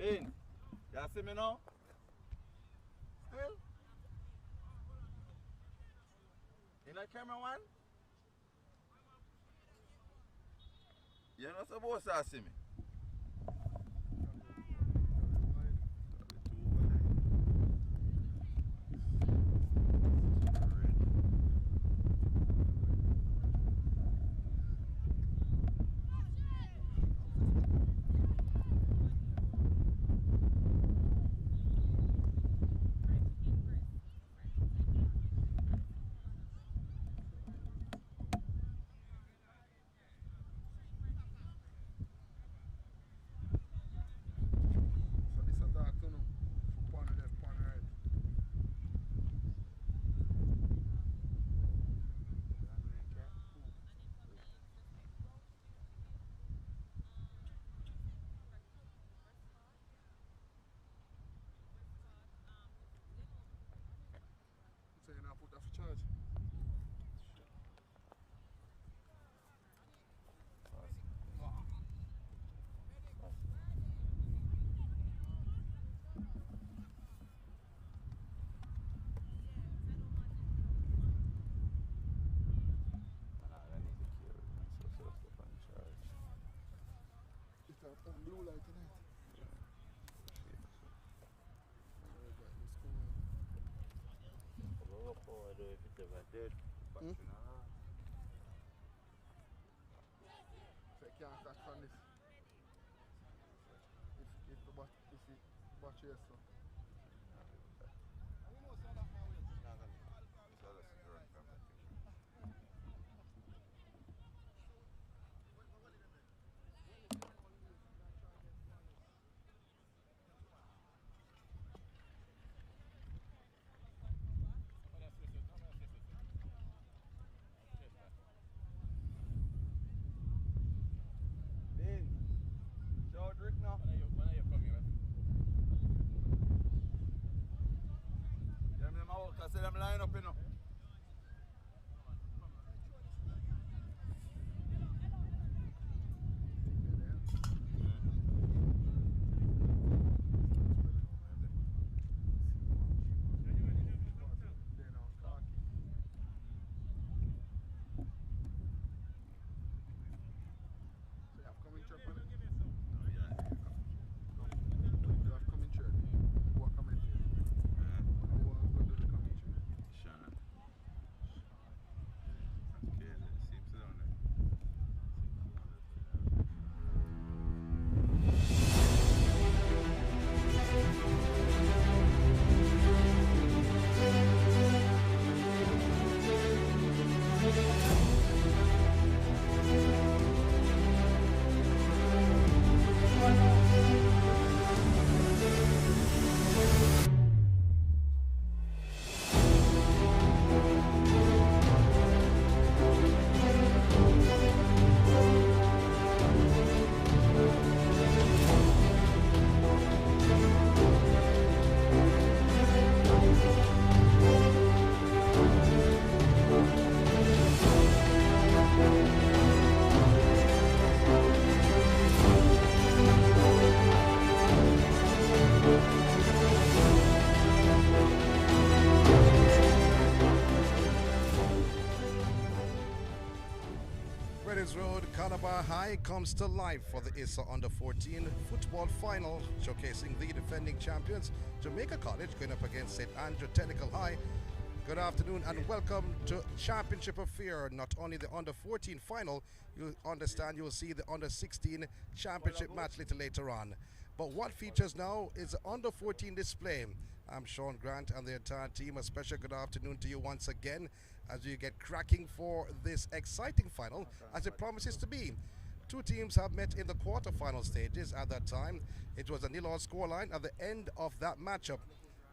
Lynn, you see me now? Still? In the camera one? You're not supposed to see me. So you now put that for charge. It's that blue light tonight. So you can't start from this. If the battery is so. I said I'm line up, you know. High comes to life for the Issa Under-14 football final, showcasing the defending champions, Jamaica College, going up against St. Andrew Technical High. Good afternoon and welcome to Championship Affair. Not only the Under-14 final, you'll understand you'll see the Under-16 championship match little later on. But what features now is the Under-14 display. I'm Sean Grant and the entire team. A special good afternoon to you once again as you get cracking for this exciting final, as it promises to be. Two teams have met in the quarter-final stages. At that time, it was a 0-0 scoreline at the end of that matchup.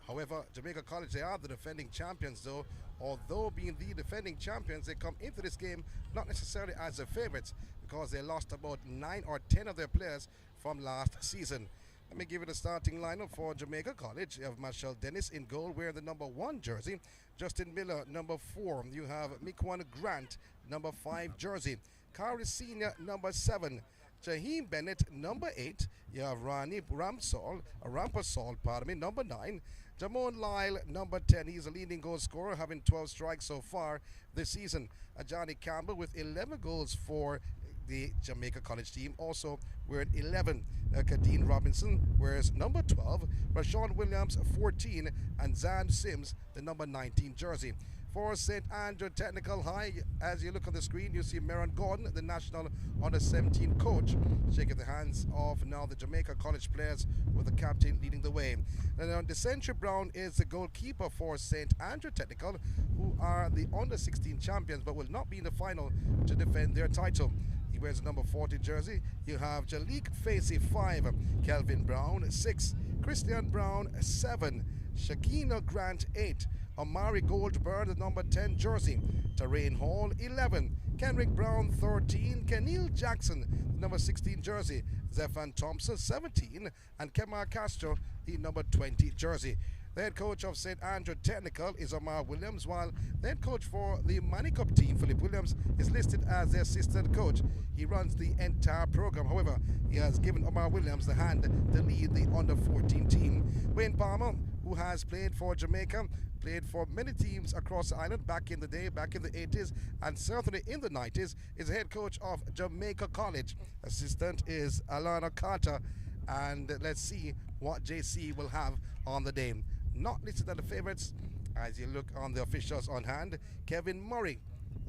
However, Jamaica College, they are the defending champions though. Although being the defending champions, they come into this game not necessarily as the favorites because they lost about 9 or 10 of their players from last season. Let me give you the starting lineup for Jamaica College. You have Marshall Dennis in goal wearing the number 1 jersey. Justin Miller, number 4. You have Mikwan Grant, number 5 jersey. Kari Senior, number 7. Jaheem Bennett, number 8. You have Rani Rampasol, pardon me, number 9. Jamon Lyle, number 10. He's a leading goal scorer, having 12 strikes so far this season. Johnny Campbell with 11 goals for the Jamaica College team. Also, we're at 11. Kadeen Robinson wears number 12. Rashawn Williams, 14. And Zan Sims, the number 19 jersey. For St. Andrew Technical High, as you look on the screen, you see Meron Gordon, the national under-17 coach, shaking the hands of now the Jamaica College players with the captain leading the way. And the Century Brown is the goalkeeper for St. Andrew Technical, who are the under-16 champions but will not be in the final to defend their title. He wears the number 40 jersey. You have Jalik Facey, 5. Kelvin Brown, 6. Christian Brown, 7. Shakina Grant, 8. Amari Goldberg, the number 10 jersey. Terrain Hall, 11. Kenrick Brown, 13. Kenil Jackson, the number 16 jersey. Zephan Thompson, 17. And Kemar Castro, the number 20 jersey. The head coach of St. Andrew Technical is Omar Williams, while the head coach for the Manicup team, Philip Williams, is listed as the assistant coach. He runs the entire program. However, he has given Omar Williams the hand to lead the under-14 team. Wayne Palmer, who has played for Jamaica, played for many teams across the island back in the day, back in the 80s, and certainly in the 90s, is the head coach of Jamaica College. Assistant is Alana Carter, and let's see what JC will have on the day. Not listed at the favorites, as you look on the officials on hand. Kevin Murray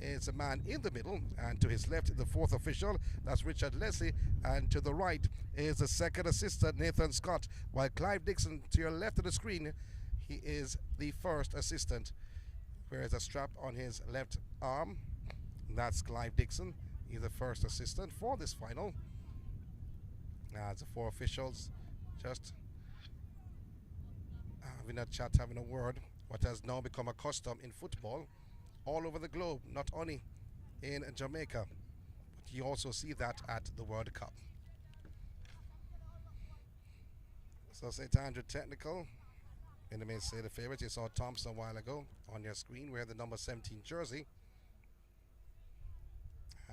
is a man in the middle, and to his left, the fourth official, that's Richard Leslie, and to the right is the second assistant, Nathan Scott, while Clive Dixon, to your left of the screen, he is the first assistant. Wears a strap on his left arm. That's Clive Dixon. He's the first assistant for this final. As the four officials just having a chat, having a word, what has now become a custom in football all over the globe, not only in Jamaica, but you also see that at the World Cup. So St. Andrew Technical, in the main say the favorites. You saw Thompson a while ago on your screen, wear the number 17 jersey.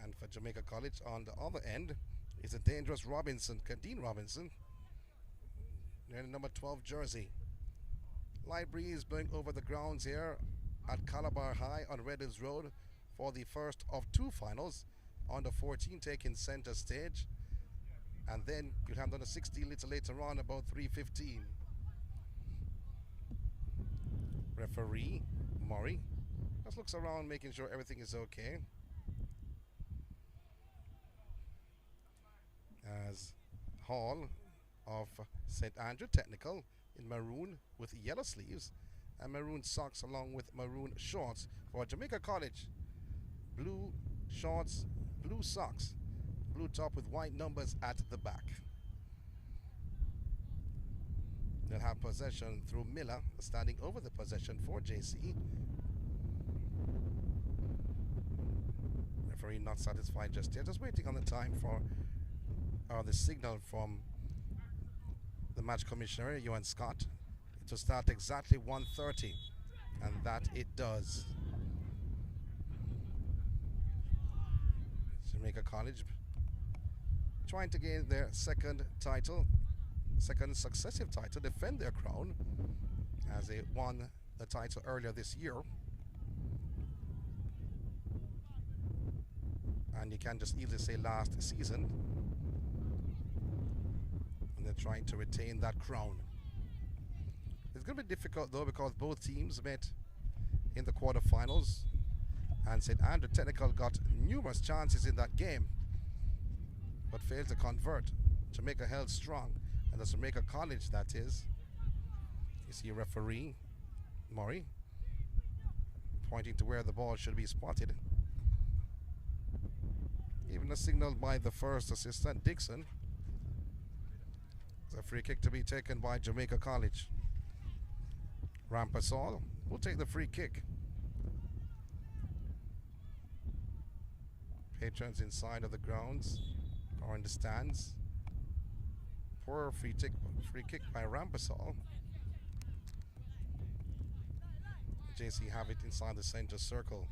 And for Jamaica College on the other end is a dangerous Robinson, Kadeen Robinson, wearing the number 12 jersey. Light breeze blowing over the grounds here at Calabar High on Red Hills Road for the first of two finals. Under 14 taking center stage, and then you'll have under 16 little later on, about 3:15. Referee Murray just looks around, making sure everything is okay, as Hall of St. Andrew Technical in maroon with yellow sleeves and maroon socks along with maroon shorts. For Jamaica College, blue shorts, blue socks, blue top with white numbers at the back. They'll have possession through Miller, standing over the possession for JC. Referee not satisfied just yet, just waiting on the time for the signal from the match commissioner, Ewan Scott, to start exactly 1:30, and that it does. Jamaica College trying to gain their second successive title, defend their crown, as they won the title earlier this year. And you can just easily say last season. And they're trying to retain that crown. It's going to be difficult though, because both teams met in the quarterfinals, and St. Andrew Technical got numerous chances in that game but failed to convert. Jamaica held strong, and that's Jamaica College, that is. You see referee Murray pointing to where the ball should be spotted. Even a signal by the first assistant, Dixon. It's a free kick to be taken by Jamaica College. Rampasol will take the free kick. Patrons inside of the grounds or in the stands. Poor free kick by Rampasol. JC have it inside the center circle.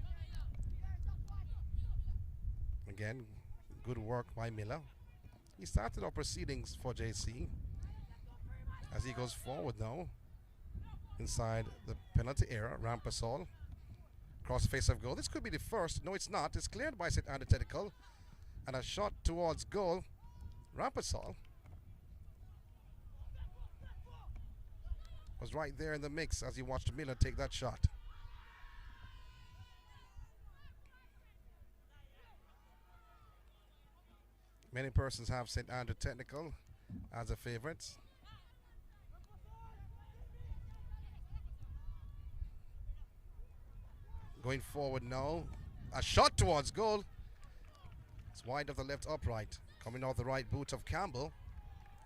Again, good work by Miller. He started our proceedings for JC as he goes forward now inside the penalty area. Rampasol cross face of goal. This could be the first. No, it's not. It's cleared by St. Antithetical and a shot towards goal. Rampasol was right there in the mix as he watched Miller take that shot. Many persons have St. Andrew Technical as a favorite. Going forward now. A shot towards goal. It's wide of the left upright. Coming off the right boot of Campbell.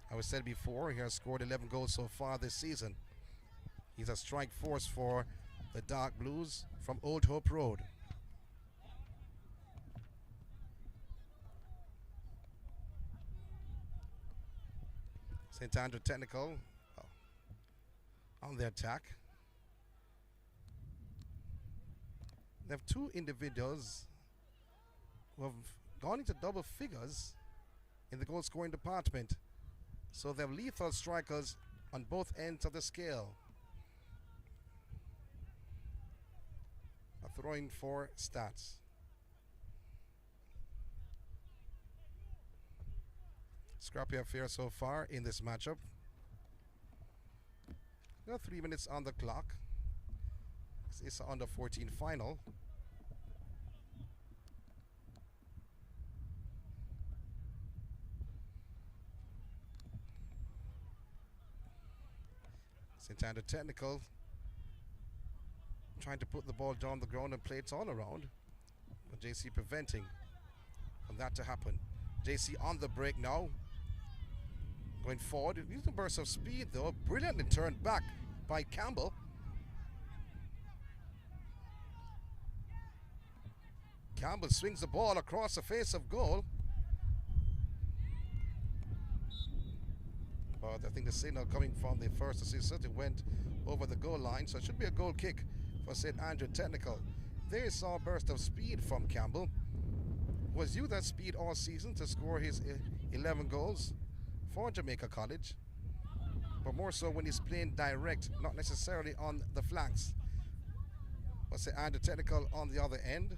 I was said before, he has scored 11 goals so far this season. He's a strike force for the Dark Blues from Old Hope Road. St. Andrew Technical on the attack. They have two individuals who have gone into double figures in the goal scoring department. So they have lethal strikers on both ends of the scale. A throwing for stats. Scrappy affair so far in this matchup. Now 3 minutes on the clock. It's Issa under 14 final. St. Andrew Technical trying to put the ball down the ground and play it all around, but JC preventing from that to happen. JC on the break now. Going forward, using a burst of speed though, brilliantly turned back by Campbell. Campbell swings the ball across the face of goal. But I think the signal coming from the first assistant, it went over the goal line, so it should be a goal kick for St. Andrew Technical. There is a burst of speed from Campbell. Was used that speed all season to score his 11 goals for Jamaica College, but more so when he's playing direct, not necessarily on the flanks. But St. Andrew Technical on the other end.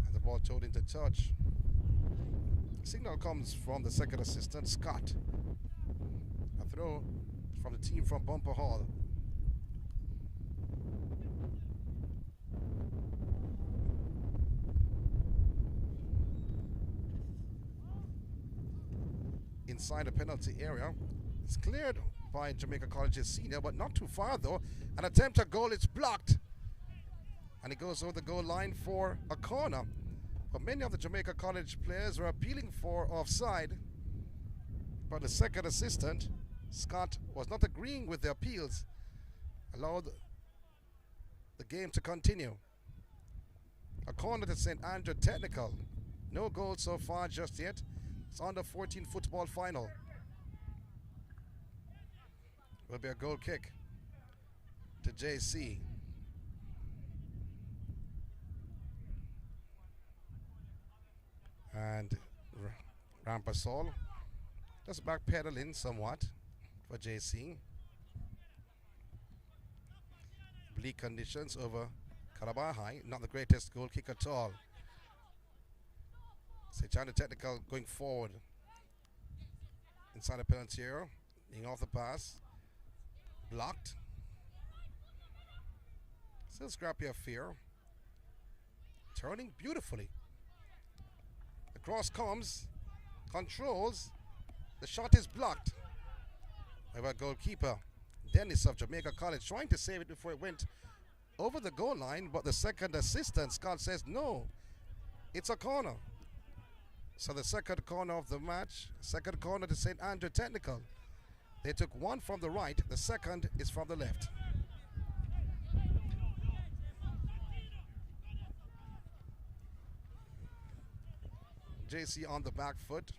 And the ball towed into touch. Signal comes from the second assistant, Scott. A throw from the team from Bumper Hall. Inside the penalty area. It's cleared by Jamaica College's senior, but not too far though. An attempt at goal, it's blocked. And it goes over the goal line for a corner. But many of the Jamaica College players were appealing for offside. But the second assistant, Scott, was not agreeing with the appeals. Allowed the game to continue. A corner to St. Andrew Technical. No goals so far just yet. It's under 14 football final. Will be a goal kick to JC. And Rampasol just backpedaling somewhat for JC. Bleak conditions over Calabar High. Not the greatest goal kick at all. St. Andrew Technical going forward inside the penalty area, being off the pass, blocked. Still scrappy affair, turning beautifully. The cross comes, controls, the shot is blocked. By our goalkeeper Dennis of Jamaica College, trying to save it before it went over the goal line, but the second assistant Scott says no, it's a corner. So the second corner of the match, second corner to St. Andrew Technical. They took one from the right, the second is from the left. JC on the back foot.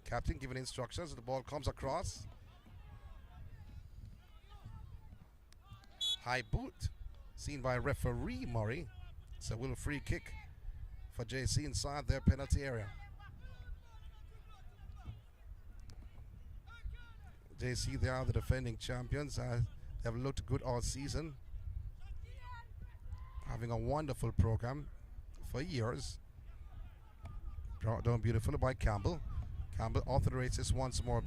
Captain giving instructions, the ball comes across. High boot, seen by referee Murray. It's a little free kick for JC inside their penalty area. JC, they are the defending champions. They have looked good all season, having a wonderful program for years. Brought down beautifully by Campbell. Campbell authorizes this once more.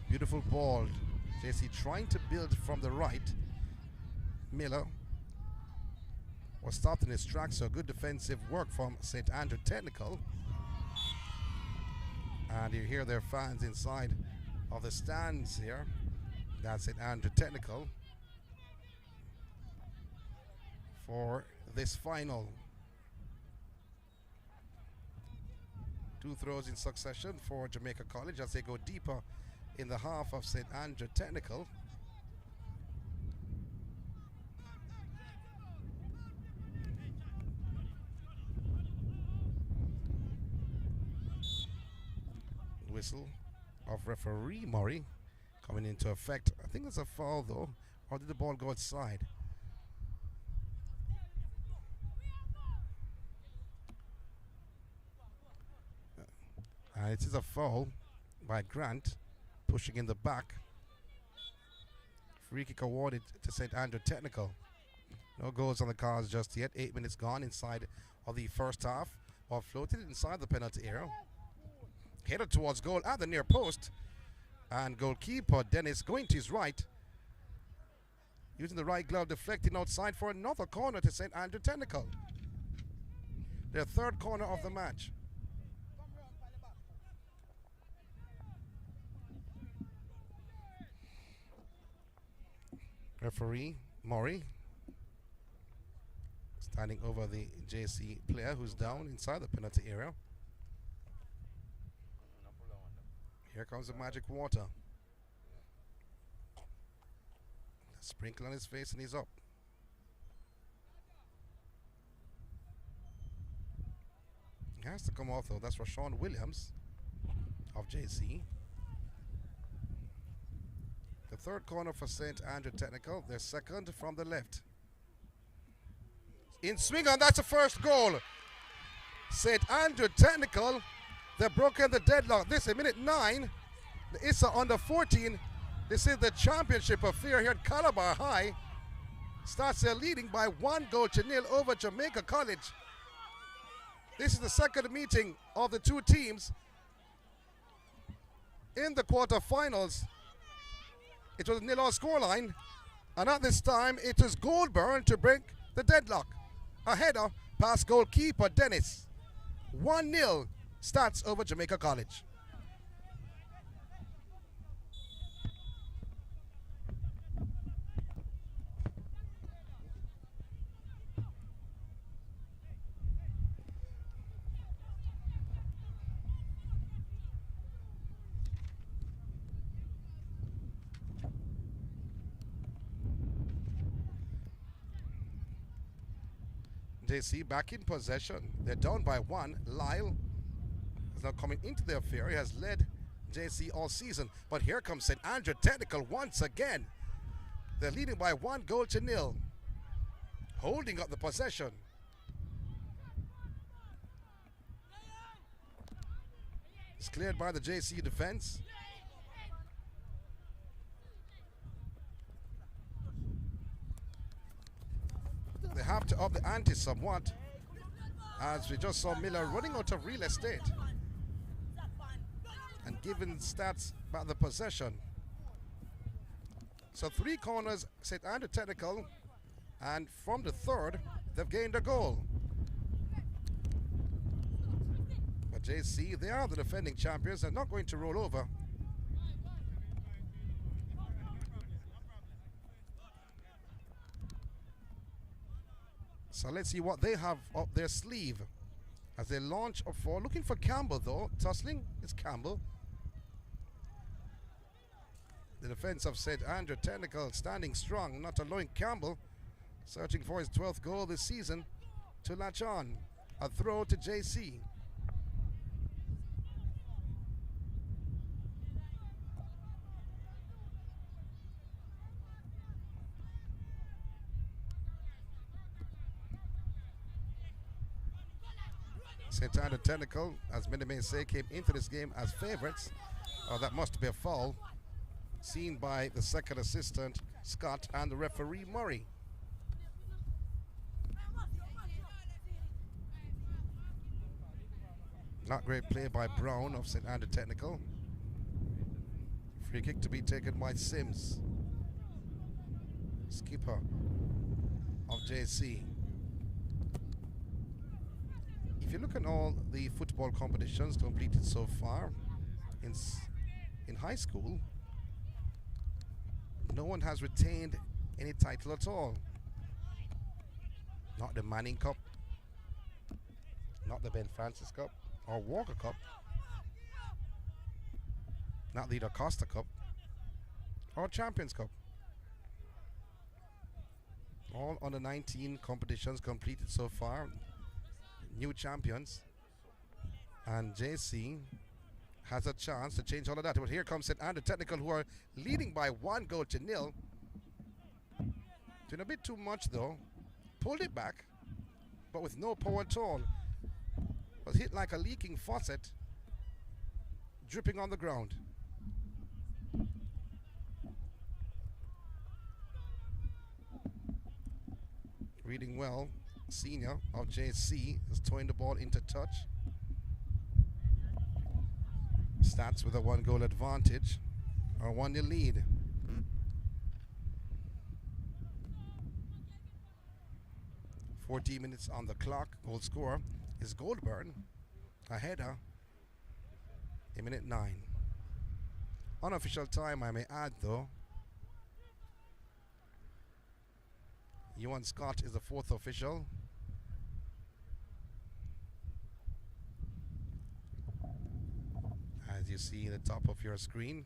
Beautiful ball. JC trying to build from the right. Miller was stopped in his tracks, so good defensive work from St. Andrew Technical. And you hear their fans inside of the stands here. That's St. Andrew Technical for this final. 2 throws in succession for Jamaica College as they go deeper in the half of St. Andrew Technical. Whistle of referee Murray coming into effect. I think it's a foul though, or did the ball go outside? It is a foul by Grant, pushing in the back. Free kick awarded to St. Andrew Technical. No goals on the cards just yet. 8 minutes gone inside of the first half. Ball floated inside the penalty area. Headed towards goal at the near post. And goalkeeper Dennis going to his right. Using the right glove, deflecting outside for another corner to St. Andrew Technical. Their 3rd corner of the match. Referee Murray standing over the JC player who's down inside the penalty area. Here comes the magic water. Sprinkle on his face and he's up. He has to come off though. That's Rashawn Williams of JC. The 3rd corner for St. Andrew Technical. Their 2nd from the left. In swing, and that's the first goal. St. Andrew Technical, they've broken the deadlock. This is minute 9. The Issa under 14. This is the championship affair here at Calabar High. Starts their leading by 1-0 over Jamaica College. This is the 2nd meeting of the 2 teams in the quarterfinals. It was a 0-0 scoreline, and at this time it is Goldburn to break the deadlock. A header past goalkeeper Dennis. 1-0 stats over Jamaica College. JC back in possession. They're down by 1. Lyle is now coming into the affair. He has led JC all season. But here comes St. Andrew Technical once again. They're leading by 1-0. Holding up the possession. It's cleared by the JC defense. They have to up the ante somewhat, as we just saw Miller running out of real estate and giving stats about the possession. So 3 corners, St. Andrew Technical, and from the 3rd, they've gained a goal. But JC, they are the defending champions. They're not going to roll over. So let's see what they have up their sleeve as they launch up for. Looking for Campbell though. Tussling, it's Campbell. The defense of St. Andrew Technical standing strong, not allowing Campbell, searching for his 12th goal this season, to latch on. A throw to JC. St. Andrew Technical, as many may say, came into this game as favourites. Oh, that must be a foul seen by the second assistant, Scott, and the referee, Murray. Not great play by Brown of St. Andrew Technical. Free kick to be taken by Sims, skipper of JC. If you look at all the football competitions completed so far in high school, no one has retained any title at all. Not the Manning Cup, not the Ben Francis Cup or Walker Cup, not the Da Costa Cup or Champions Cup. All under 19 competitions completed so far, new champions, and JC has a chance to change all of that. But here comes St. Andrew Technical, who are leading by 1-0. Doing a bit too much though. Pulled it back, but with no power at all. Was hit like a leaking faucet, dripping on the ground. Reading well, Senior of JC is throwing the ball into touch. Stats with a 1-goal advantage or 1-0 lead. "14 minutes on the clock. Goal scorer is Goldburn. A header in minute 9. Unofficial time, I may add though. Ewan Scott is the 4th official. As you see at the top of your screen,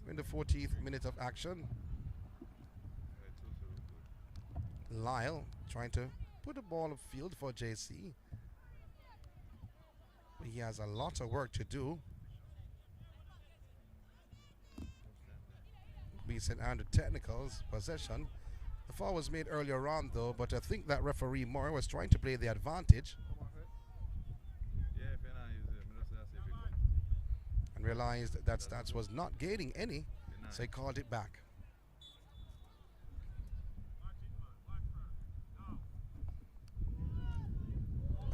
in the 14th minute of action, Lyle trying to put the ball upfield for JC. But he has a lot of work to do. Be St. Andrew Technical's possession. The foul was made earlier on though, but I think that referee Moore was trying to play the advantage and realized that Stats was not gaining any, so he called it back.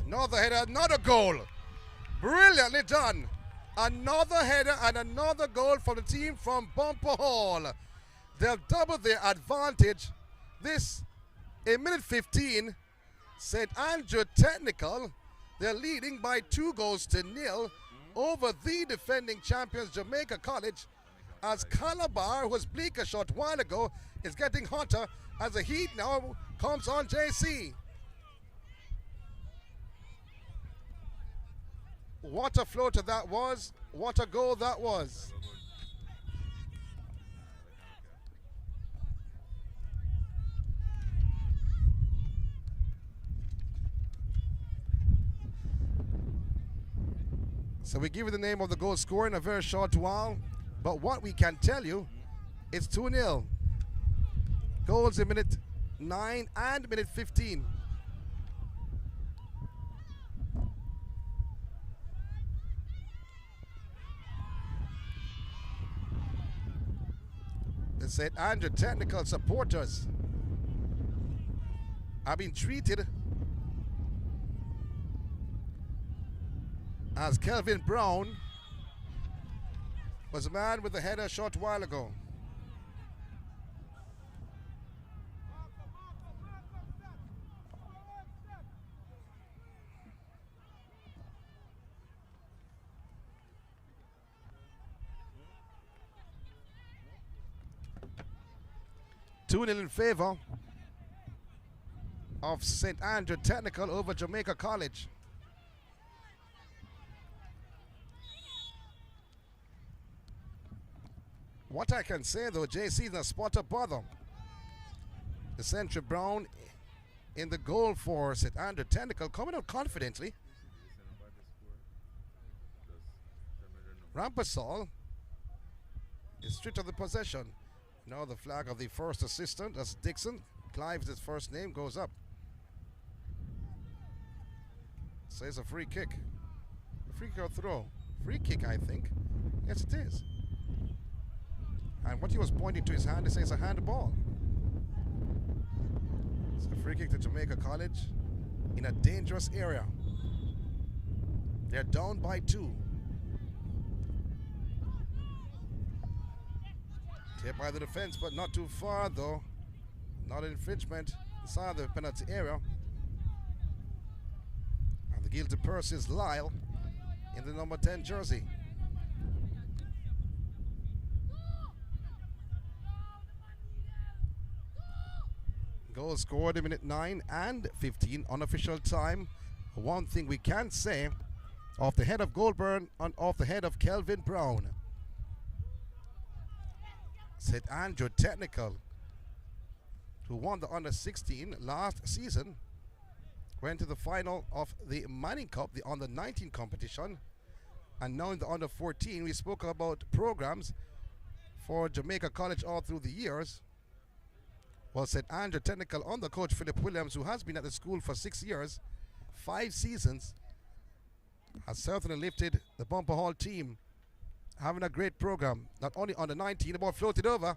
Another header, another goal. Brilliantly done. Another header and another goal for the team from Bumper Hall. They'll double their advantage. This, in minute 15, St. Andrew Technical, they're leading by 2-0 over the defending champions Jamaica College, as Calabar, who was bleak a short while ago, is getting hotter as the heat now comes on JC. What a floater that was. What a goal that was. So we give you the name of the goal scorer in a very short while, but what we can tell you, it's 2-0. Goals in minute 9 and minute 15. The St. Andrew Technical supporters have been treated as Kelvin Brown was a man with a header a short while ago. Two in favor of St. Andrew Technical over Jamaica College. What I can say though, JC is a spot of bother. The Central Brown in the goal for St. Andrew Technical, coming out confidently. Rampasol is stripped of the possession. Now the flag of the first assistant, that's Dixon. Clive's his first name, goes up. So it's a free kick. A free kick or throw. Free kick, I think. Yes, it is. And what he was pointing to his hand, he says a handball. It's a free kick to Jamaica College in a dangerous area. They're down by 2. Tapped by the defense, but not too far though. Not an infringement inside the penalty area. And the guilty person is Lyle in the number 10 jersey. Goal scored in minute 9 and 15 unofficial time. One thing we can say, off the head of Goldburn and off the head of Kelvin Brown. St. Andrew Technical, who won the under-16 last season, went to the final of the Manning Cup, the under-19 competition. And now in the under-14, we spoke about programs for Jamaica College all through the years. Well, St. Andrew Technical under coach Philip Williams, who has been at the school for 6 years, 5 seasons, has certainly lifted the Bumper Hall team, having a great program. Not only under 19, the ball floated over.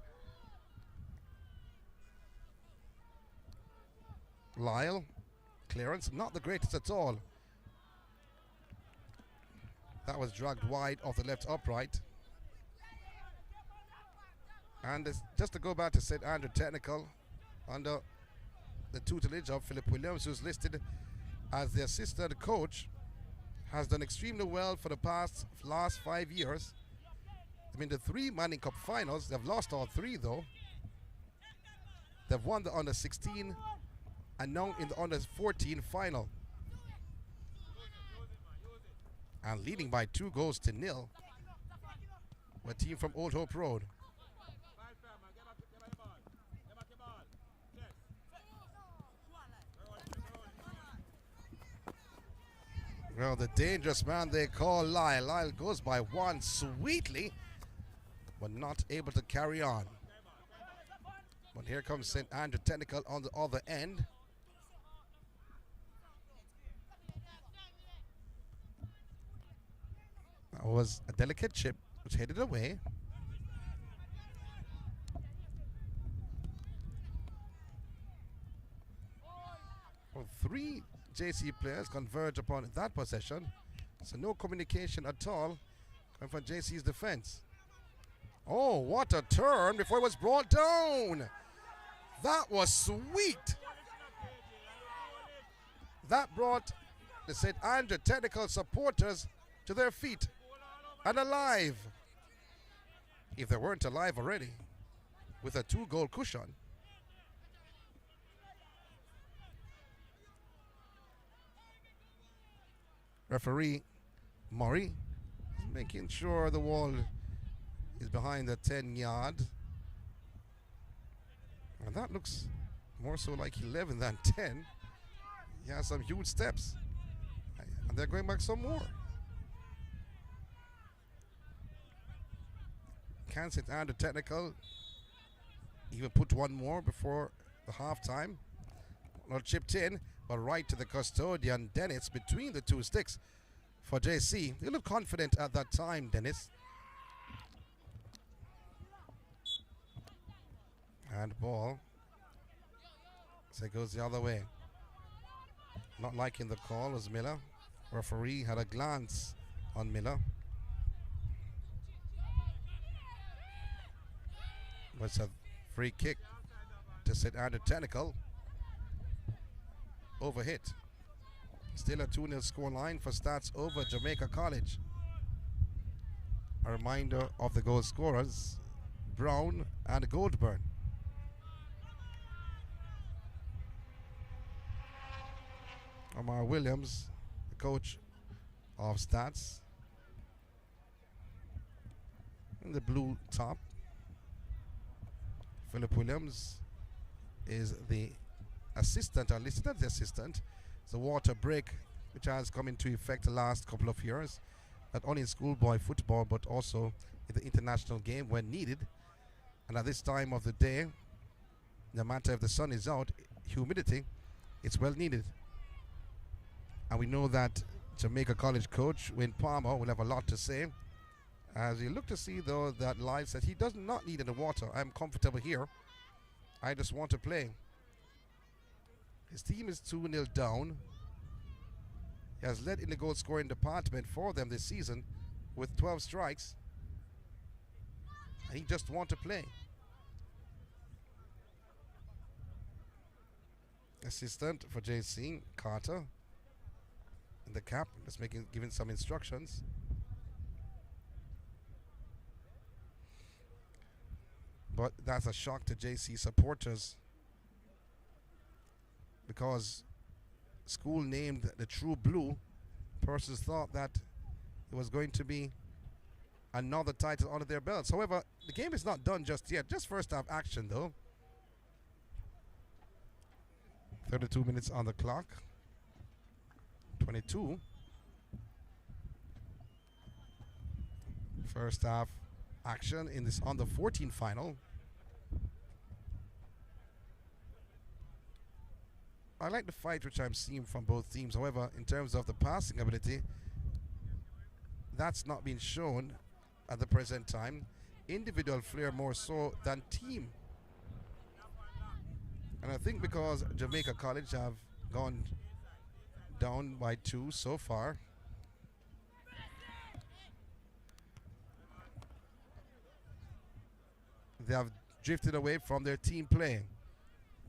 Lyle, clearance, not the greatest at all. That was dragged wide off the left upright. And just to go back to St. Andrew Technical, under the tutelage of Philip Williams, who's listed as the assistant coach, has done extremely well for the last 5 years. I mean, the 3 Manning Cup finals, they've lost all 3 though. They've won the under-16 and now in the under-14 final. And leading by 2 goals to 0. A team from Old Hope Road. Well, the dangerous man they call Lyle. Lyle goes by 1 sweetly, but not able to carry on. But here comes St. Andrew Technical on the other end. That was a delicate chip which headed away. Well, 3 JC players converge upon that possession. So no communication at all coming from JC's defense. Oh, what a turn before it was brought down. That was sweet. That brought the St. Andrew Technical supporters to their feet and alive. If they weren't alive already, with a 2-goal cushion. Referee Murray is making sure the wall is behind the 10-yard. And that looks more so like 11 than 10. He has some huge steps. And they're going back some more. Can St. Andrew Technical even put one more before the halftime? Not chipped in, but right to the custodian, Dennis, between the 2 sticks for JC. They look confident at that time, Dennis. And ball. So it goes the other way. Not liking the call was Miller. Referee had a glance on Miller. But it's a free kick to St. Andrew Technical. Overhit. Still a 2-0 scoreline for stats over Jamaica College. A reminder of the goal scorers, Brown and Goldburn. Omar Williams, the coach of stats, in the blue top. Philip Williams is the assistant, or listed as the assistant. It's a water break which has come into effect the last couple of years, not only in schoolboy football but also in the international game when needed. And at this time of the day, no matter if the sun is out, humidity, it's well needed. And we know that Jamaica College coach Wayne Palmer will have a lot to say. As you look to see, though, that Lyle said he does not need any water. I'm comfortable here. I just want to play. His team is 2-0 down. He has led in the goal scoring department for them this season with 12 strikes. And he just wants to play. Assistant for JC, Carter, in the cap, just giving some instructions. But that's a shock to JC supporters, because school named the True Blue, persons thought that it was going to be another title under their belts. However, the game is not done just yet. Just first half action, though. 32 minutes on the clock. 22. First half action in this under 14 final. I like the fight which I'm seeing from both teams. However, in terms of the passing ability, that's not been shown at the present time. Individual flair more so than team. And I think because Jamaica College have gone down by 2 so far, they have drifted away from their team play.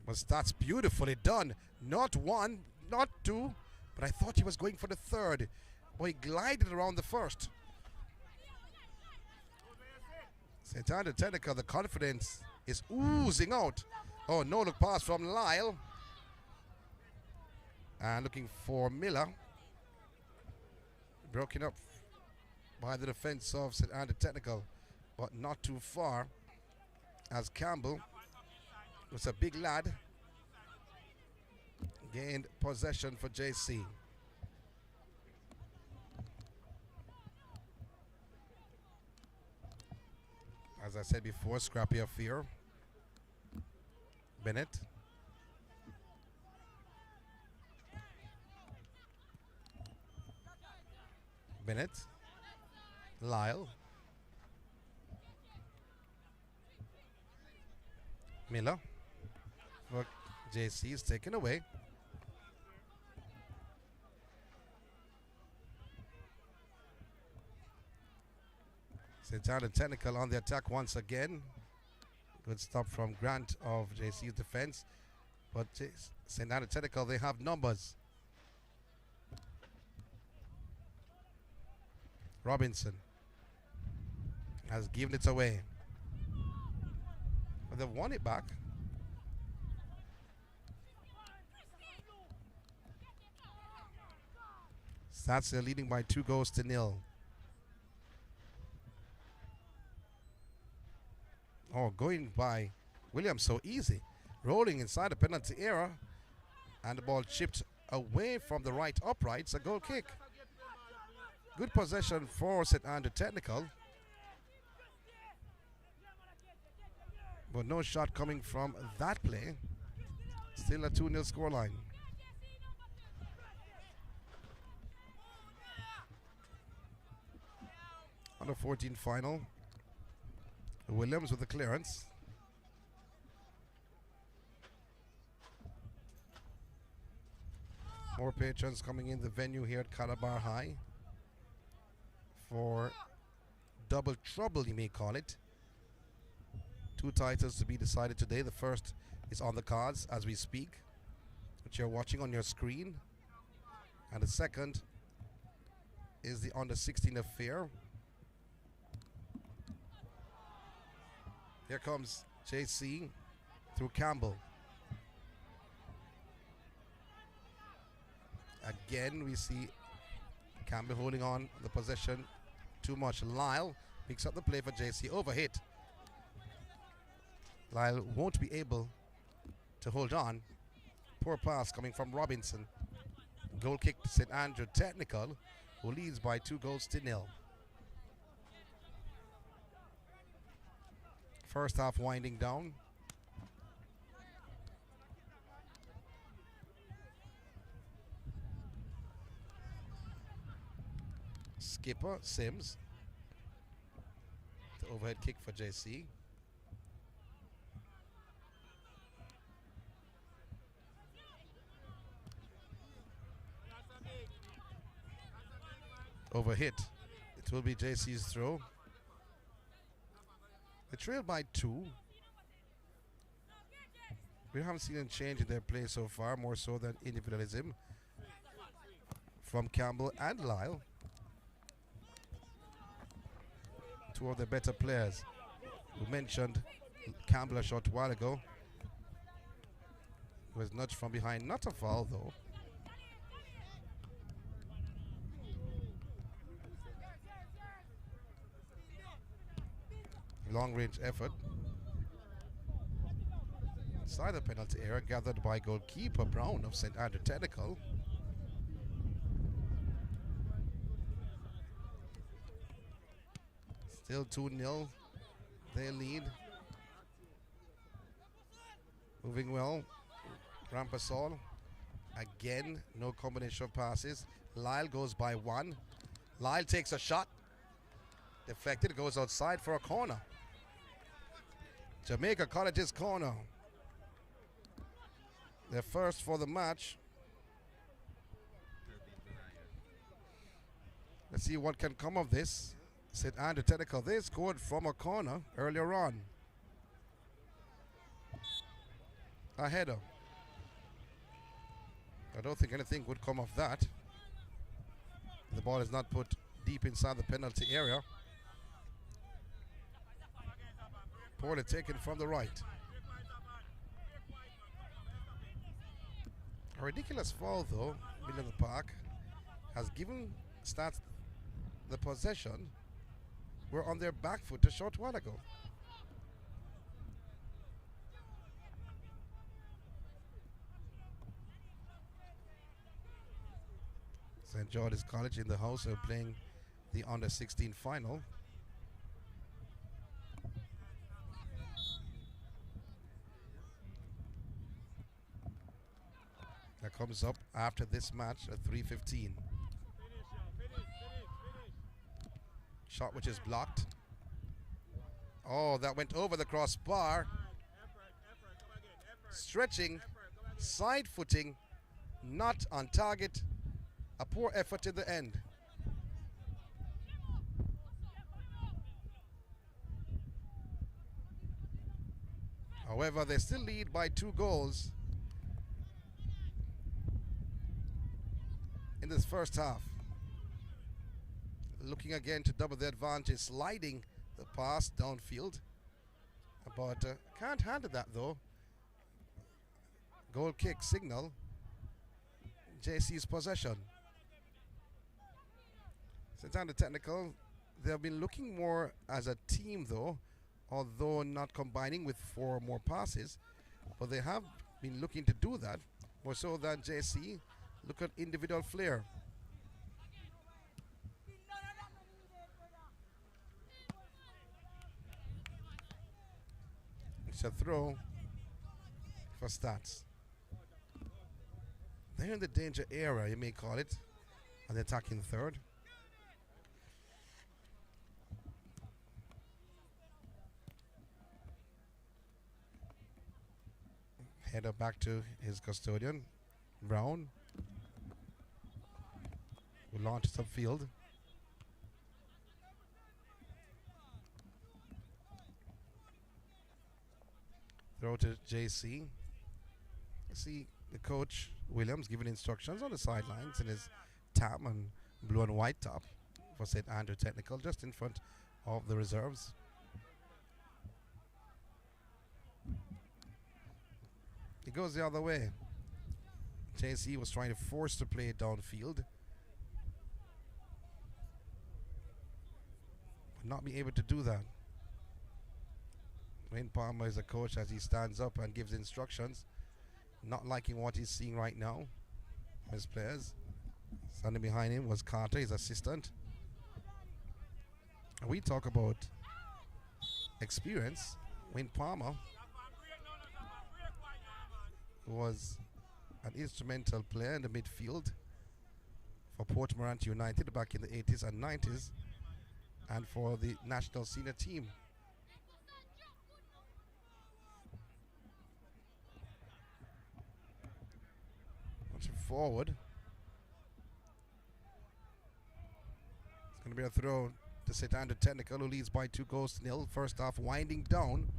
But that's beautifully done. Not 1, not 2, but I thought he was going for the 3rd. But he glided around the 1st. St. Andrew Technical, the confidence is oozing out. Oh, no look pass from Lyle. And looking for Miller. Broken up by the defense of St. Andrew Technical, but not too far, as Campbell was a big lad. Gained possession for JC. As I said before, scrappy affair. Bennett. Bennett. Lyle. Miller. But JC is taken away. St. Andrew Technical on the attack once again. Good stop from Grant of JC's defense. But St. Andrew Technical, they have numbers. Robinson has given it away. But they've won it back. Stats are leading by 2-0. Oh, going by Williams so easy. Rolling inside the penalty area. And the ball chipped away from the right upright. It's a goal kick. Good possession for St. Andrew Technical. But no shot coming from that play. Still a 2-0 scoreline. Under 14 final. Williams with the clearance. More patrons coming in the venue here at Calabar High for double trouble, you may call it. 2 titles to be decided today. The first is on the cards as we speak, which you're watching on your screen. And the second is the under 16 affair. Here comes JC through Campbell. Again, we see Campbell holding on the possession too much. Lyle picks up the play for JC. Overhit. Lyle won't be able to hold on. Poor pass coming from Robinson. Goal kick to St. Andrew Technical, who leads by 2-0. First half winding down. skipper Sims. The overhead kick for JC. Overhit. It will be JC's throw. They trail by 2. We haven't seen a change in their play so far, more so than individualism from Campbell and Lyle. Two of the better players. We mentioned Campbell a short while ago. He was nudged from behind, not a foul though. Long range effort. Inside the penalty area, gathered by goalkeeper Brown of St. Andrew Technical. Still 2-0. They lead. Moving well. Rampasol. Again, no combination of passes. Lyle goes by 1. Lyle takes a shot. Deflected, goes outside for a corner. Jamaica College's corner. Their first for the match. Let's see what can come of this. St. Andrew Technical, they scored from a corner earlier on. A header. I don't think anything would come of that. The ball is not put deep inside the penalty area. Poorly taken from the right. A ridiculous foul though, middle of the park, has given Stats the possession. We're on their back foot a short while ago. St. George's College in the house are playing the under-16 final. That comes up after this match at 3:15. Shot which is blocked. Oh, that went over the crossbar. Stretching, side footing, not on target. A poor effort in the end. However, they still lead by 2 goals in this first half. Looking again to double the advantage, sliding the pass downfield. But can't handle that though. Goal kick signal. JC's possession. St. Andrew Technical, they have been looking more as a team though, although not combining with 4 more passes. But they have been looking to do that more so than JC. Look at individual flair. It's a throw for Stats. They're in the danger area, you may call it, on the attacking third. Header back to his custodian, Brown, who launches upfield. Throw to JC. See the coach, Williams, giving instructions on the sidelines in his tam and blue and white top for St. Andrew Technical, just in front of the reserves. It goes the other way. JC was trying to force the play downfield, but not be able to do that. Wayne Palmer is a coach as he stands up and gives instructions, not liking what he's seeing right now. His players. Standing behind him was Carter, his assistant. And we talk about experience. Wayne Palmer was an instrumental player in the midfield for Port Morant United back in the 80s and 90s, and for the national senior team. Watching forward. It's going to be a throw to St. Andrew Technical, who leads by 2-0. First half winding down.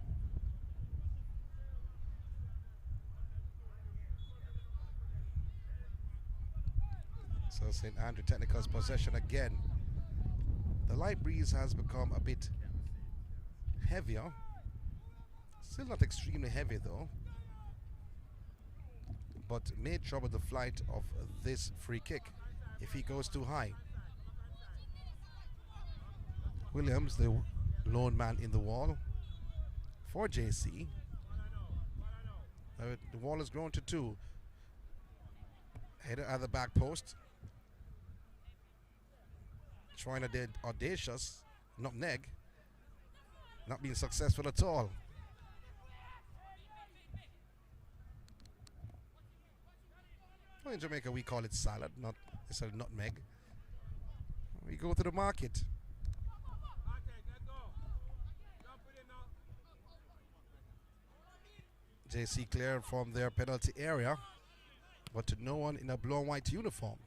So St. Andrew Technical's possession again. The light breeze has become a bit heavier. Still not extremely heavy though, but may trouble the flight of this free kick if he goes too high. Williams, the lone man in the wall for JC. The wall has grown to 2. Header at the back post. Trying a dead audacious nutmeg, not being successful at all. Well, in Jamaica we call it salad, not instead of nutmeg. We go to the market. JC cleared from their penalty area, but to no one in a blue and white uniform.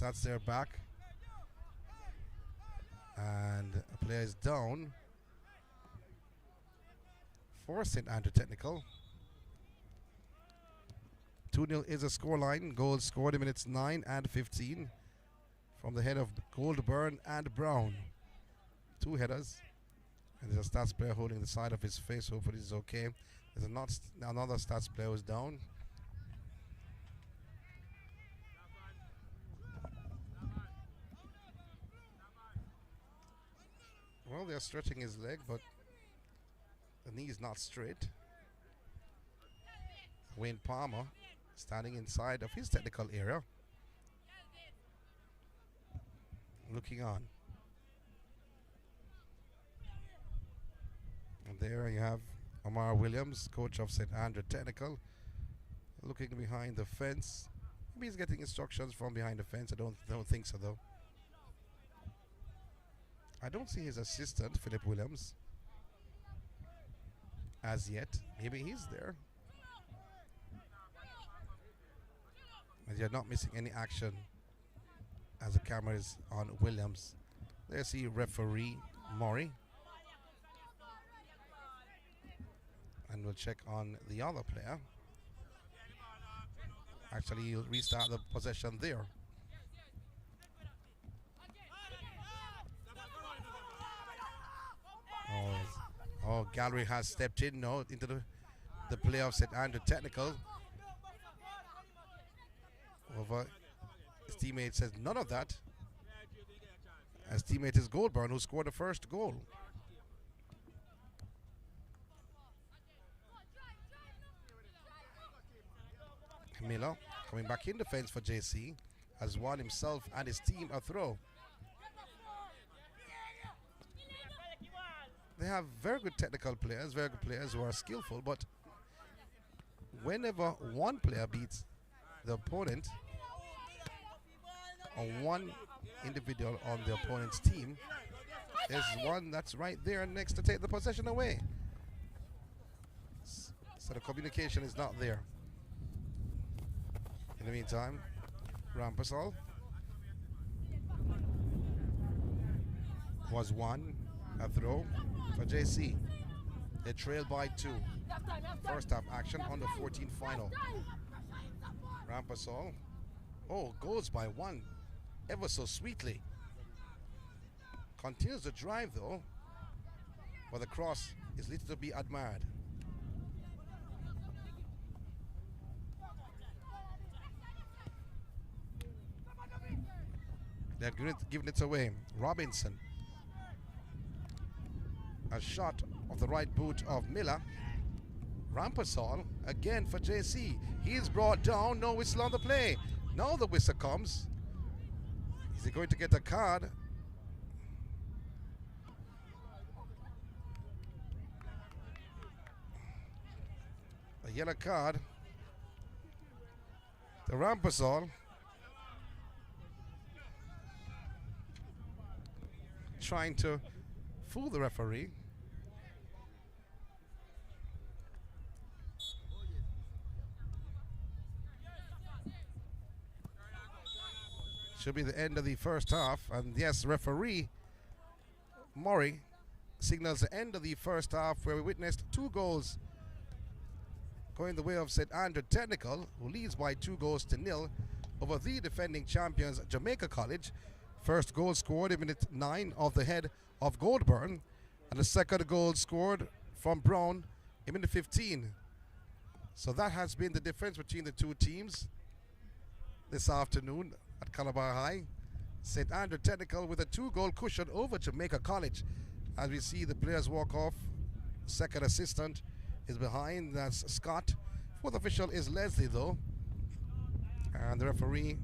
That's their back, and a player is down for St. Andrew Technical. 2-0 is a scoreline. Goals scored in minutes 9 and 15 from the head of Goldburn and Brown. 2 headers, and there's a stats player holding the side of his face. Hopefully he's okay. There's another stats player who's down. Well, they're stretching his leg, but the knee is not straight. Wayne Palmer standing inside of his technical area, looking on. And there you have Omar Williams, coach of St. Andrew Technical, looking behind the fence. Maybe he's getting instructions from behind the fence. I don't think so though. I don't see his assistant, Philip Williams, as yet. Maybe he's there. And you're not missing any action as the camera is on Williams. There's the referee, Murray. And we'll check on the other player. Actually, he'll restart the possession there. Oh, Gallery has stepped in now into the play of St. Andrew Technical. Over, his teammate says none of that. His teammate is Goldburn, who scored the first goal. Miller coming back in defense for JC has won himself and his team a throw. They have very good technical players, very good players who are skillful, but whenever one player beats the opponent, or one individual on the opponent's team, there's one that's right there next to take the possession away. So the communication is not there. In the meantime, Rampasol was won, a throw for JC. They trail by 2. First half action on the 14 final. Rampasol, goes by 1 ever so sweetly. Continues the drive though, but the cross is little to be admired. They're giving it away. Robinson. A shot of the right boot of Miller. Rampasol again for JC. He's brought down. No whistle on the play. Now the whistle comes. Is he going to get a card? A yellow card Karampasol trying to fool the referee. Should be the end of the first half. And yes, referee Murray signals the end of the first half, where we witnessed 2 goals going the way of St. Andrew Technical, who leads by 2-0 over the defending champions Jamaica College. First goal scored in minute 9 off the head of Goldburn, and the second goal scored from Brown in minute 15. So that has been the difference between the two teams this afternoon at Calabar High. St. Andrew Technical with a 2-goal cushion over Jamaica College. As we see the players walk off, second assistant is behind, that's Scott. Fourth official is Leslie though. And the referee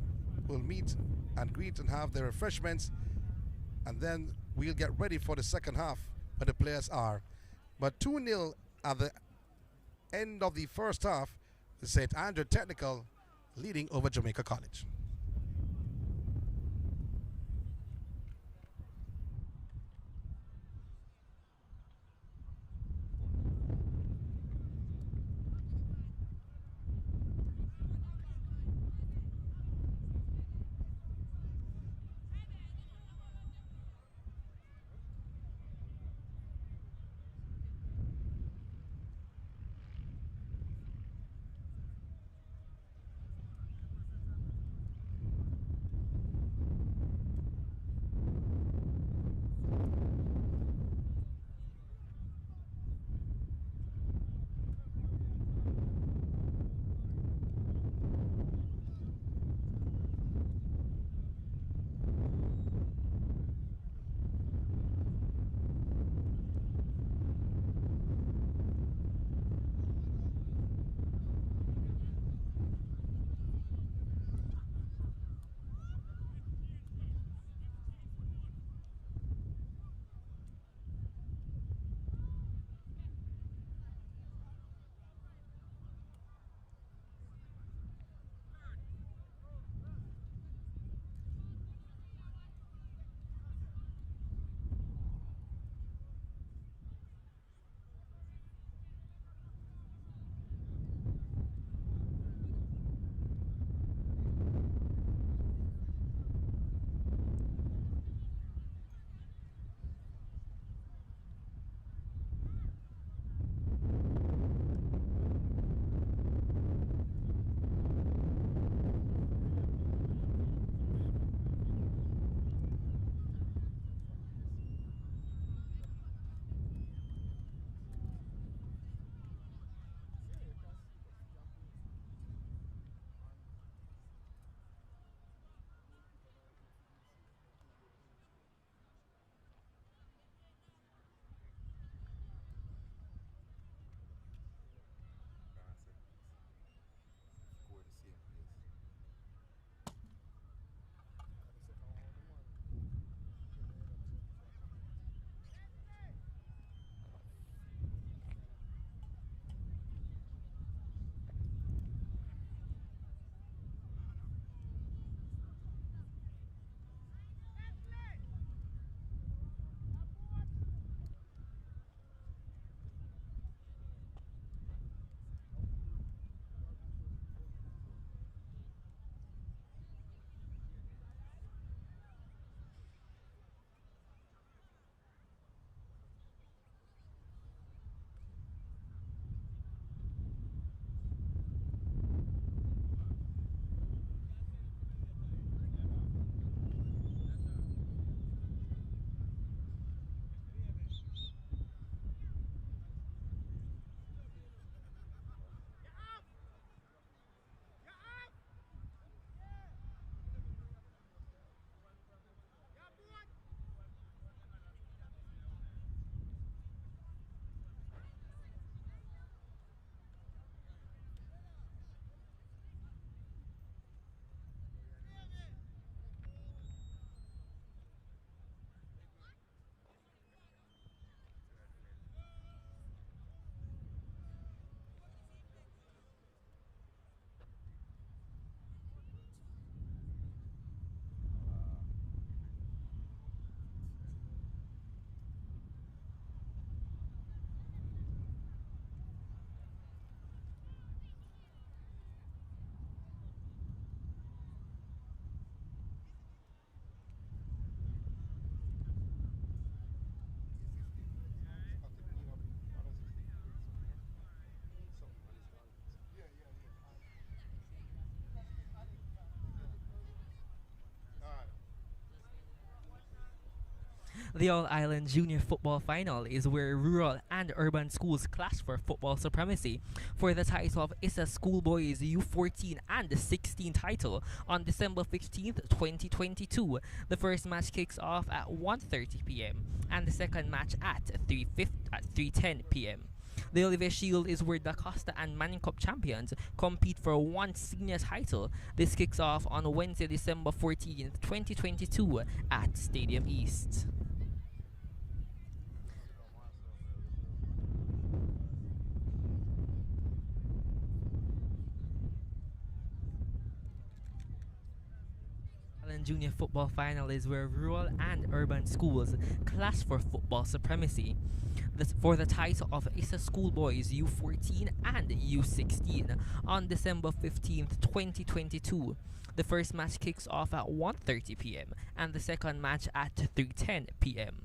will meet and greet and have their refreshments, and then we'll get ready for the second half where the players are. But 2-0 at the end of the first half, St. Andrew Technical leading over Jamaica College. The All-Island Junior Football Final is where rural and urban schools clash for football supremacy for the title of Issa Schoolboys U-14 and 16 title on December 15th, 2022. The first match kicks off at 1:30 p.m. and the second match at 3:10 p.m. The Olivier Shield is where Da Costa and Manning Cup champions compete for one senior title. This kicks off on Wednesday, December 14th, 2022 at Stadium East. Junior Football Final is where rural and urban schools clash for football supremacy for the title of Issa Schoolboys U-14 and U-16 on December 15th, 2022. The first match kicks off at 1:30 p.m. and the second match at 3:10 p.m.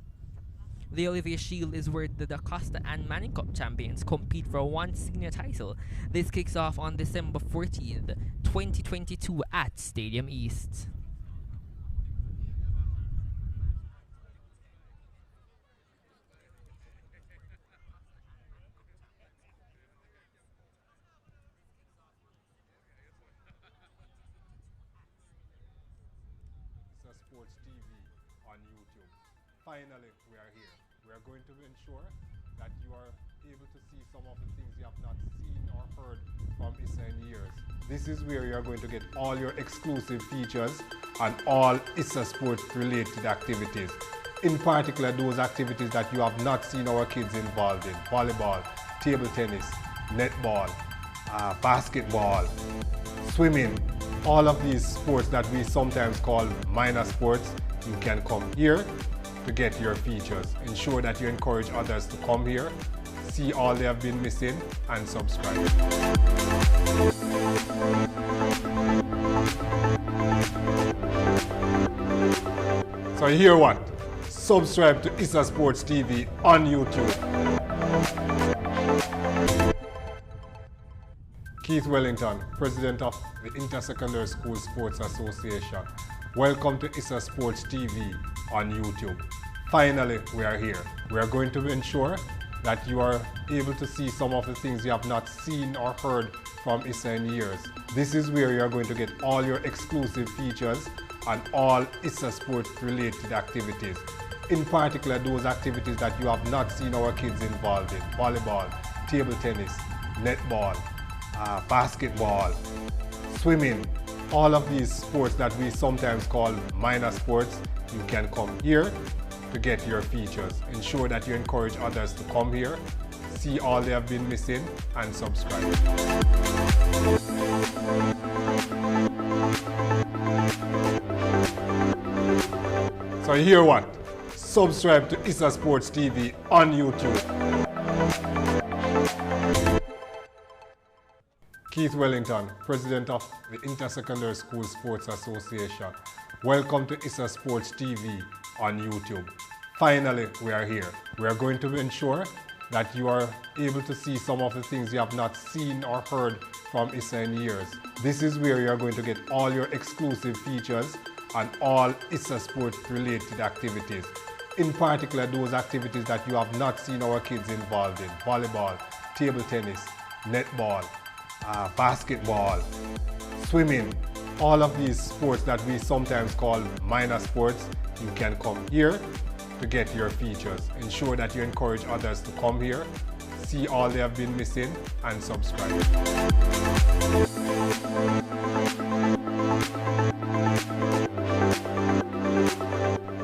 The Olivier Shield is where the Da Costa and Manning Cup champions compete for one senior title. This kicks off on December 14th, 2022 at Stadium East. Issa Sports TV on YouTube. Finally, we are here. We are going to ensure that you are able to see some of the things you have not seen or heard from Issa in years. This is where you are going to get all your exclusive features and all Issa Sports related activities. In particular, those activities that you have not seen our kids involved in: volleyball, table tennis, netball, basketball, swimming. All of these sports that we sometimes call minor sports, you can come here to get your features. Ensure that you encourage others to come here, see all they have been missing, and subscribe. So you hear what? Subscribe to Issa Sports TV on YouTube. Keith Wellington, President of the Inter-Secondary School Sports Association. Welcome to Issa Sports TV on YouTube. Finally, we are here. We are going to ensure that you are able to see some of the things you have not seen or heard from Issa in years. This is where you are going to get all your exclusive features and all Issa Sports related activities. In particular, those activities that you have not seen our kids involved in: volleyball, table tennis, netball, basketball, swimming. All of these sports that we sometimes call minor sports, you can come here to get your features. Ensure that you encourage others to come here, see all they have been missing, and subscribe. So you hear what? Subscribe to Issa Sports TV on YouTube. Keith Wellington, President of the Inter-Secondary School Sports Association. Welcome to Issa Sports TV on YouTube. Finally, we are here. We are going to ensure that you are able to see some of the things you have not seen or heard from Issa in years. This is where you are going to get all your exclusive features and all Issa Sports related activities. In particular, those activities that you have not seen our kids involved in: volleyball, table tennis, netball, basketball, swimming. All of these sports that we sometimes call minor sports, you can come here to get your features. Ensure that you encourage others to come here, see all they have been missing, and subscribe.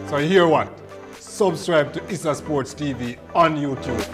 So you hear what? Subscribe to Issa Sports TV on YouTube.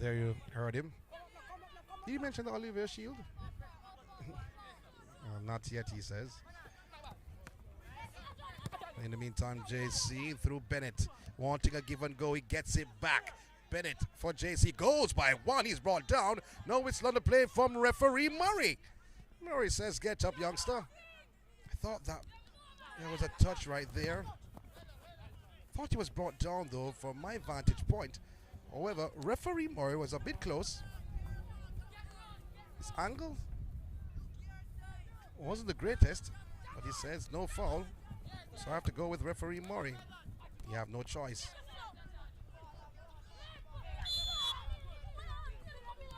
There you heard him. Did you mention the Olivier Shield? Not yet, he says. In the meantime, JC through Bennett. Wanting a give and go, he gets it back. Bennett for JC goes by one. He's brought down. No whistle on the play from referee Murray. Murray says, get up, youngster. I thought that there was a touch right there. Thought he was brought down, though, from my vantage point. However, referee Murray was a bit close. His angle wasn't the greatest, but he says no foul. So I have to go with referee Murray. You have no choice.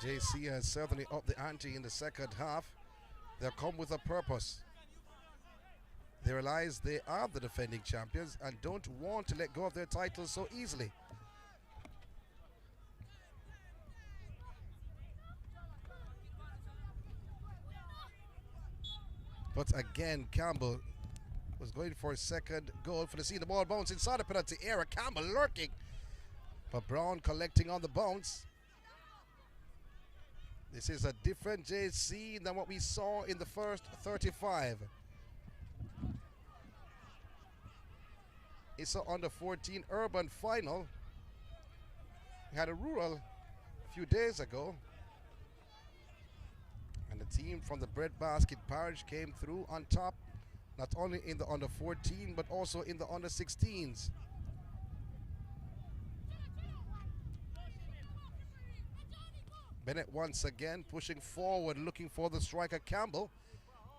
JC has certainly upped the ante in the second half. They've come with a purpose. They realize they are the defending champions and don't want to let go of their title so easily. But again, Campbell was going for a second goal for the scene. The ball bounced inside the penalty area. Campbell lurking. But Brown collecting on the bounce. This is a different JC than what we saw in the first 35. Issa under 14 urban final. We had a rural a few days ago. And the team from the Breadbasket Parish came through on top, not only in the under 14, but also in the under 16s. Bennett once again pushing forward, looking for the striker Campbell.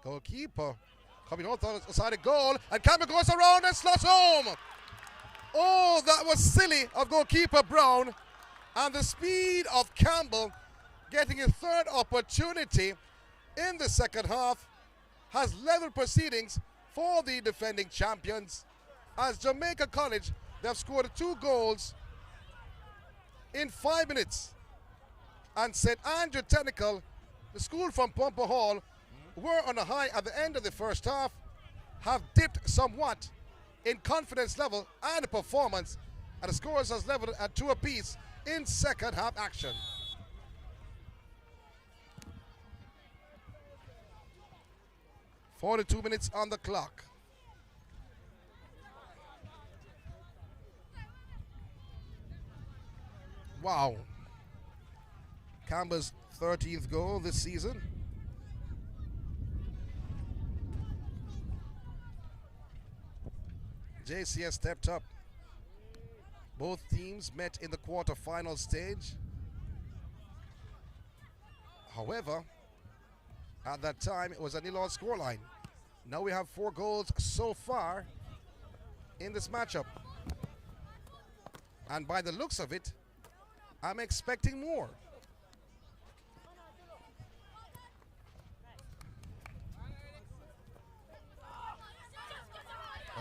Goalkeeper coming out on the side of goal, and Campbell goes around and slots home. Oh, that was silly of goalkeeper Brown. And the speed of Campbell getting a third opportunity in the second half has leveled proceedings for the defending champions. As Jamaica College, they've scored 2 goals in 5 minutes. And St. Andrew Technical, the school from Pumper Hall, were on a high at the end of the first half, have dipped somewhat in confidence level and performance, and the scores has leveled at 2 apiece in second half action. "42 minutes on the clock. Wow. Campbell's 13th goal this season. JC has stepped up. Both teams met in the quarter-final stage. However, at that time, it was a nil-all scoreline. Now we have 4 goals so far in this matchup. And by the looks of it, I'm expecting more.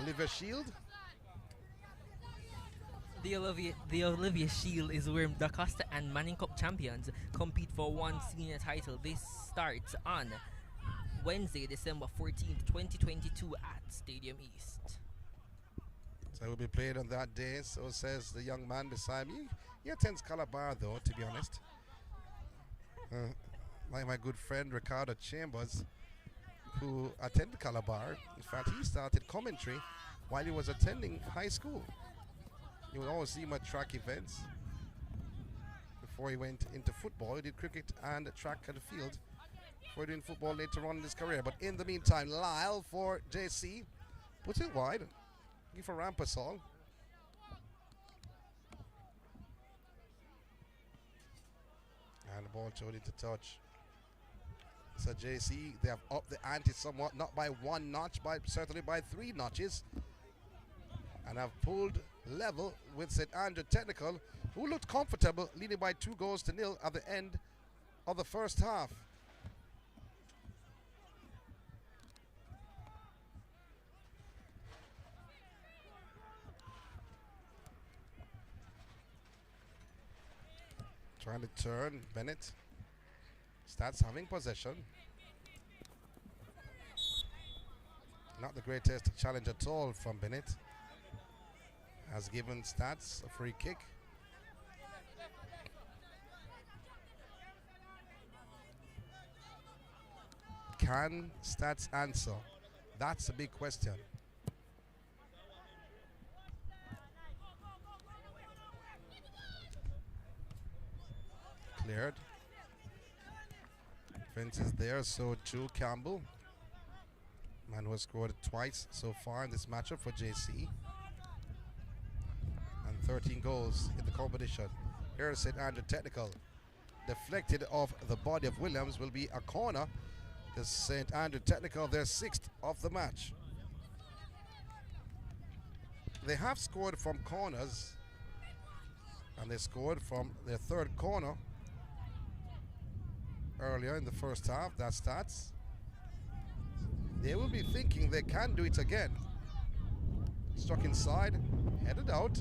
Olivier Shield. The Olivia Shield is where the Costa and Manning Cup champions compete for one senior title. This starts on Wednesday, December 14th, 2022 at Stadium East. So it will be played on that day, so says the young man beside me. He attends Calabar though, to be honest. Like my good friend Ricardo Chambers, who attended Calabar. In fact, he started commentary while he was attending high school. You would always see him at track events. Before he went into football, he did cricket and track at the field before doing football later on in his career. But in the meantime, Lyle for JC puts it wide. Give for Rampasol. And the ball showed into touch. So JC, they have upped the ante somewhat, not by 1 notch, but certainly by 3 notches. And have pulled level with St. Andrew Technical, who looked comfortable, leading by 2 goals to nil at the end of the first half. Trying to turn Bennett. Stats having possession. Not the greatest challenge at all from Bennett. Has given Stats a free kick. Can Stats answer? That's a big question. Cleared. Fence is there, so Joe Campbell, man who has scored twice so far in this matchup for JC, and 13 goals in the competition. Here is St. Andrew Technical, deflected off the body of Williams, will be a corner to St. Andrew Technical, their 6th of the match. They have scored from corners, and they scored from their 3rd corner earlier in the first half. That's stats. They will be thinking they can do it again. Struck inside, headed out.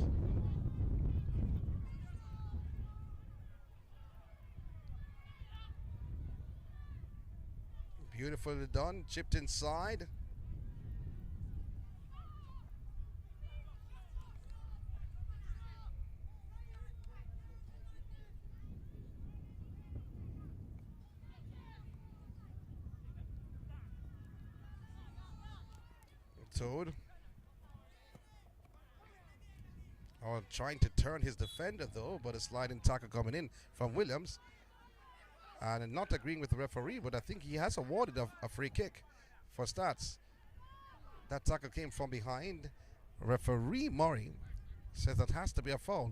Beautifully done, chipped inside. Toad. Oh, trying to turn his defender though, but a sliding tackle coming in from Williams. And not agreeing with the referee, but I think he has awarded a free kick for Stats. That tackle came from behind. Referee Murray says that has to be a foul.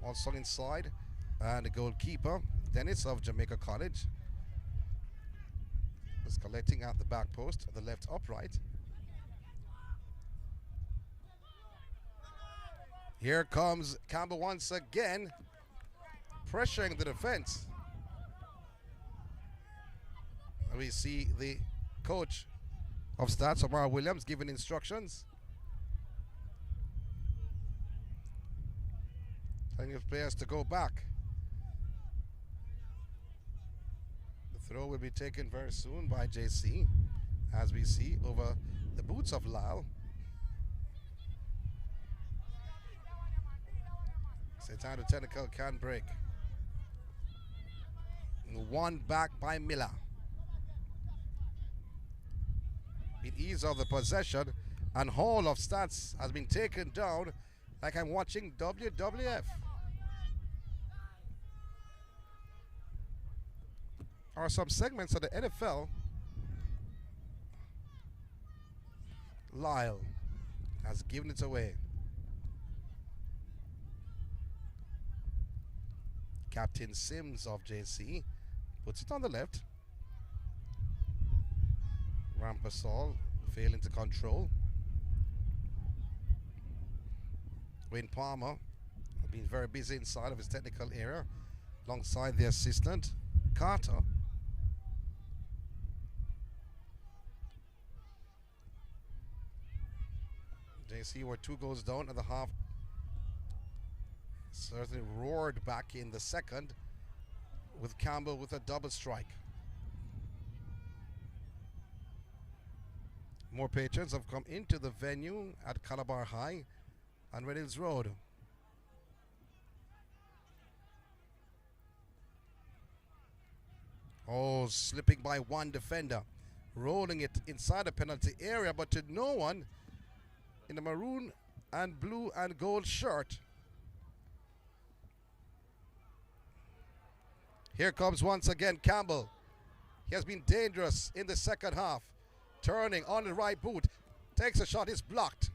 Also inside, and the goalkeeper, Dennis of Jamaica College, is collecting at the back post, the left upright. Here comes Campbell once again, pressuring the defense. We see the coach of Stats, Omar Williams, giving instructions. Telling his players to go back. The throw will be taken very soon by JC, as we see over the boots of Lyle. St. Andrew Technical can break. One back by Miller. With ease of the possession, and Hall of Stats has been taken down like I'm watching WWF. Or some segments of the NFL. Lyle has given it away. Captain Sims of JC puts it on the left. Rampasol failing to control. Wayne Palmer been very busy inside of his technical area alongside the assistant Carter. JC were 2 goals down at the half. Certainly roared back in the second with Campbell with a double strike. More patrons have come into the venue at Calabar High and Red Hills Road. Oh, slipping by one defender, rolling it inside the penalty area, but to no one in the maroon and blue and gold shirt. Here comes once again Campbell. He has been dangerous in the second half. Turning on the right boot, takes a shot, is blocked.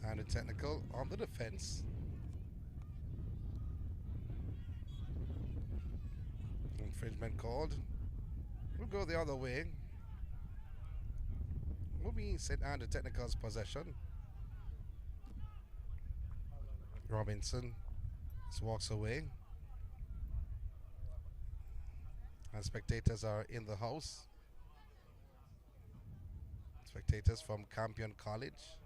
Sounded technical on the defense. Infringement called. We'll go the other way. Will be St. Andrew Technical's possession. Robinson just walks away. And spectators are in the house. Spectators from Campion College,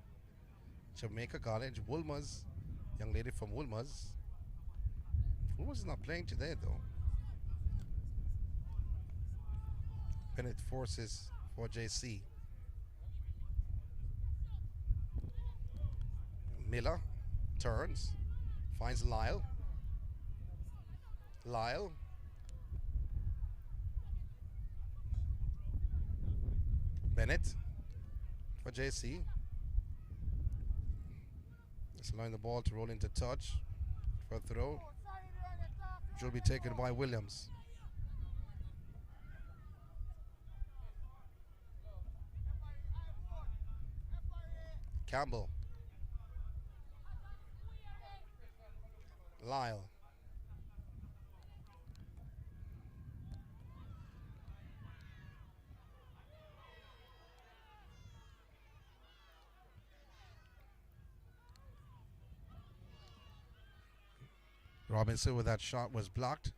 Jamaica College, Woolmer's, young lady from Woolmer's. Woolmer's is not playing today though. Bennett forces for JC. Miller turns, finds Lyle. Lyle. Bennett for JC. It's allowing the ball to roll into touch for a throw, which will be taken by Williams. Campbell. Lyle. Robinson with that shot was blocked.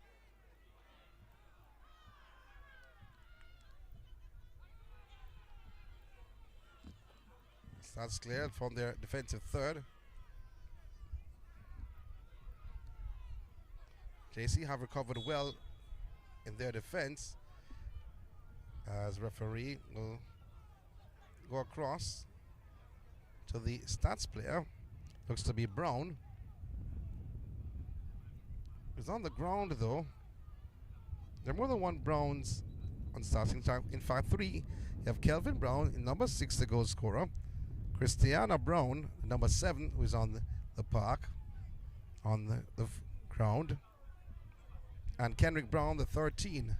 That's cleared from their defensive third. JC have recovered well in their defense, as referee will go across to the stats player. Looks to be Brown. He's on the ground though. There are more than one Browns on starting time. In fact, 3. You have Kelvin Brown, number 6, the goal scorer. Christiana Brown, number 7, who is on the park, on the ground. And Kendrick Brown, the 13.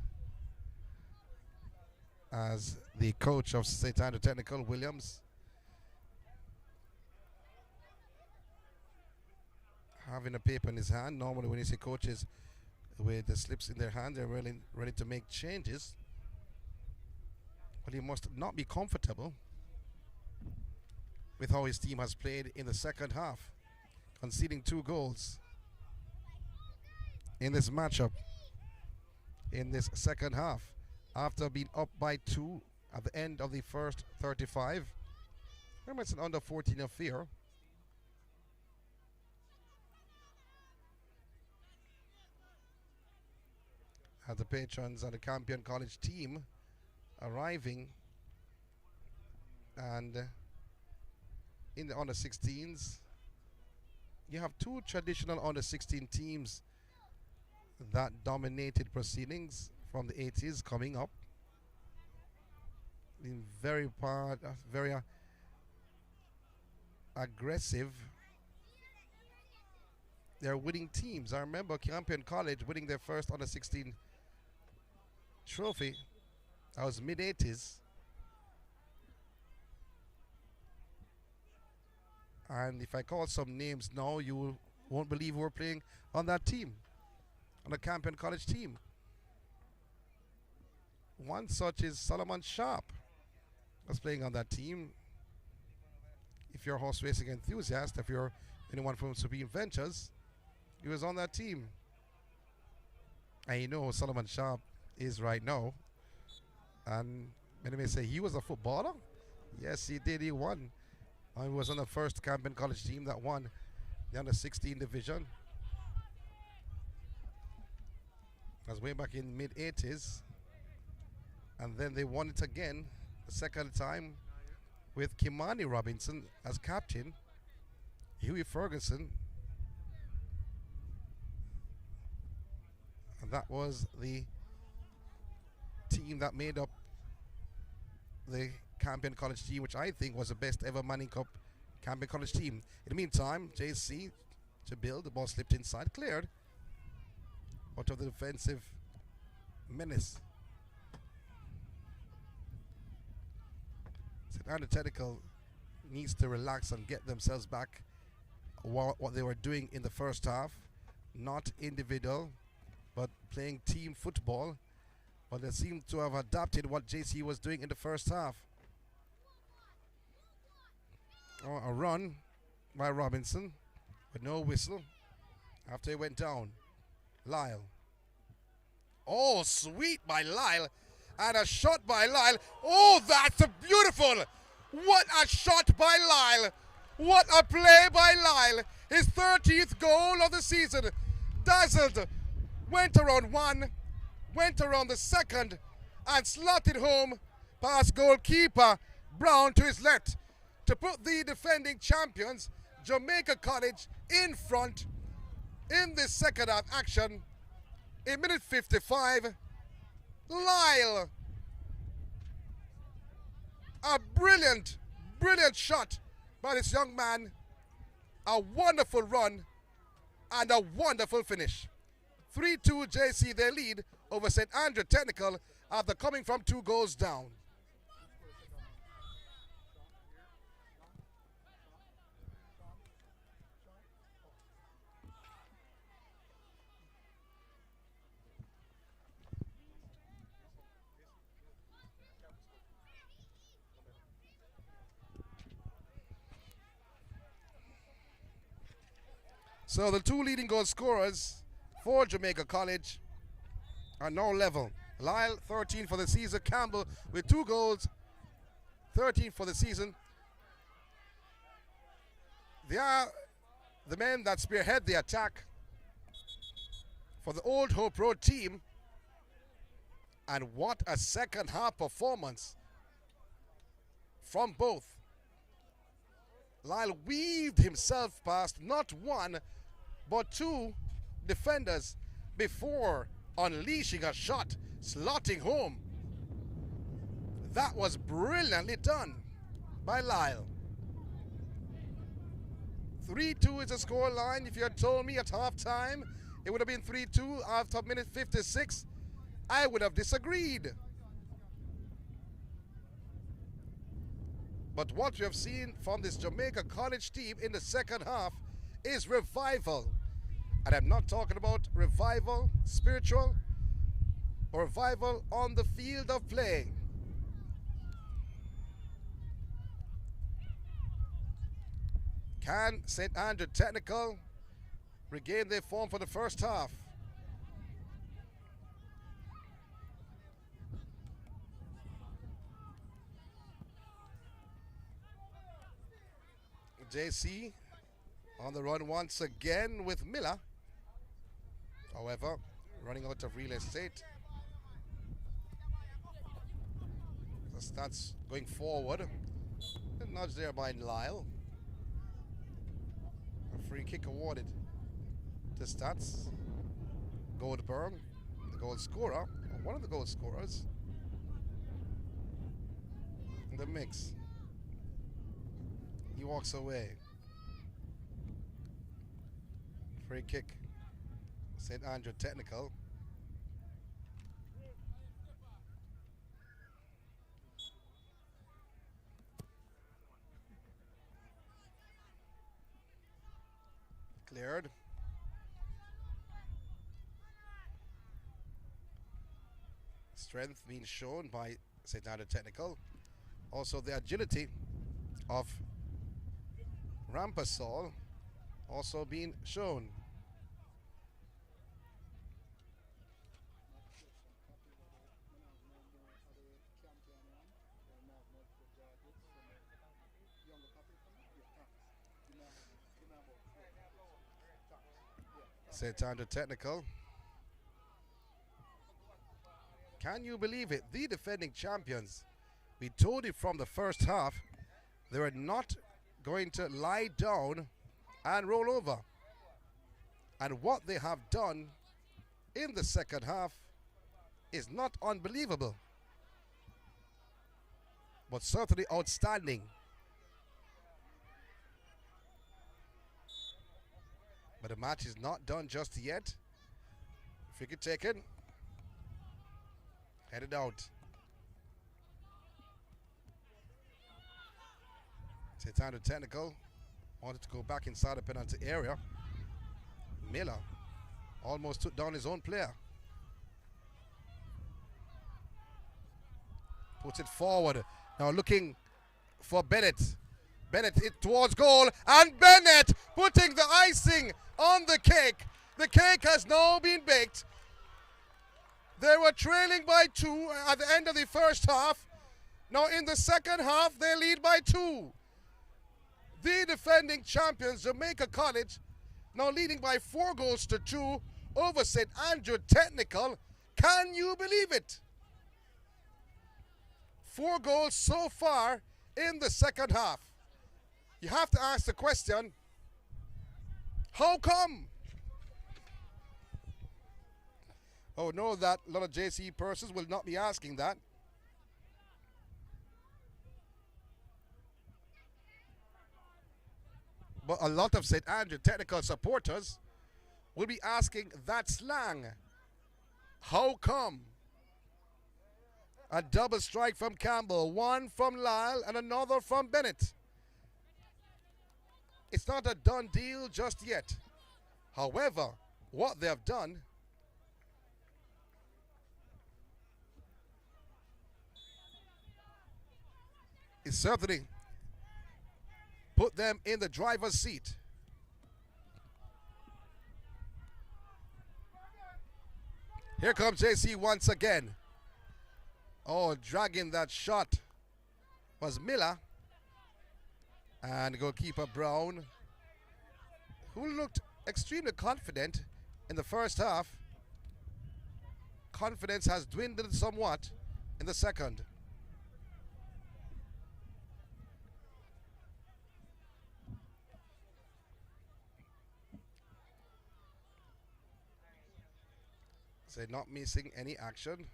As the coach of St. Andrew Technical, Williams, having a paper in his hand. Normally when you see coaches with the slips in their hand, they're really ready to make changes. But he must not be comfortable with how his team has played in the second half, conceding 2 goals in this matchup in this second half after being up by 2 at the end of the first 35. Remember, it's an under 14 affair. As the patrons of the Campion College team arriving, and in the under 16s, you have 2 traditional under 16 teams that dominated proceedings from the 80s coming up. In very aggressive. They're winning teams. I remember Campion College winning their first under 16 trophy. That was mid-80s. And if I call some names now, you won't believe who were playing on that team, on the Campion College team. One such is Solomon Sharp, was playing on that team. If you're a horse racing enthusiast, if you're anyone from Supreme Ventures, he was on that team. And you know who Solomon Sharp is right now. And many may say he was a footballer. Yes, he did. He won. He was on the first Campion College team that won the under 16 division. That was way back in mid-80s. And then they won it again the second time with Kimani Robinson as captain, Huey Ferguson. And that was the team that made up the Campion College team, which I think was the best ever Manning Cup Campion College team. In the meantime, JC to build. The ball slipped inside, cleared out of the defensive menace. St. Andrew Technical needs to relax and get themselves back what they were doing in the first half. Not individual, but playing team football. But they seem to have adapted what JC was doing in the first half. Oh, a run by Robinson with no whistle after he went down. Lyle. Oh, sweet by Lyle. And a shot by Lyle. Oh, that's a beautiful. What a shot by Lyle. What a play by Lyle. His 30th goal of the season. Dazzled. Went around one. Went around the second. and slotted home past goalkeeper Brown to his left to put the defending champions Jamaica College in front in this second half action. In minute 55, Lyle, a brilliant shot by this young man, a wonderful run and a wonderful finish. 3-2 JC, their lead over St. Andrew Technical after coming from 2 goals down. So the 2 leading goal scorers for Jamaica College are now level. Lyle, 13 for the season. Campbell with 2 goals, 13 for the season. They are the men that spearhead the attack for the Old Hope Road team. And what a second half performance from both. Lyle weaved himself past not 1 but 2 defenders before unleashing a shot, slotting home. That was brilliantly done by Lyle. 3-2 is the score line. If you had told me at halftime it would have been 3-2 after minute 56, I would have disagreed. But what we have seen from this Jamaica College team in the second half is revival. And I'm not talking about revival spiritual or revival on the field of play. Can St. Andrew Technical regain their form for the first half? JC on the run once again with Miller. However, running out of real estate. The stats going forward. A nudge there by Lyle. A free kick awarded to Stats. Goldberg, the goal scorer, or one of the goal scorers in the mix. He walks away. Free kick. St. Andrew Technical. Cleared. Strength being shown by St. Andrew Technical. Also the agility of Rampasol also being shown. St. Andrew Technical. Can you believe it? The defending champions. We told it from the first half. They were not going to lie down and roll over. And what they have done in the second half is not unbelievable, but certainly outstanding. But the match is not done just yet. Free kick taken. Headed out. St. Andrew Technical wanted to go back inside the penalty area. Miller almost took down his own player. Puts it forward. Now looking for Bennett. Bennett it towards goal, and Bennett putting the icing on the cake. The cake has now been baked. They were trailing by 2 at the end of the first half. Now in the second half, they lead by 2. The defending champions, Jamaica College, now leading by 4 goals to 2 over St. Andrew Technical. Can you believe it? 4 goals so far in the second half. You have to ask the question, how come? Oh, no, that a lot of JC persons will not be asking that. But a lot of St. Andrew technical supporters will be asking that slang. How come? A double strike from Campbell, one from Lyle and another from Bennett. It's not a done deal just yet. However, what they have done is certainly put them in the driver's seat. Here comes JC once again. Oh, dragging that shot was Miller. And goalkeeper Brown, who looked extremely confident in the first half. Confidence has dwindled somewhat in the second. So not missing any action.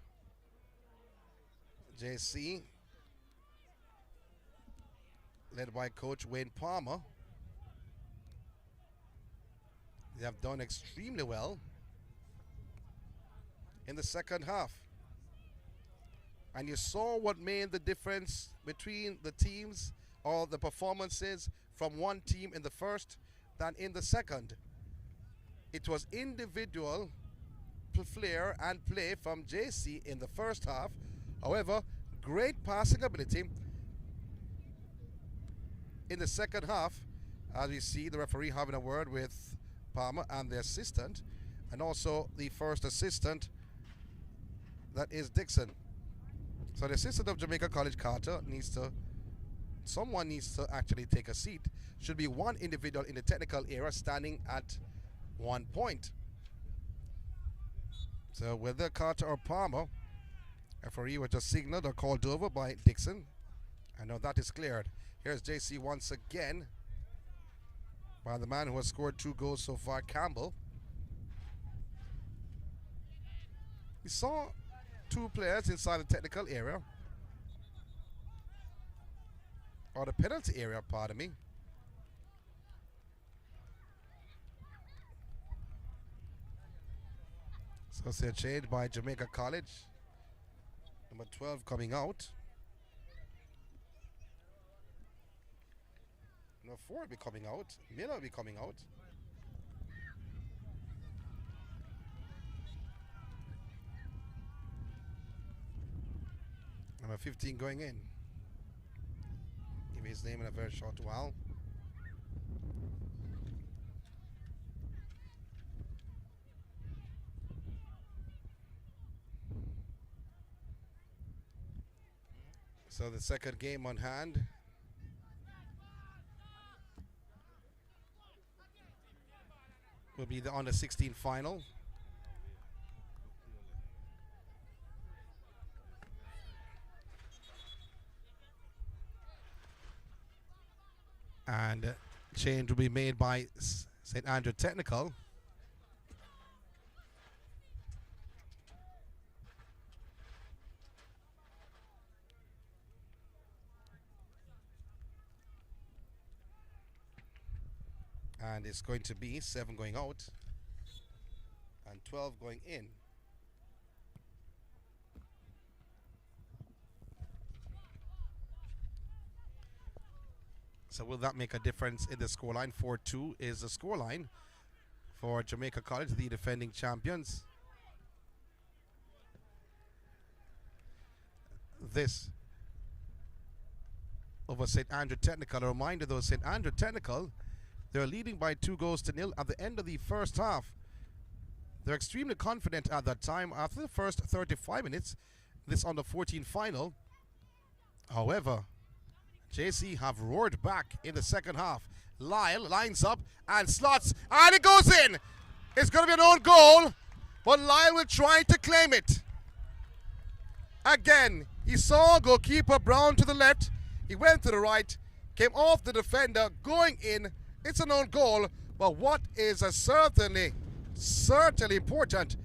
JC, led by coach Wayne Palmer. They have done extremely well in the second half. And you saw what made the difference between the teams or the performances from one team in the first than in the second. It was individual flair and play from JC in the first half. However, great passing ability in the second half, as we see the referee having a word with Palmer and the assistant, and also the first assistant, that is Dixon. So the assistant of Jamaica College, Carter, someone needs to actually take a seat. Should be one individual in the technical area standing at 1 point. So whether Carter or Palmer, referee was just signaled or called over by Dixon. I know that is cleared. Here's JC once again by the man who has scored 2 goals so far, Campbell. We saw 2 players inside the technical area, or the penalty area, pardon me. So it's a change by Jamaica College. Number 12 coming out. Number 4 will be coming out. Miller will be coming out. Number 15 going in. Give me his name in a very short while. So the second game on hand. Will be the under 16 final. And change will be made by St. Andrew Technical. And it's going to be 7 going out and 12 going in. So will that make a difference in the scoreline? 4-2 is the scoreline for Jamaica College, the defending champions. This over St. Andrew Technical. A reminder though, St. Andrew Technical, they're leading by 2-0 at the end of the first half. They're extremely confident at that time after the first 35 minutes, this under 14 final. However, JC have roared back in the second half. Lyle lines up and slots, and it goes in. It's going to be an own goal, but Lyle will try to claim it. Again, He saw goalkeeper Brown to the left. He went to the right, came off the defender, going in. It's an own goal, but what is certainly important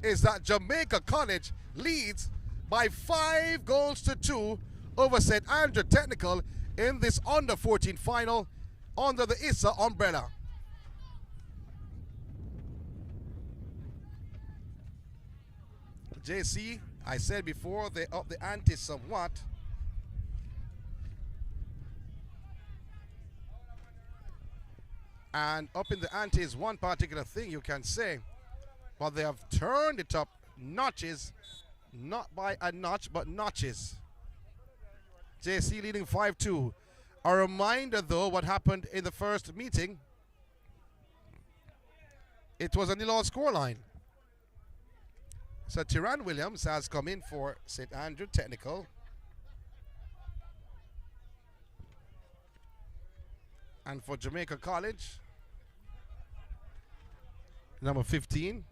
is that Jamaica College leads by 5 goals to 2 over St. Andrew Technical in this under 14 final under the Issa umbrella. JC, I said before, they up the ante somewhat. And up in the ante is one particular thing you can say, but they have turned it up notches, not by a notch, but notches. JC leading 5-2. A reminder, though, what happened in the first meeting. It was a nil-all scoreline. So Tyran Williams has come in for St. Andrew Technical. And for Jamaica College, number 15.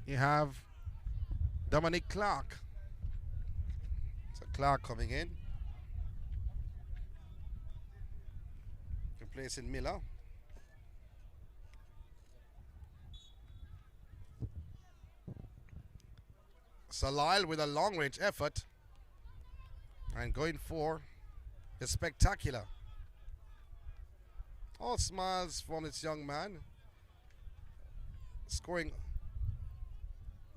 You have Dominic Clark. So Clark coming in. Replacing Miller. Salile with a long-range effort and going for the spectacular. All smiles from this young man. Scoring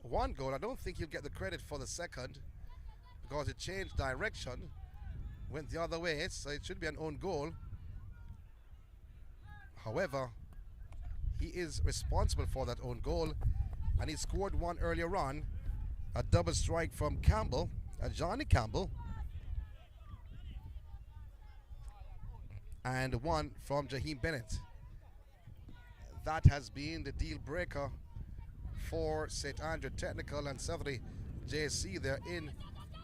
1 goal. I don't think he'll get the credit for the second because it changed direction, went the other way, so it should be an own goal. However, he is responsible for that own goal, and he scored one earlier on. A double strike from Campbell, Johnny Campbell, and one from Jaheim Bennett. That has been the deal breaker for St. Andrew Technical, and certainly JC. They're in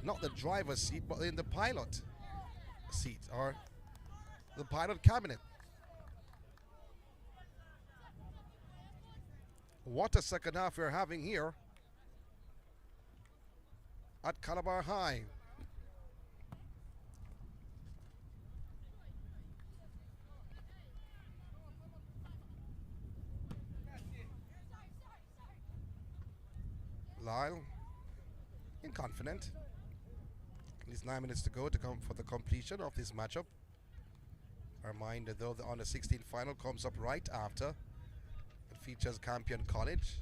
not the driver's seat, but in the pilot seat, or the pilot cabinet. What a second half we're having here at Calabar High. Lyle, confident. At least 9 minutes to go to come for the completion of this matchup. A reminder, though, the under 16 final comes up right after. It features Campion College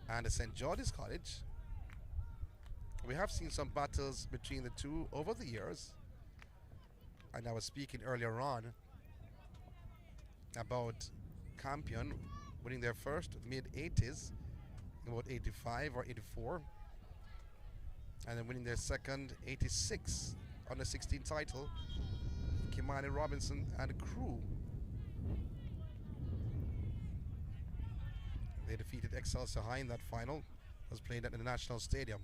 and the St. George's College. We have seen some battles between the two over the years, and I was speaking earlier on about Campion winning their first mid-80s, about 85 or 84, and then winning their second 86 under 16 title, Kimani Robinson and crew. They defeated Excelsior High in that final. It was played at the National Stadium.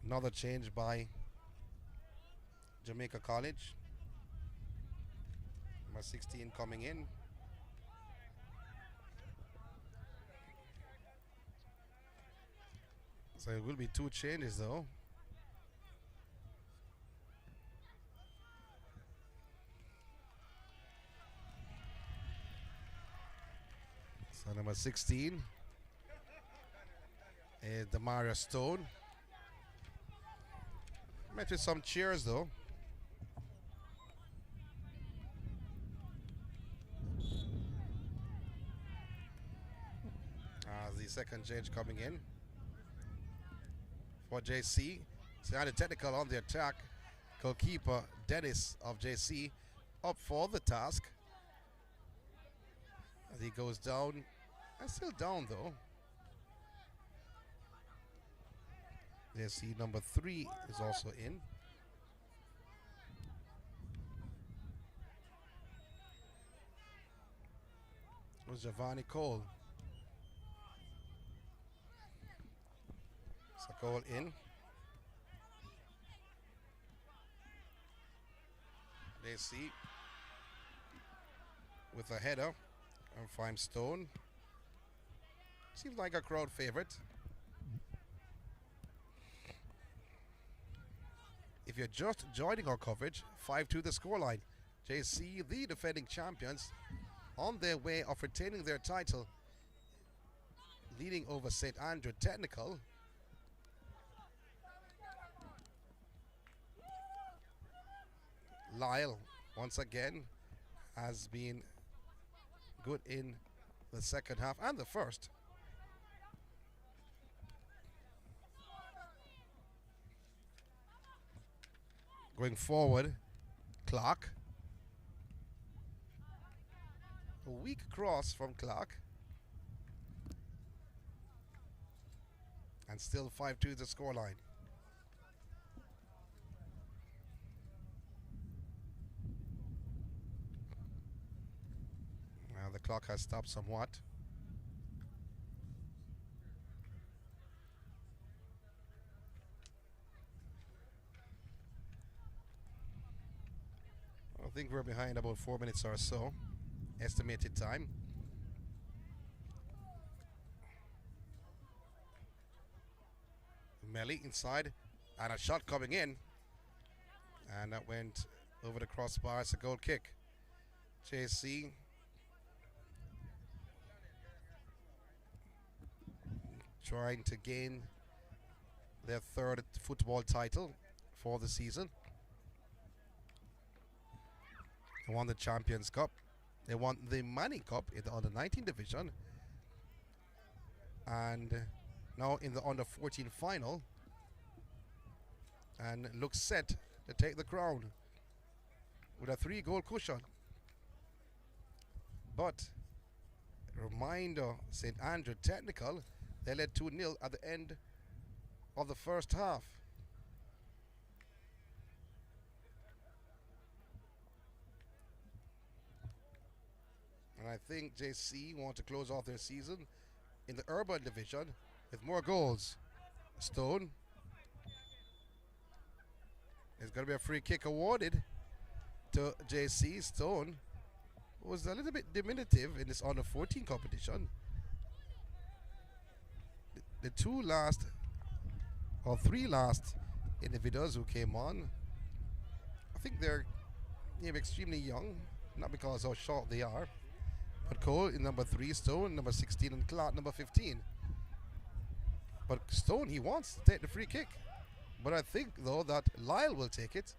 Another change by Jamaica College. Number 16 coming in. So it will be 2 changes, though. So number 16 is Demaria Stone. Met with some cheers, though. The second change coming in for JC. Sounded technical on the attack. Goalkeeper Dennis of JC up for the task. As he goes down, and still down though. JC number 3 is also in. It was Giovanni Cole. So Cole in. JC with a header. And find Stone. Seems like a crowd favorite. If you're just joining our coverage, 5-2 the scoreline. JC, the defending champions, on their way of retaining their title, leading over St. Andrew Technical. Lyle, once again, has been good in the second half and the first. Going forward, Clark. A weak cross from Clark. And still 5-2 the scoreline. Now the clock has stopped somewhat. I think we're behind about 4 minutes or so, estimated time. Melly inside, and a shot coming in, and that went over the crossbar. It's a goal kick. JC trying to gain their third football title for the season. They won the Champions Cup. They won the Manning Cup in the under-19 division. And now in the under-14 final. And looks set to take the crown with a 3-goal cushion. But, reminder, St. Andrew Technical, they led 2-0 at the end of the first half. And I think JC want to close off their season in the urban division with more goals. Stone. There's going to be a free kick awarded to JC. Stone was a little bit diminutive in this under 14 competition. The two last or three last individuals who came on, I think they're extremely young, not because how short they are. But Cole in number 3, Stone number 16, and Clark number 15. But Stone, he wants to take the free kick. But I think, though, that Lyle will take it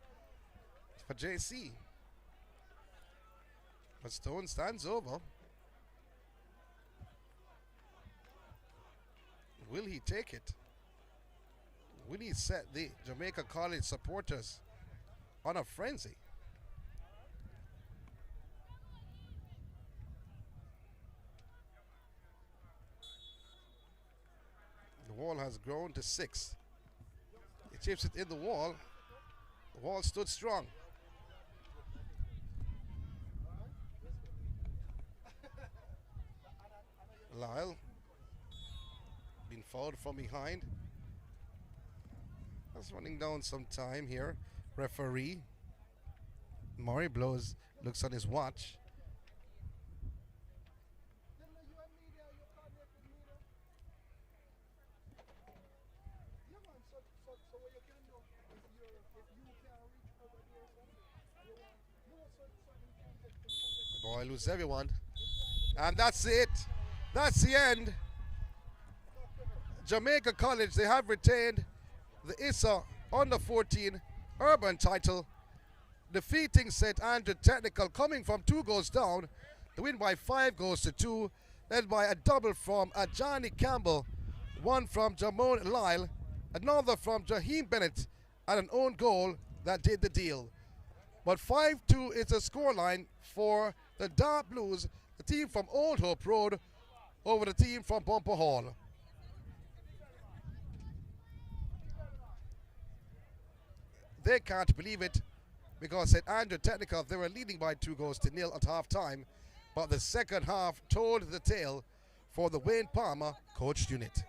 for JC. But Stone stands over. Will he take it? Will he set the Jamaica College supporters on a frenzy? The wall has grown to 6. He chips it in the wall. The wall stood strong. Lyle being fouled from behind. That's running down some time here. Referee Murray looks on his watch. Boy, lose everyone. And that's it. That's the end. Jamaica College, they have retained the Issa under 14 urban title, defeating St. Andrew Technical, coming from 2 goals down. The win by 5 goals to 2, led by a double from Johnny Campbell, one from Jamon Lyle, another from Jaheem Bennett, and an own goal that did the deal. But 5-2 is the scoreline for the Dark Blues, the team from Old Hope Road, over the team from Bumper Hall. They can't believe it because St. Andrew Technical, they were leading by 2 goals to 0 at half time, but the second half told the tale for the Wayne Palmer coached unit.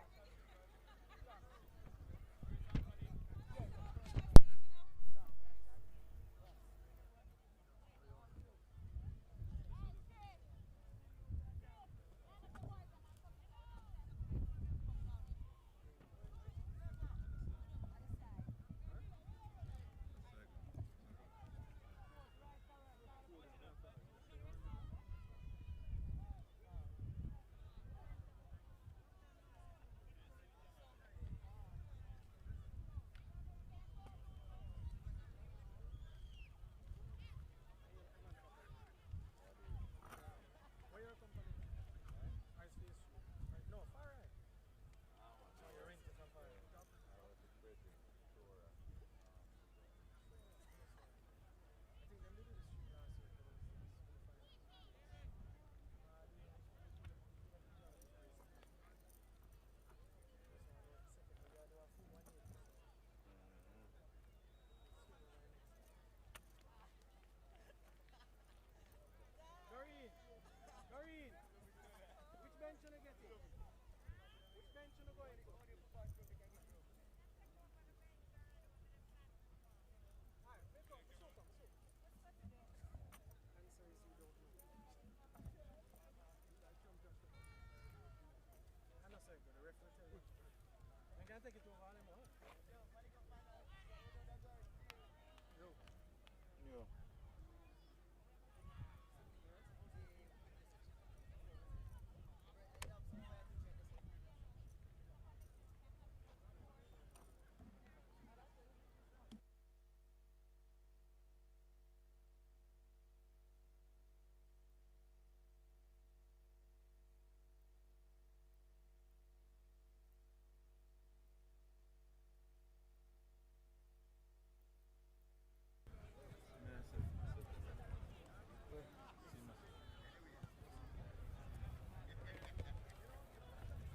Yeah.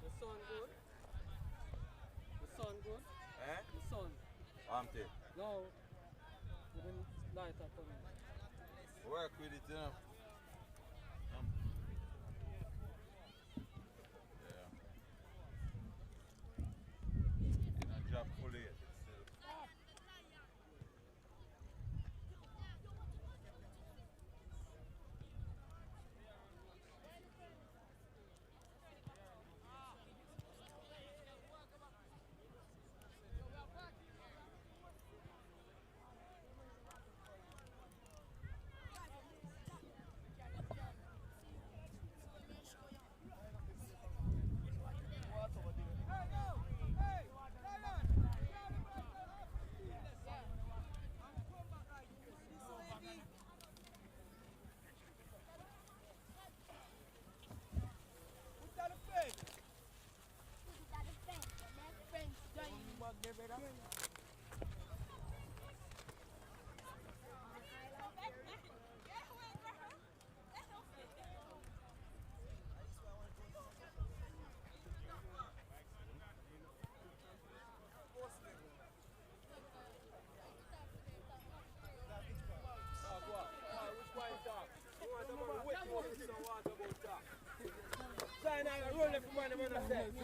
The sun good? The sun good? Eh? The sun. Ampty. No. You didn't light up on it. Work with it, you know. Yeah. You know, drop fully yet. It's still.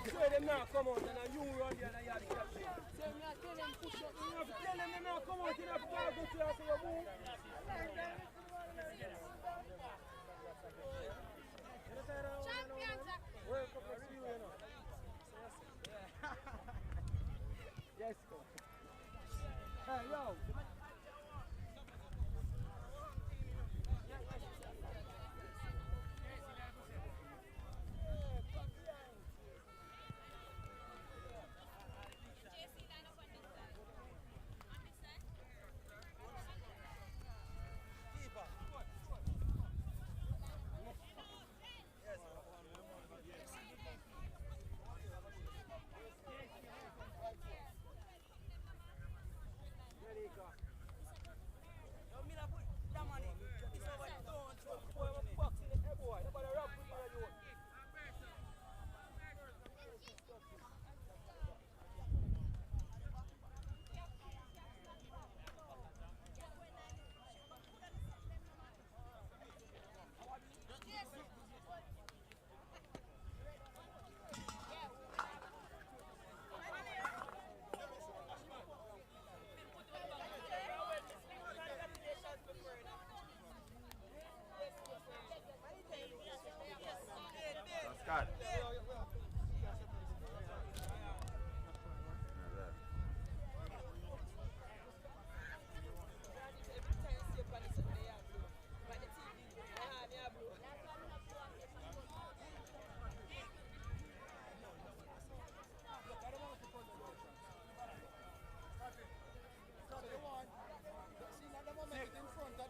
Sure them now come out and you run the other yard captain. So me I tell them push up. You have to tell them now come out in a car go to us and move. Champion! Welcome to you, you know. Yes, go. Hey, yo. Scott.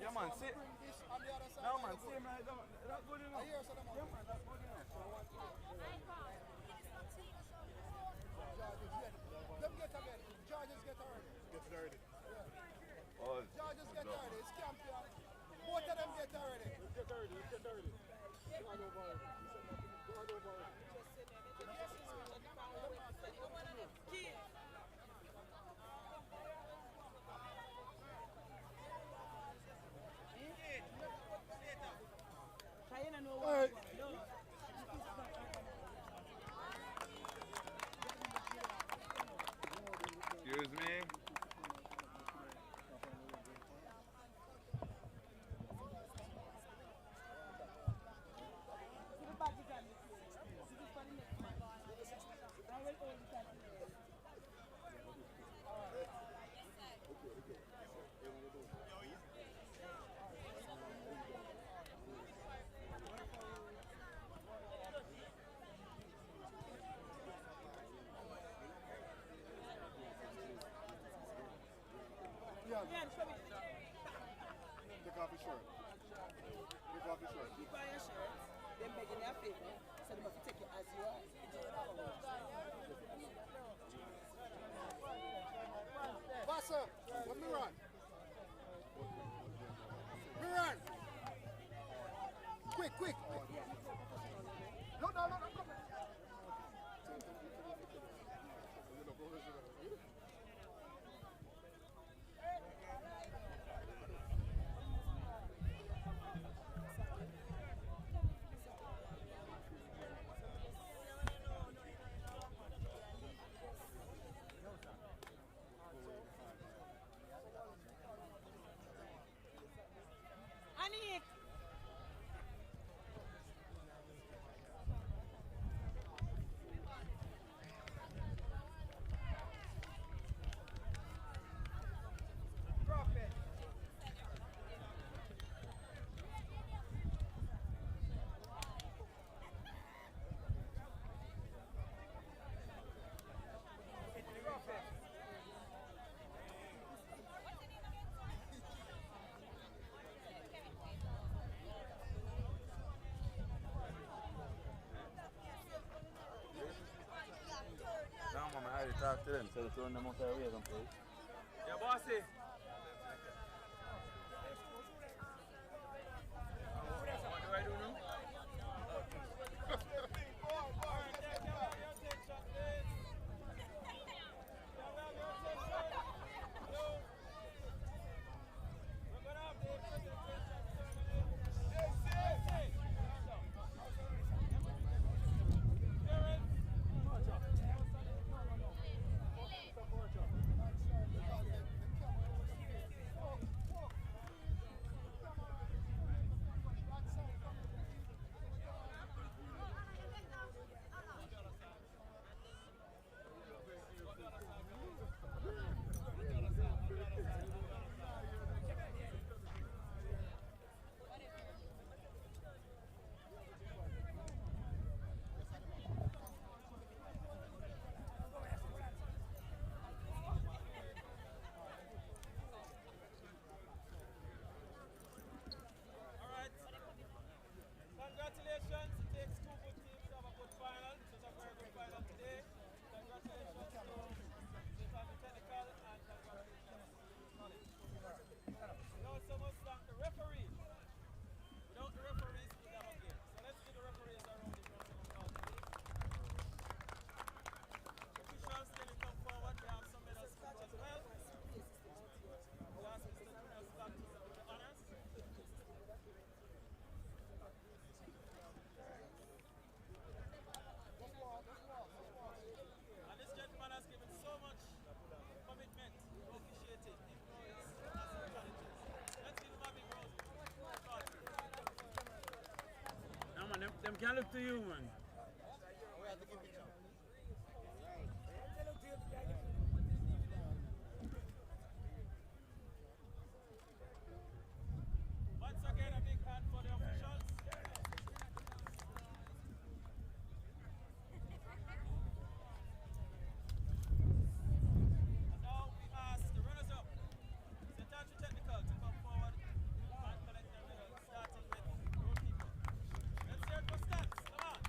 Yeah, man, see. No, man, see, man, that's good enough. Yeah, man, that's good enough. Them get again. Georges get early. Get early. Yeah. Oh, Georges get early. It's Campion. Both of them get early. Get early. Get early. Go on over. Go on over. All right. Take off your shirt. Take off your shirt. Keep on your shirt. Then begging their favor. So they must take you as you are. Vasa, let me run. Me run. Quick, quick. No, come on. Anik! I talk to them, so they turn them out of the way, please. Yeah, bossy. What do I do now? Congratulations, it takes two good teams to have a good final. This is a very good final today. Congratulations to Jamaica Technical and congratulations to College. We also must thank the referees. Without the referees, we would have a game. So let's give the referees a round of applause. Officials, can you come forward? We have some medals for you as well. We ask Mr. Junior Scott to do the honors. And this gentleman has given so much commitment to officiating, even though it's massive challenges. Let's give him a big round. No man, them can't look to you, man. Once again, a big hand for the officials. And now we ask the runners-up, St. Andrew Technical, to come forward and collect their medals, starting with goalkeeper. Let's hear it for Stats. Come on.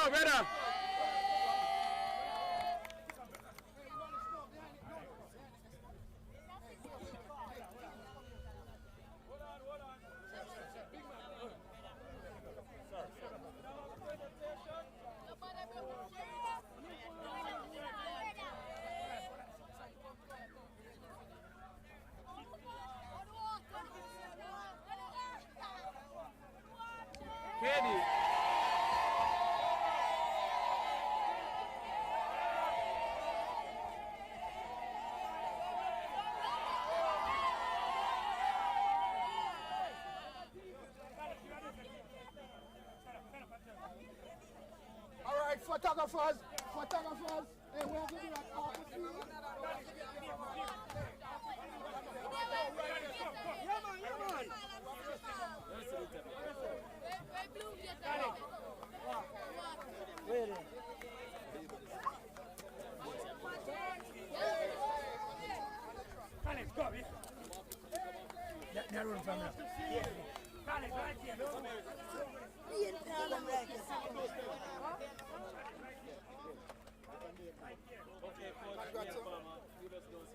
go, brother. Ready. All right, photographers. Hey, we have to do that off the field.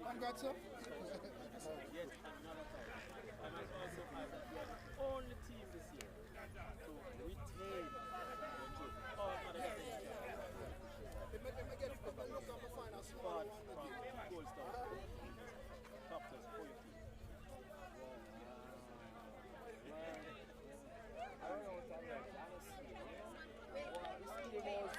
Congrats, sir. Yes, another time. I must also add that we are the only team this year to retain all other things. Apart from gold star, captains for your team. I don't know what that is, honestly. This team was...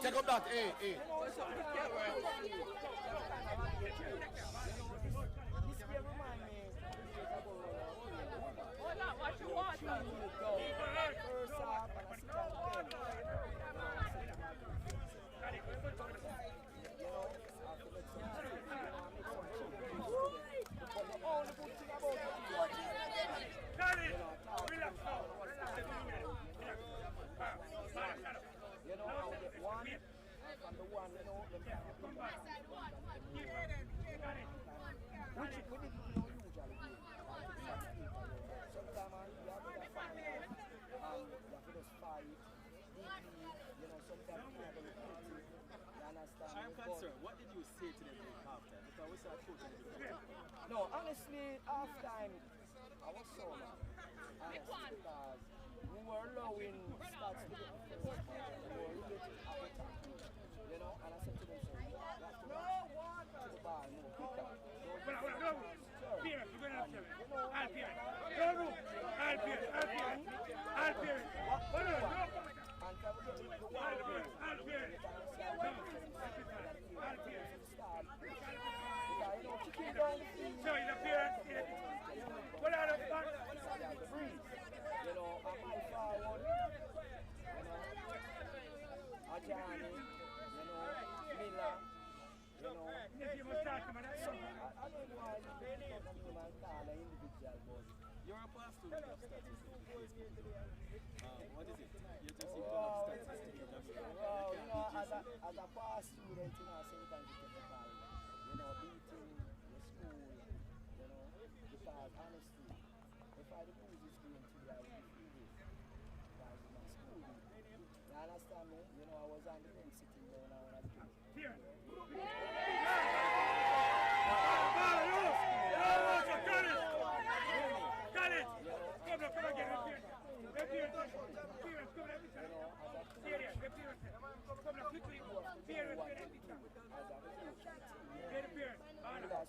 Take up that. Hey. This game remind me What you want? first half and a second 10. I'm concerned. What did you say to them in halftime? Because we saw coach in the beginning. No, honestly, half time I was so mad. Honestly, because we were allowing stats to get the first part. We were really appetite. You know, and I said to them, so you have to run to the ball, no quicker. You're a past student of statistics. What is it? You just see Wow, statistics. you know, as a past student, you know, sometimes you get the ball, you know, beating the school, you know, because honestly, if I lose this game today, I will feel it. Because my school, you understand me? You know, I was on the bench sitting down and I was here.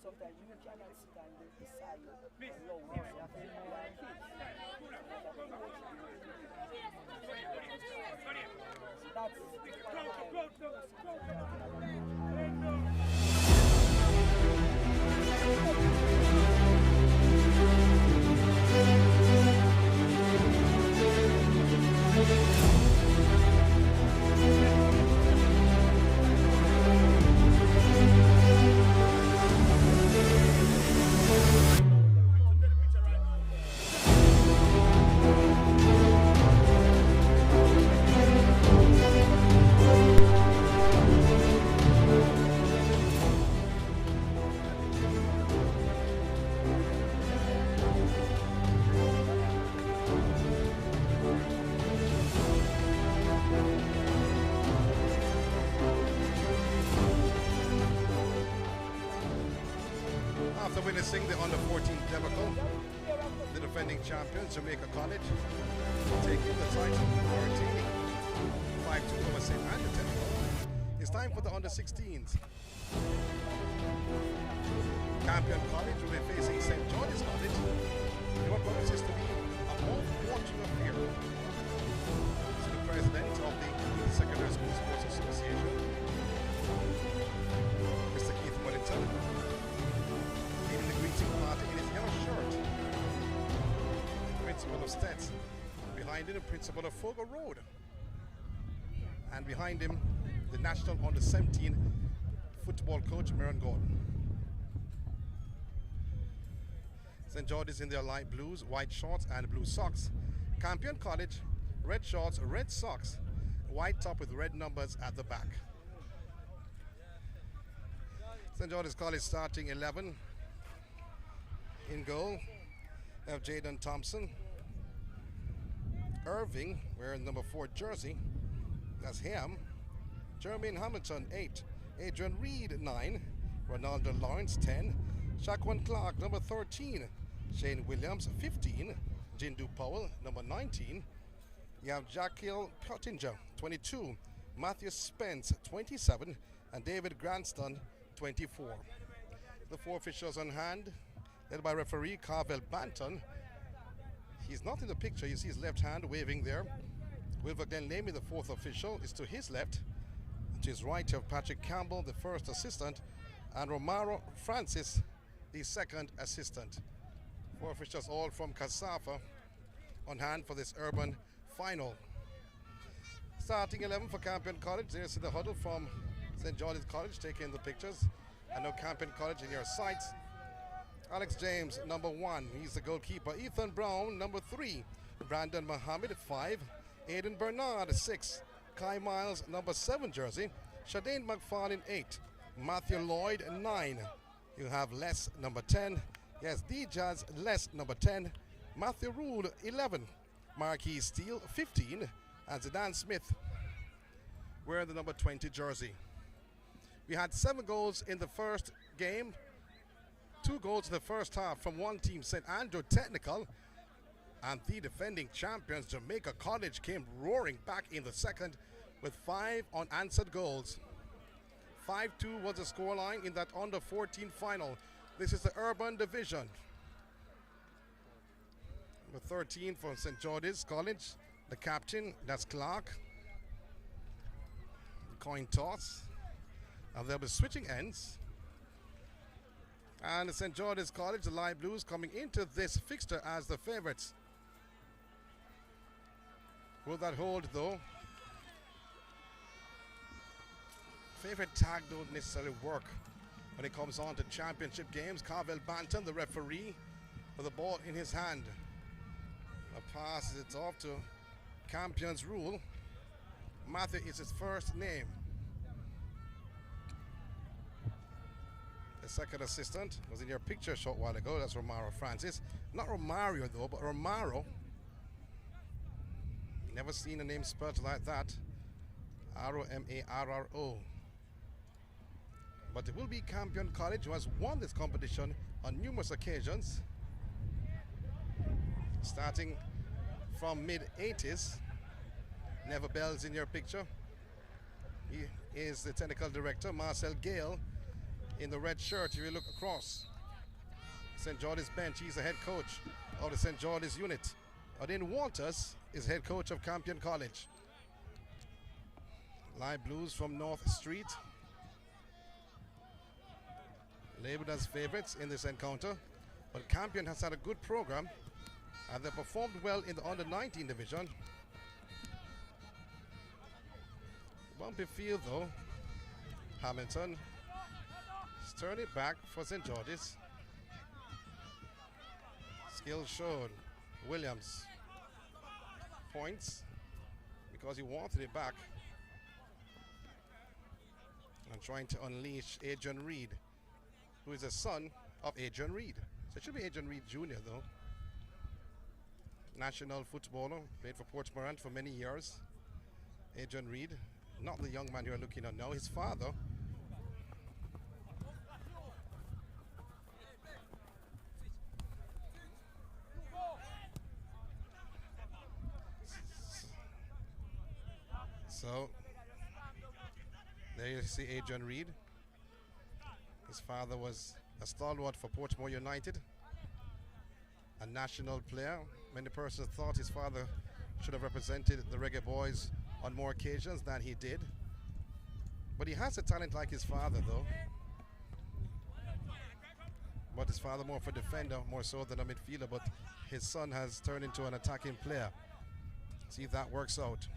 Sometimes you cannot sit and decide alone. You have to be like That's witnessing the under 14 debacle. The defending champions, Jamaica College, taking the title or retaining 5-2 over St. Andrew Technical. It's time for the under 16s. Campion College will be facing St. George's College in what promises to be a mouth-watering affair. So the president of the Secondary School Sports Association, Mr. Keith Wellington, leading the greeting party in his yellow shirt. Principal of Stets. Behind him, the principal of Fogo Road. And behind him, the national under-17 football coach, Maron Gordon. St. George's in their light blues, white shorts and blue socks. Campion College, red shorts, red socks, white top with red numbers at the back. St. George's College starting 11. In goal, we have Jaden Thompson. Irving, wearing number 4 jersey. That's him. Jermaine Hamilton, 8. Adrian Reed, 9. Ronaldo Lawrence, 10. Shaquan Clark, number 13. Shane Williams, 15. Jindu Powell, number 19. You have Jackil Pottinger, 22. Matthew Spence, 27. And David Granston, 24. The 4 officials on hand, led by referee Carvel Banton. He's not in the picture. You see his left hand waving there. Wilver Glenn Lamy, the 4th official, is to his left. To his right, you have Patrick Campbell, the 1st assistant, and Romaro Francis, the 2nd assistant. 4 officials all from Casafa on hand for this urban final. Starting 11 for Campion College. There's the huddle from St. George's College taking the pictures. I know Campion College in your sights. Alex James, number 1. He's the goalkeeper. Ethan Brown, number 3. Brandon Mohammed, 5. Aiden Bernard, 6. Kai Miles, number 7 jersey. Shadane McFarlane, 8. Matthew Lloyd, 9. You have Les, number 10. Yes, D-Jazz, Les, number 10. Matthew Rule, 11. Marquis Steele, 15. And Zidane Smith, wearing the number 20 jersey. We had 7 goals in the first game. 2 goals in the first half from one team, St. Andrew Technical. And the defending champions, Jamaica College, came roaring back in the second with 5 unanswered goals. 5-2 was the scoreline in that under 14 final. This is the urban division. Number 13 for St. George's College, the captain, that's Clark. The coin toss. And they'll be switching ends. And St. George's College, the Light Blues, coming into this fixture as the favorites. Will that hold though? Favorite tag don't necessarily work when it comes on to championship games. Carvel Banton, the referee, with the ball in his hand. A pass is off to Campion's Rule. Matthew is his first name. The 2nd assistant was in your picture a short while ago. That's Romaro Francis. Not Romario though, but Romaro. Never seen a name spelled like that. R-O-M-A-R-R-O. But it will be Campion College, who has won this competition on numerous occasions. Starting from mid-80s. Never Bell's in your picture. He is the technical director, Marcel Gale, in the red shirt. If you look across St. George's bench, he's the head coach of the St. George's unit. Odin Walters is head coach of Campion College. Light Blues from North Street, labeled as favorites in this encounter, but Campion has had a good program and they performed well in the under 19 division. Bumpy field though. Hamilton turn it back for St. George's. Skill showed. Williams points because he wanted it back. And trying to unleash Adrian Reed, who is a son of Adrian Reed. So it should be Adrian Reed Jr. though. National footballer, played for Port Morant for many years. Adrian Reed, not the young man you are looking at now, his father. So there you see Adrian Reed. His father was a stalwart for Portmore United, a national player. Many persons thought his father should have represented the Reggae Boys on more occasions than he did. But he has a talent like his father, though. But his father more of a defender, more so than a midfielder. But his son has turned into an attacking player. See if that works out.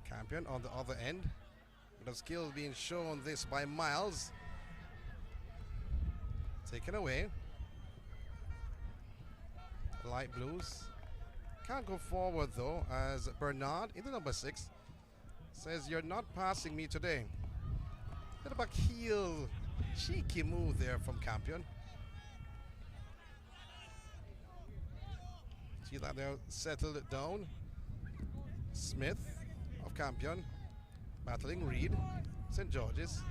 Campion on the other end. The skill being shown this by Miles. Taken away. Light blues. Can't go forward though, as Bernard in the number 6 says, "You're not passing me today." Little back heel, cheeky move there from Campion. See that they're settled down. Smith of Campion battling Reed, St. George's.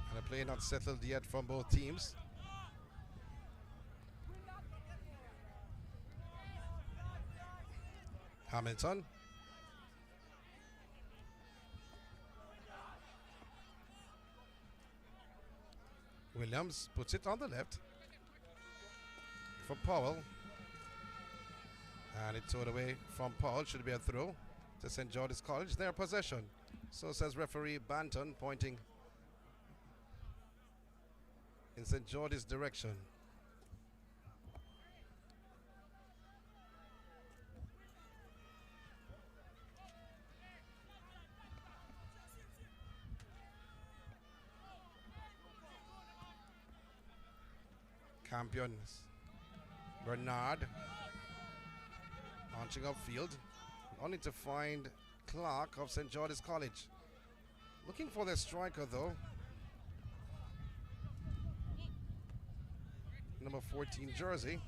And a play not settled yet from both teams. Hamilton. Williams puts it on the left for Powell. And it's towed away from Powell. Should be a throw to St. George's College. Their possession. So says referee Banton, pointing in St. George's direction. Campions. Bernard launching upfield, only to find Clark of St. George's College. Looking for their striker though. Number 14 jersey.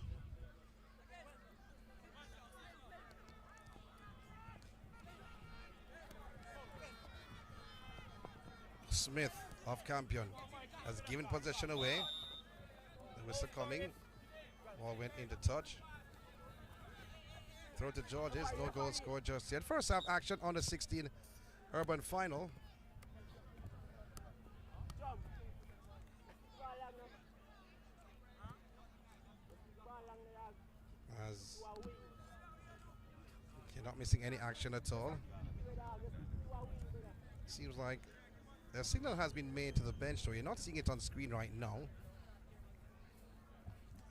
Smith of Campion has given possession away. The whistle coming. Ball went into touch. Throw to Georges. No goal scored just yet. First half action on the 16 Urban Final. As you're not missing any action at all. Seems like the signal has been made to the bench, so you're not seeing it on screen right now.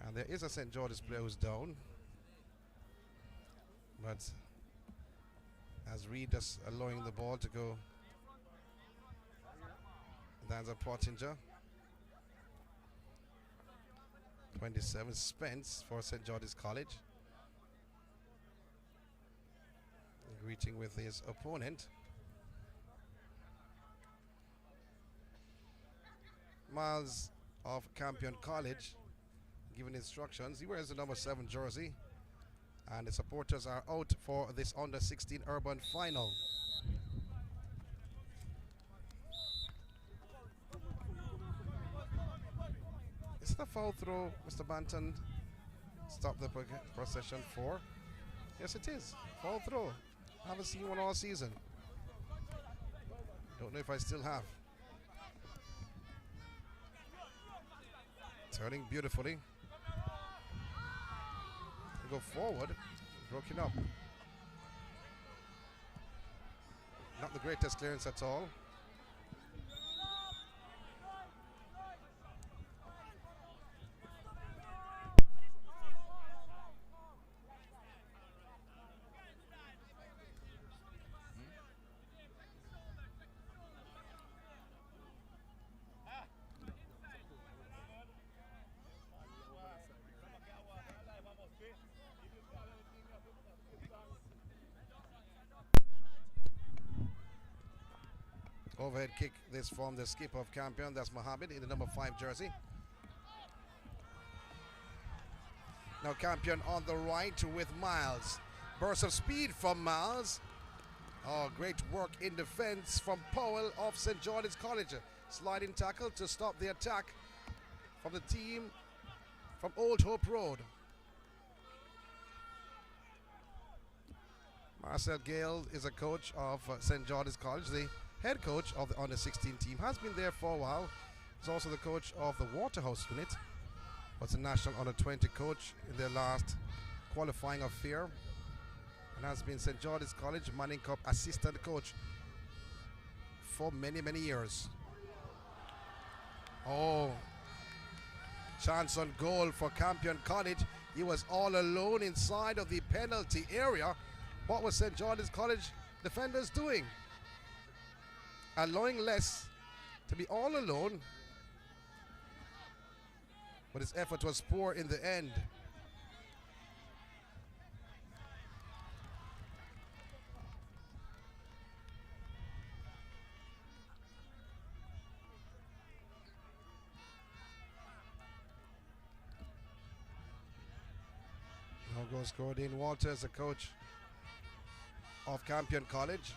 And there is a St. George's player who's down. But as Reed just allowing the ball to go, that's a Pottinger. 27 Spence for St. George's College. Greeting with his opponent. Miles of Campion College giving instructions. He wears the number 7 jersey. And the supporters are out for this under 16 Urban Final. Is it a foul throw, Mr. Banton? Stop the procession for. Yes, it is. Foul throw. Haven't seen one all season. Don't know if I still have. Turning beautifully. Go forward, broken up. Not the greatest clearance at all. Overhead kick this from the skipper of Campion. That's Mohammed in the number 5 jersey. Now Campion on the right with Miles. Burst of speed from Miles. Oh, great work in defense from Powell of St. George's College. Sliding tackle to stop the attack from the team from Old Hope Road. Marcel Gale is a coach of St. George's College. The head coach of the under-16 team has been there for a while. He's also the coach of the Waterhouse unit. Was the national under-20 coach in their last qualifying affair, and has been St. George's College Manning Cup assistant coach for many, many years. Oh, chance on goal for Campion College. He was all alone inside of the penalty area. What was St. George's College defenders doing? Allowing Les to be all alone, but his effort was poor in the end. Now goes Gordon Walters, the coach of Campion College.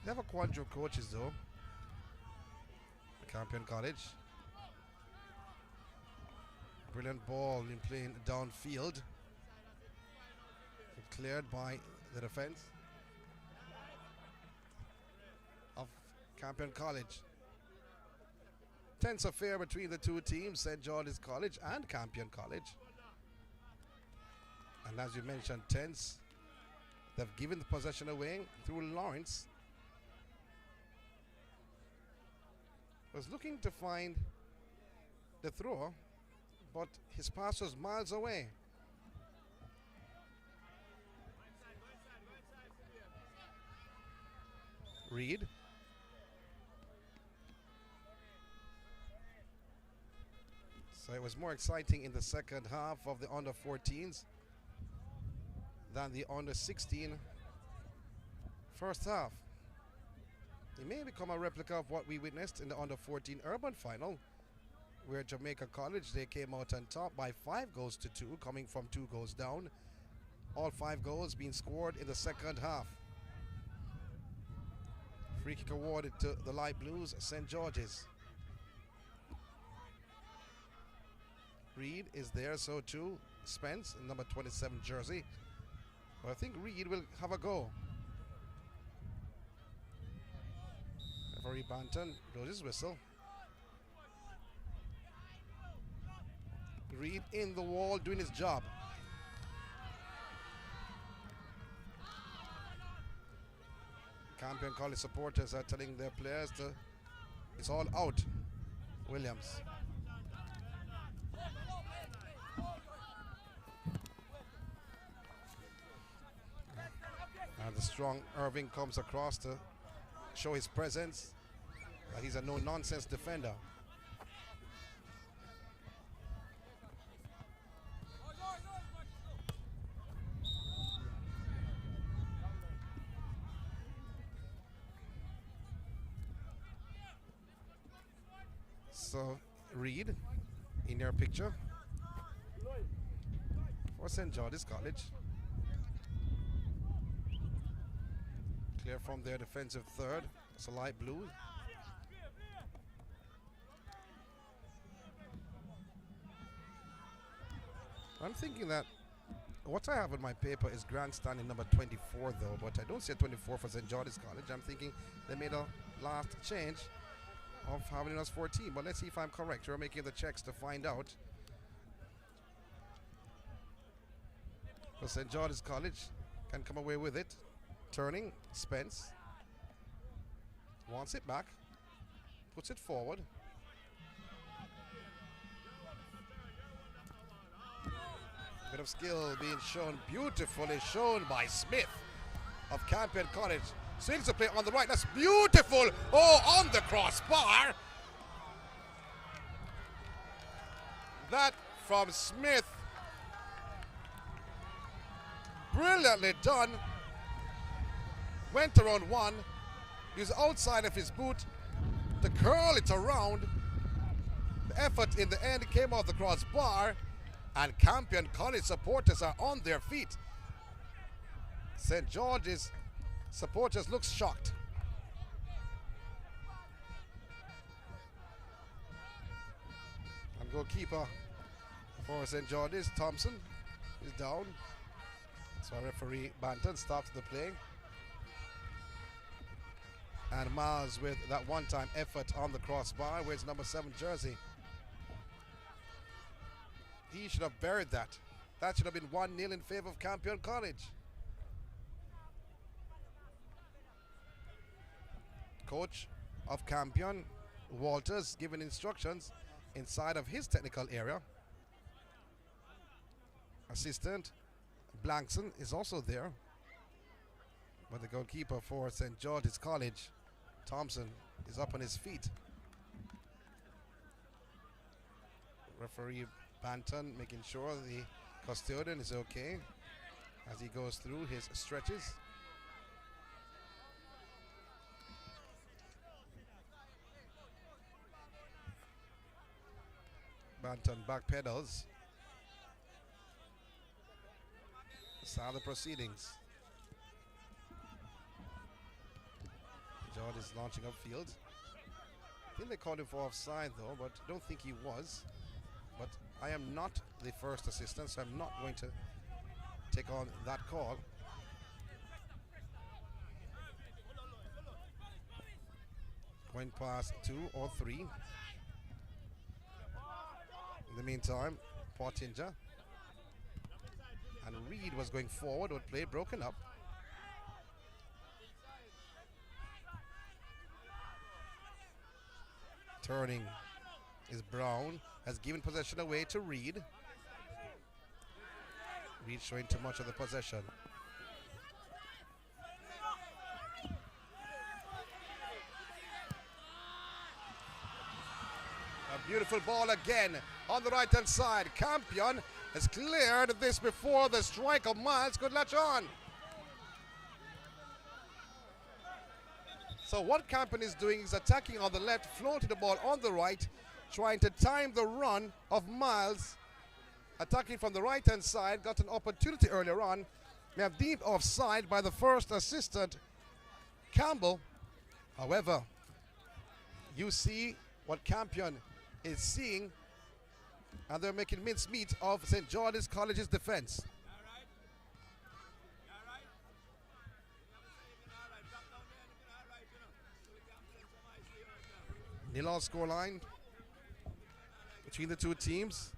They have a quadro coaches though. Campion College. Brilliant ball in playing downfield. Cleared by the defense of Campion College. Tense affair between the two teams, St. George's College and Campion College. And as you mentioned, tense. They've given the possession away through Lawrence. Was looking to find the throw, but his pass was miles away. Reed. So it was more exciting in the second half of the under-14s than the under-16 first half. It may become a replica of what we witnessed in the under-14 urban final, where Jamaica College, they came out on top by 5 goals to 2, coming from 2 goals down. All 5 goals being scored in the second half. Free kick awarded to the Light Blues, St. George's. Reed is there, so too Spence, in number 27 jersey. But I think Reed will have a go. Referee Banton blows his whistle. Reed in the wall doing his job. Campion College supporters are telling their players to, it's all out. Williams. And the strong Irving comes across to show his presence, that he's a no-nonsense defender. So, Reed in your picture for St. George's College. Clear from their defensive third. It's a light blue. I'm thinking that what I have on my paper is grandstanding number 24 though, but I don't see a 24 for St. George's College. I'm thinking they made a last change of having us 14, but let's see if I'm correct. We're making the checks to find out. But St. George's College can come away with it. Turning, Spence wants it back, puts it forward. A bit of skill being shown, beautifully shown by Smith of Campion College. Swings the play on the right, that's beautiful. Oh, on the crossbar. That from Smith. Brilliantly done. Went around one. He was outside of his boot to curl it around. The effort in the end came off the crossbar, and Campion College supporters are on their feet. St. George's supporters look shocked. And goalkeeper for St. George's, Thompson, is down. So referee Banton stops the play. And Miles with that one-time effort on the crossbar. Where's number 7 jersey? He should have buried that. That should have been 1-0 in favor of Campion College. Coach of Campion, Walters, giving instructions inside of his technical area. Assistant Blankson is also there. But the goalkeeper for St. George's College, Thompson, is up on his feet. Referee Banton making sure the custodian is okay as he goes through his stretches. Banton backpedals. Start the proceedings. George is launching upfield. I think they called him for offside though, but I don't think he was. But I am not the first assistant, so I'm not going to take on that call. Going past 2 or 3. In the meantime, Pottinger and Reed was going forward, but play broken up. Turning is Brown, has given possession away to Reed. Reed showing too much of the possession. A beautiful ball again on the right hand side. Campion has cleared this before the strike of Miles could latch on. So what Campion is doing is attacking on the left, floating the ball on the right, trying to time the run of Miles. Attacking from the right-hand side, got an opportunity earlier on. We have deep offside by the first assistant, Campbell. However, you see what Campion is seeing, and they're making mincemeat of St. George's College's defense. Nil-all scoreline between the two teams.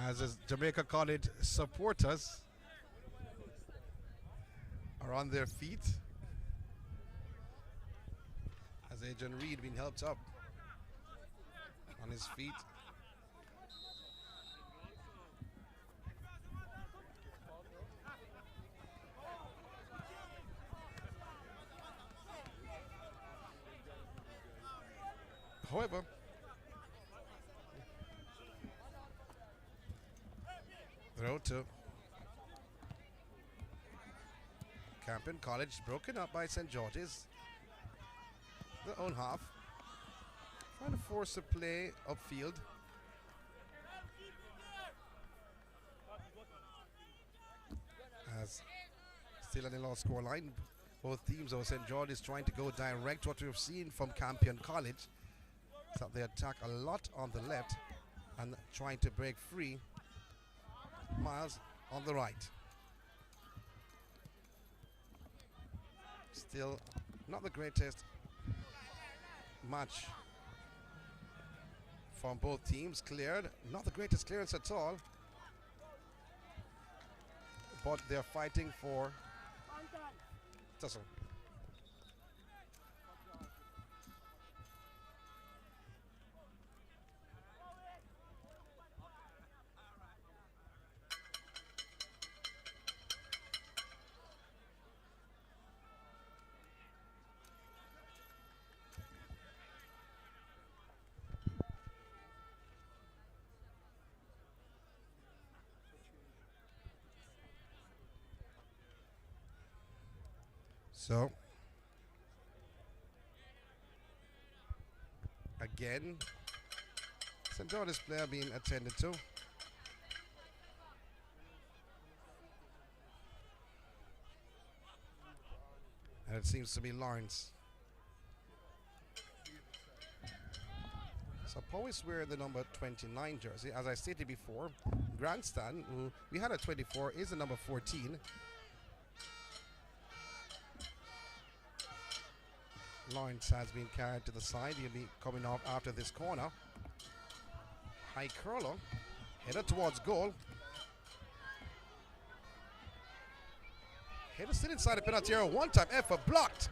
As Jamaica College supporters are on their feet. As Agent Reed being helped up on his feet. However, throw to Campion College, broken up by St. George's. Their own half. Trying to force a play upfield. As still a nil-all scoreline. Both teams of St. George's trying to go direct. What we've seen from Campion College is that they attack a lot on the left and trying to break free. Miles on the right. Still not the greatest match from both teams. Cleared, not the greatest clearance at all, but they're fighting for tussle. So, again, St. George's player being attended to. And it seems to be Lawrence. So Powys wear the number 29 jersey. As I stated before, Grandstand, who we had a 24, is the number 14. Lawrence has been carried to the side. He'll be coming off after this corner. High curler, headed towards goal. Header still inside the penalty area. One-time effort blocked.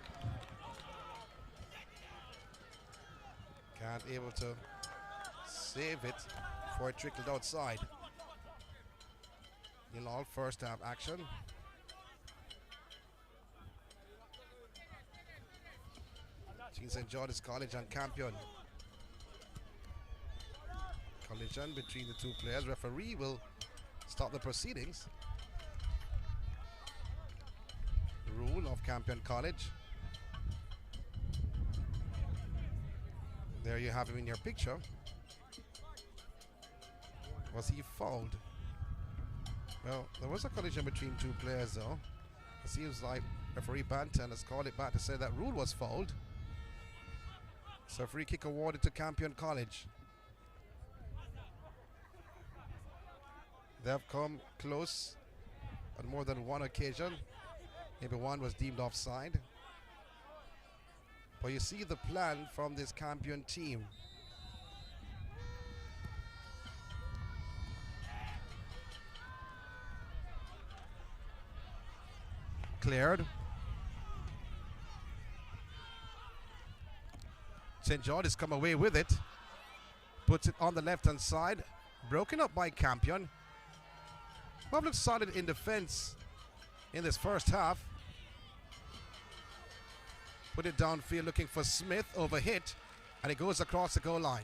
Can't able to save it before it trickled outside. In all first half action. St. George's College and Campion. Collision between the two players. Referee will stop the proceedings. Rule of Campion College. There you have him in your picture. Was he fouled? Well, there was a collision between two players though. It seems like referee Banton has called it back to say that Rule was fouled. So free kick awarded to Campion College. They have come close on more than one occasion. Maybe one was deemed offside. But you see the plan from this Campion team. Cleared. St. George has come away with it. Puts it on the left-hand side. Broken up by Campion. Public solid in defense in this first half. Put it downfield looking for Smith, overhit, and it goes across the goal line.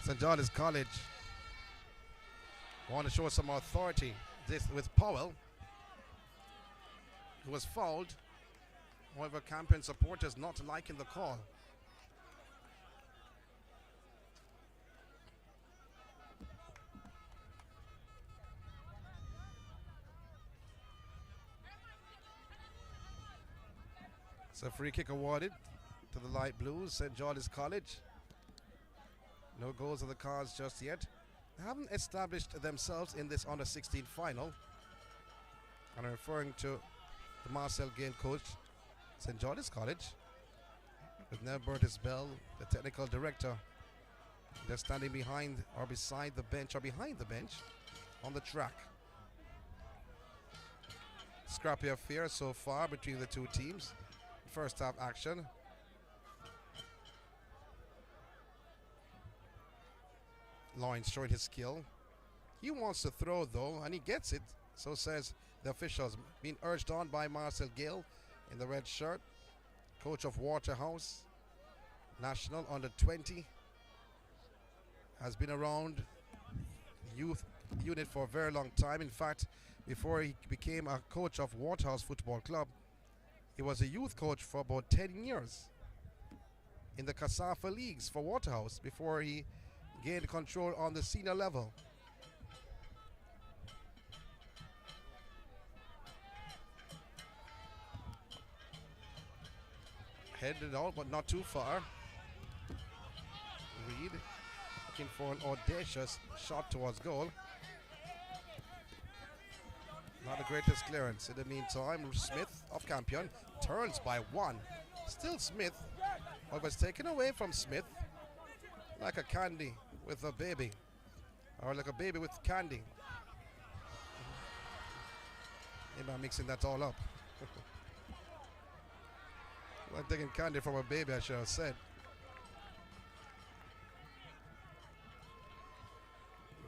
St. George's College want to show some authority. This with Powell, who was fouled. However, Campion supporters not liking the call. So free kick awarded to the light blues, St. George's College. No goals on the cards just yet. They haven't established themselves in this under-16 final. And I'm referring to the Marcel Gale coach, St. George's College, with Neil Burtis Bell, the technical director. They're standing behind or beside the bench or behind the bench on the track. Scrappy affair so far between the two teams. First half action. Lawrence showing his skill. He wants to throw though, and he gets it. So says the officials. Being urged on by Marcel Gale in the red shirt. Coach of Waterhouse. National under 20. Has been around youth unit for a very long time. In fact, before he became a coach of Waterhouse Football Club, he was a youth coach for about 10 years in the Casafa leagues for Waterhouse before he gained control on the senior level. Headed out, but not too far. Reed looking for an audacious shot towards goal. Not the greatest clearance. In the meantime, Smith of Campion turns by one. Still Smith, but was taken away from Smith like a candy with a baby, or like a baby with candy. Maybe I'm mixing that all up. Like taking candy from a baby, I should have said.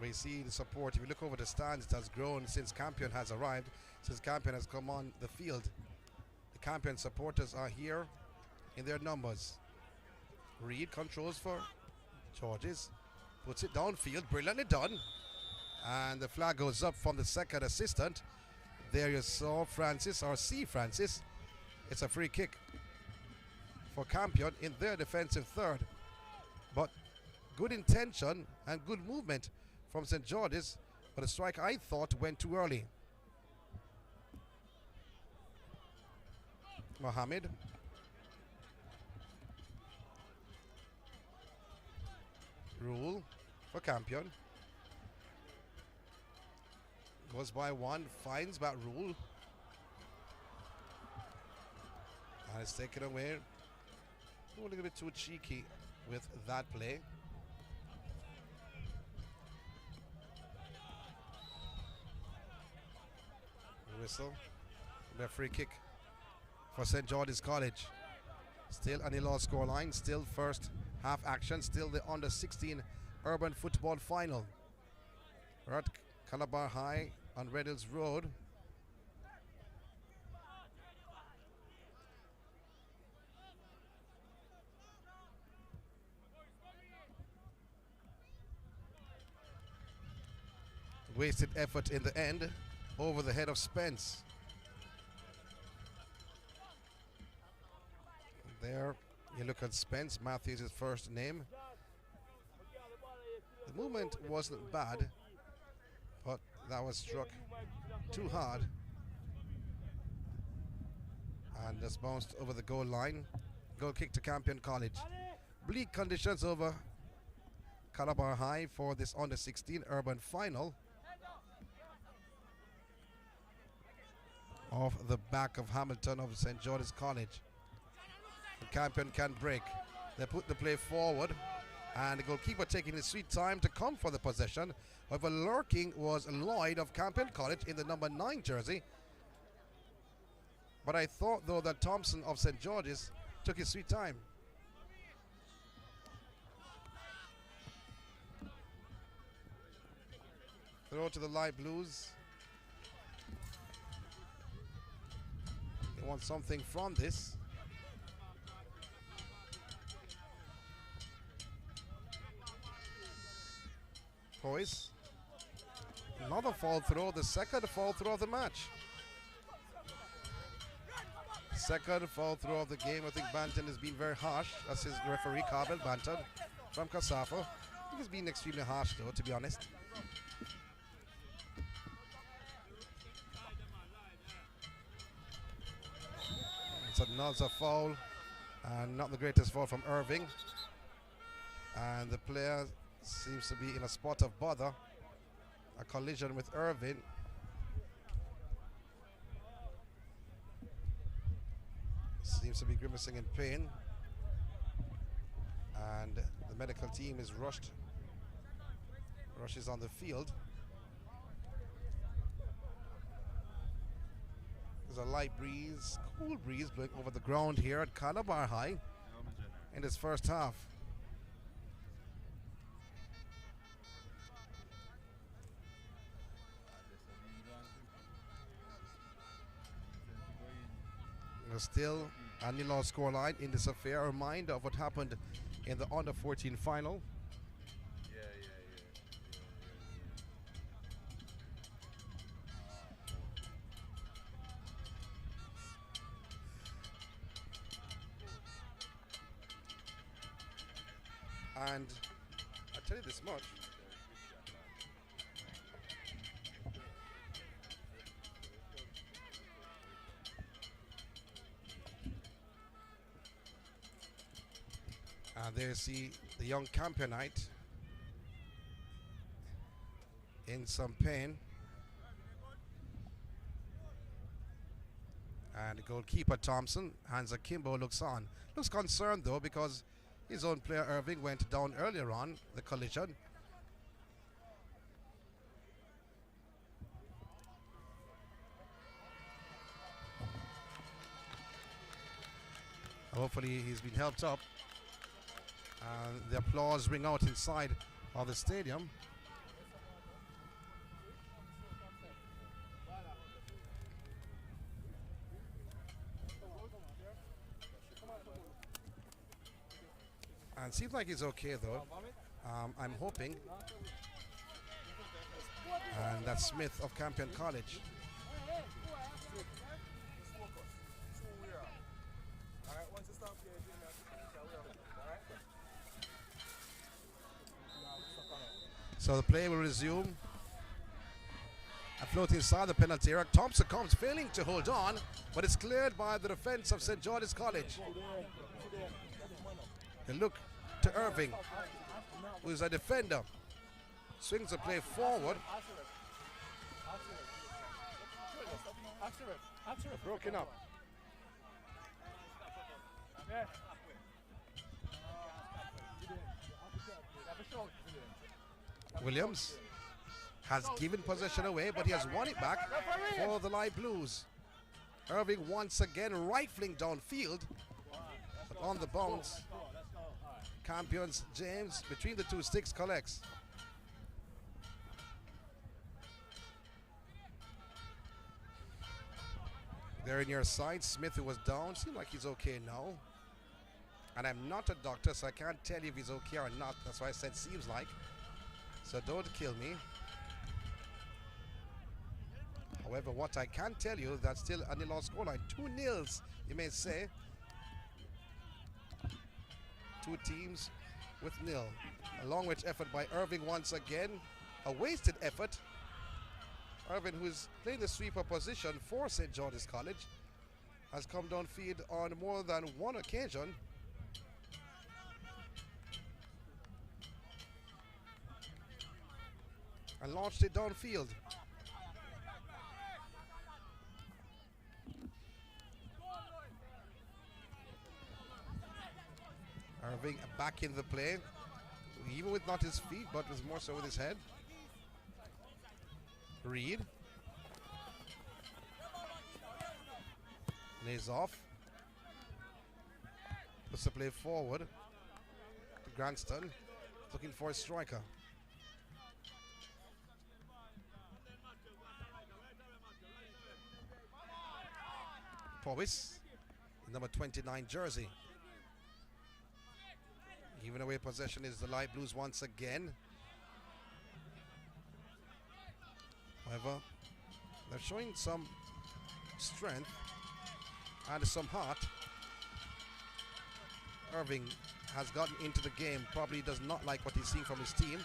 We see the support. If you look over the stands, it has grown since Campion has arrived, since Campion has come on the field. The Campion supporters are here in their numbers. Reed controls for Georges, puts it downfield, brilliantly done. And the flag goes up from the second assistant. There you saw Francis, or C. Francis. It's a free kick for Campion in their defensive third. But good intention and good movement from St. George's, but a strike I thought went too early. Mohammed. Rule for Campion. Goes by one, finds back Rule. And it's taken away. A little bit too cheeky with that play. Whistle. A free kick for St. George's College. Still a nil-all scoreline. Still first half action. Still the under-16 urban football final. We're at Calabar High on Red Hills Road. Wasted effort in the end over the head of Spence. There you look at Spence. Matthews, his first name. The movement wasn't bad, but that was struck too hard and just bounced over the goal line. Goal kick to Campion College. Bleak conditions over Calabar High for this under-16 urban final. Off the back of Hamilton of St. George's College. The Campion can break. They put the play forward, and the goalkeeper taking his sweet time to come for the possession. However, lurking was Lloyd of Campion College in the number 9 jersey. But I thought, though, that Thompson of St. George's took his sweet time. Throw to the light blues. They want something from this. Poise. Another fall throw, the second fall throw of the match. Second fall throw of the game. I think Banton has been very harsh. That's his referee, Carvel Banton from Kasafo. I think he's been extremely harsh, though, to be honest. It's another foul, and not the greatest foul from Irving. And the player seems to be in a spot of bother. A collision with Irving. Seems to be grimacing in pain. And the medical team is rushes on the field. There's a light breeze, cool breeze blowing over the ground here at Calabar High in this first half. There's still a nil-all scoreline in this affair. A reminder of what happened in the under-14 final. And I'll tell you this much. And there you see the young Campionite in some pain. And the goalkeeper Thompson, Hans Akimbo, looks on. Looks concerned though, because his own player Irving went down earlier on the collision. Hopefully he's been helped up. And the applause ring out inside of the stadium. And seems like he's okay though. I'm hoping. And that's Smith of Campion College. So the play will resume. A float inside the penalty area. Thompson comes, failing to hold on, but it's cleared by the defense of St. George's College. They look to Irving, who is a defender. Swings the play forward. Broken up. Williams has given possession away, but he has won it back for the Light Blues. Irving once again rifling downfield, but on the bounce, Campion's James between the two sticks collects. There in your side, Smith, who was down, seems like he's okay now. And I'm not a doctor, so I can't tell you if he's okay or not. That's why I said seems like. So don't kill me. However, what I can tell you, that's still a nil scoreline. 2-0, you may say. Two teams with nil. A long range effort by Irving once again. A wasted effort. Irving, who is playing the sweeper position for St. George's College, has come downfield on more than one occasion. And launched it downfield. Irving back in the play, even with not his feet, but was more so with his head. Reed lays off, puts the play forward to Granston, looking for a striker. Powis, number 29 jersey. Giving away possession is the Light Blues once again. However, they're showing some strength and some heart. Irving has gotten into the game, probably does not like what he's seeing from his team.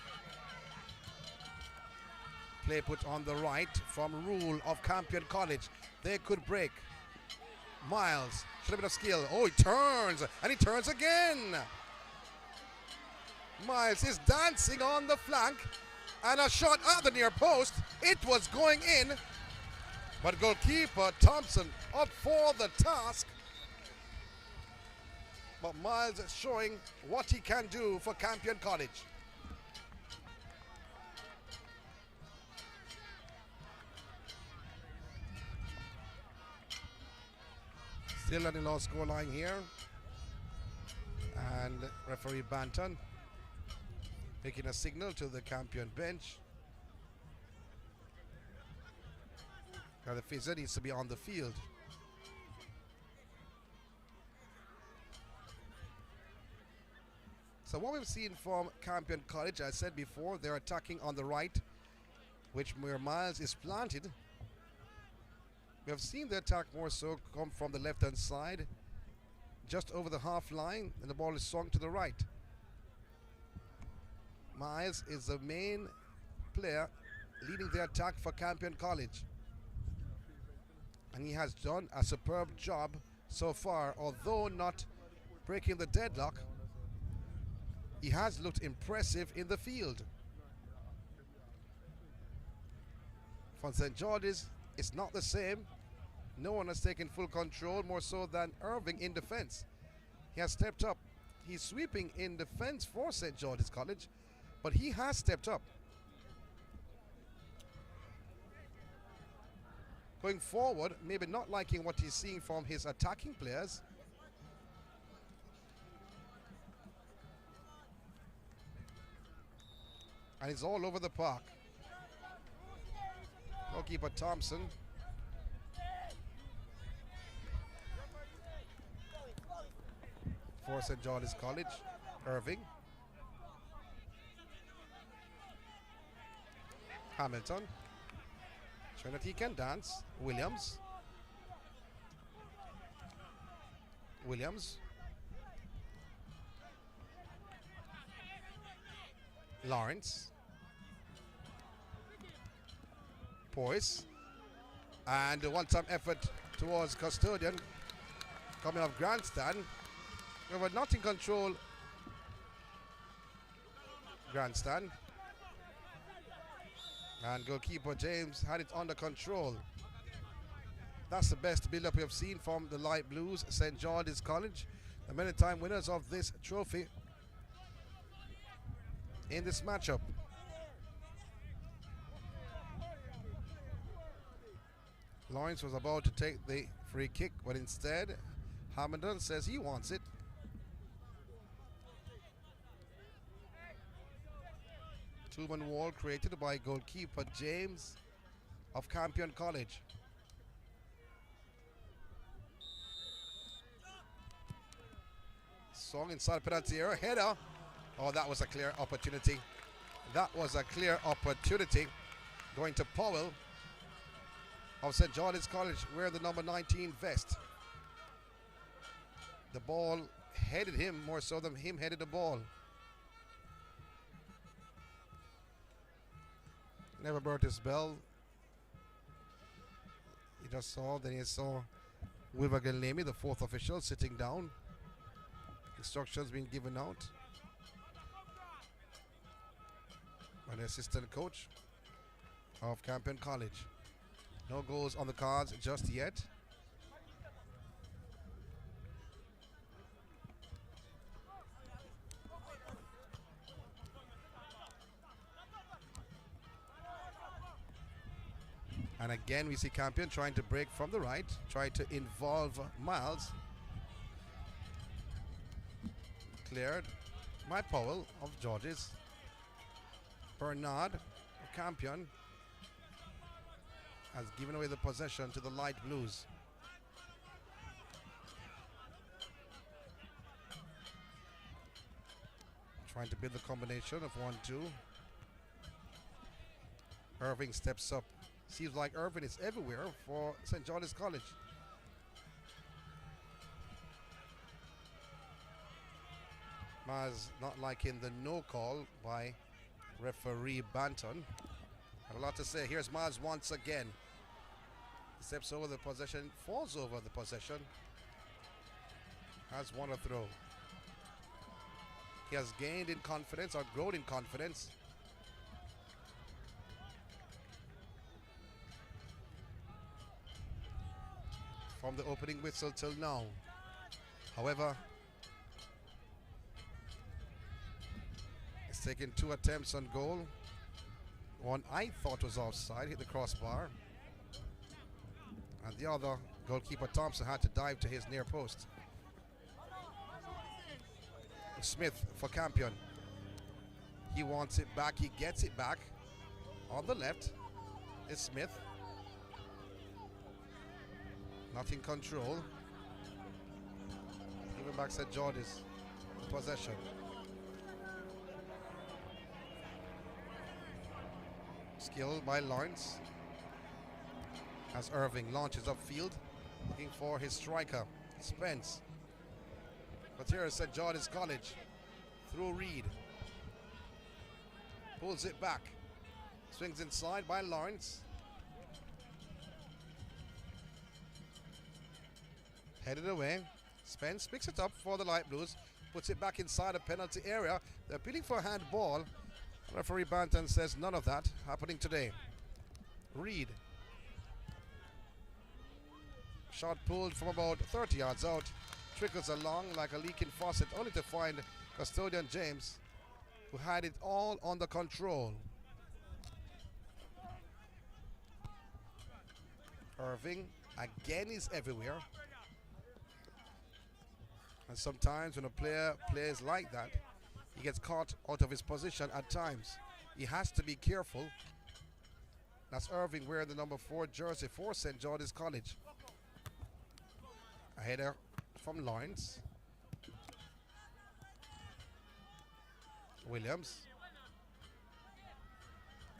Play put on the right from Rule of Campion College. They could break. Miles, should have been of skill. Oh, he turns, and he turns again. Miles is dancing on the flank, and a shot at the near post. It was going in, but goalkeeper Thompson up for the task. But Miles is showing what he can do for Campion College. Still on the low score line here. And referee Banton making a signal to the Campion bench. Now the physio needs to be on the field. So what we've seen from Campion College, I said before, they're attacking on the right, which where Miles is planted. We have seen the attack more so come from the left-hand side, just over the half line, and the ball is swung to the right. Miles is the main player leading the attack for Campion College. And he has done a superb job so far, although not breaking the deadlock. He has looked impressive in the field. For St. George's, it's not the same. No one has taken full control, more so than Irving in defense. He has stepped up. He's sweeping in defense for St. George's College, but he has stepped up. Going forward, maybe not liking what he's seeing from his attacking players. And it's all over the park. Goalkeeper Thompson. For St. George's College. Irving. Hamilton. Showing that he can dance. Williams. Williams. Lawrence. Poise. And a one-time effort towards Custodian. Coming off Grandstand. We were not in control. Grandstand. And goalkeeper James had it under control. That's the best build-up we have seen from the Light Blues, St. George's College, the many-time winners of this trophy in this matchup. Lawrence was about to take the free kick, but instead, Hamilton says he wants it. Two-man wall created by goalkeeper James of Campion College. Song inside penalty area, header. Oh, that was a clear opportunity. That was a clear opportunity. Going to Powell of St. George's College, wearing the number 19 vest. The ball headed him more so than him headed the ball. Never brought his bell. He just saw, then he saw Wilbur Galemi, the fourth official, sitting down. Instructions being given out by the assistant coach of Campion College. No goals on the cards just yet. And again we see Campion trying to break from the right, try to involve Miles. Cleared by Powell of Georges. Bernard of Campion has given away the possession to the Light Blues. Trying to build the combination of 1-2. Irving steps up. Seems like Irving is everywhere for St. George's College. Maz not liking the no call by referee Banton. Had a lot to say. Here's Maz once again. Steps over the possession, falls over the possession. Has won a throw. He has gained in confidence or grown in confidence. From the opening whistle till now. However, he's taken 2 attempts on goal. One I thought was offside, hit the crossbar. And the other, goalkeeper Thompson, had to dive to his near post. Smith for Campion. He wants it back, he gets it back. On the left is Smith. Not in control. Giving back St. George's possession. Skill by Lawrence. As Irving launches upfield, looking for his striker, Spence. But here is St. George's College. Through Reed. Pulls it back. Swings inside by Lawrence. Headed away. Spence picks it up for the Light Blues. Puts it back inside the penalty area. They're appealing for a handball. Referee Banton says none of that happening today. Reed. Shot pulled from about 30 yards out. Trickles along like a leaking faucet, only to find custodian James, who had it all under control. Irving again is everywhere. And sometimes when a player plays like that, he gets caught out of his position at times. He has to be careful. That's Irving wearing the number 4 jersey for St. George's College. A header from Lawrence. Williams.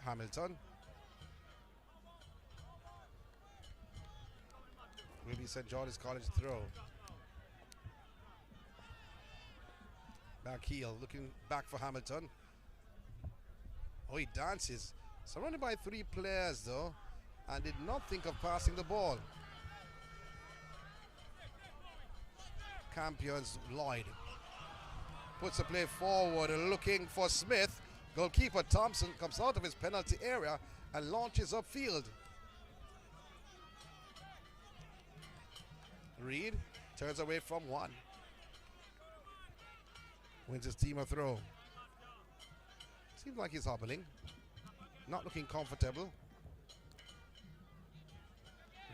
Hamilton. Will be St. George's College throw. Back heel, looking back for Hamilton. Oh, he dances. Surrounded by 3 players though, and did not think of passing the ball. Campion's Lloyd puts the play forward, looking for Smith. Goalkeeper Thompson comes out of his penalty area and launches upfield. Reed turns away from one. Wins his team a throw. Seems like he's hobbling. Not looking comfortable.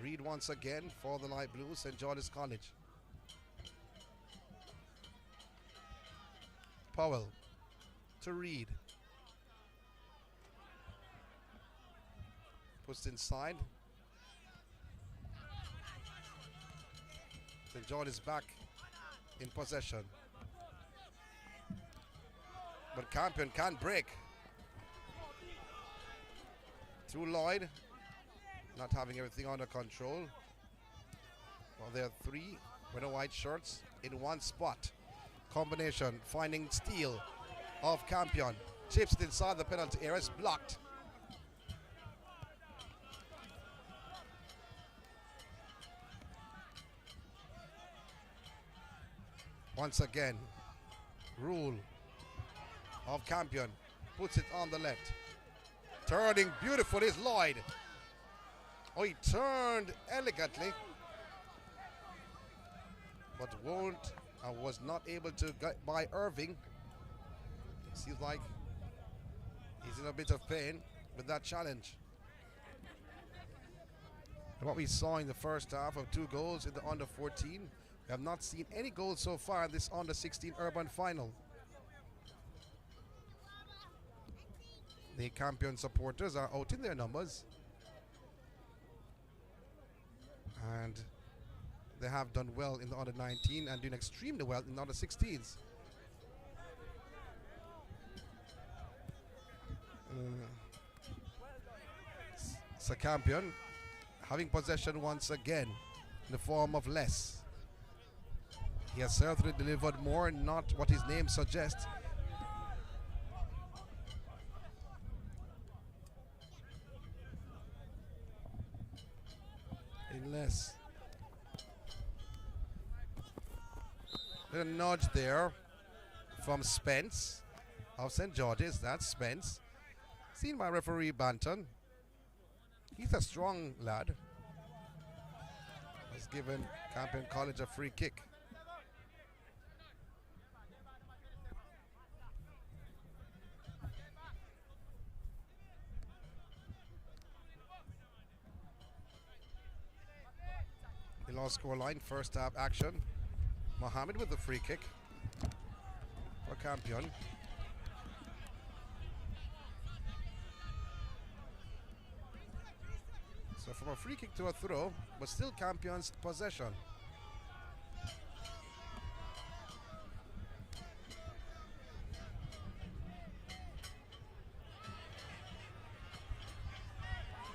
Reed once again for the light blue, St. George's College. Powell to Reed. Puts inside. St. George is back in possession. But Campion can't break. To Lloyd. Not having everything under control. Well, there are 3 with the white shirts in one spot. Combination finding steal of Campion. Chips it inside the penalty area. It's blocked. Once again, Rule of Campion puts it on the left. Turning beautiful is Lloyd. Oh, he turned elegantly, but was not able to get by Irving. Seems like he's in a bit of pain with that challenge. And what we saw in the first half of 2 goals in the under 14, we have not seen any goals so far in this under 16 urban final. The Campion supporters are out in their numbers, and they have done well in the under 19 and doing extremely well in the under 16s. So Campion having possession once again in the form of less. He has certainly delivered more, not what his name suggests. In less. A nudge there from Spence of St. George's. That's Spence. Seen by referee Banton. He's a strong lad. He's given Campion College a free kick. The low score line, first half action. Mohammed with the free kick for Campion. So from a free kick to a throw, but still Campion's possession.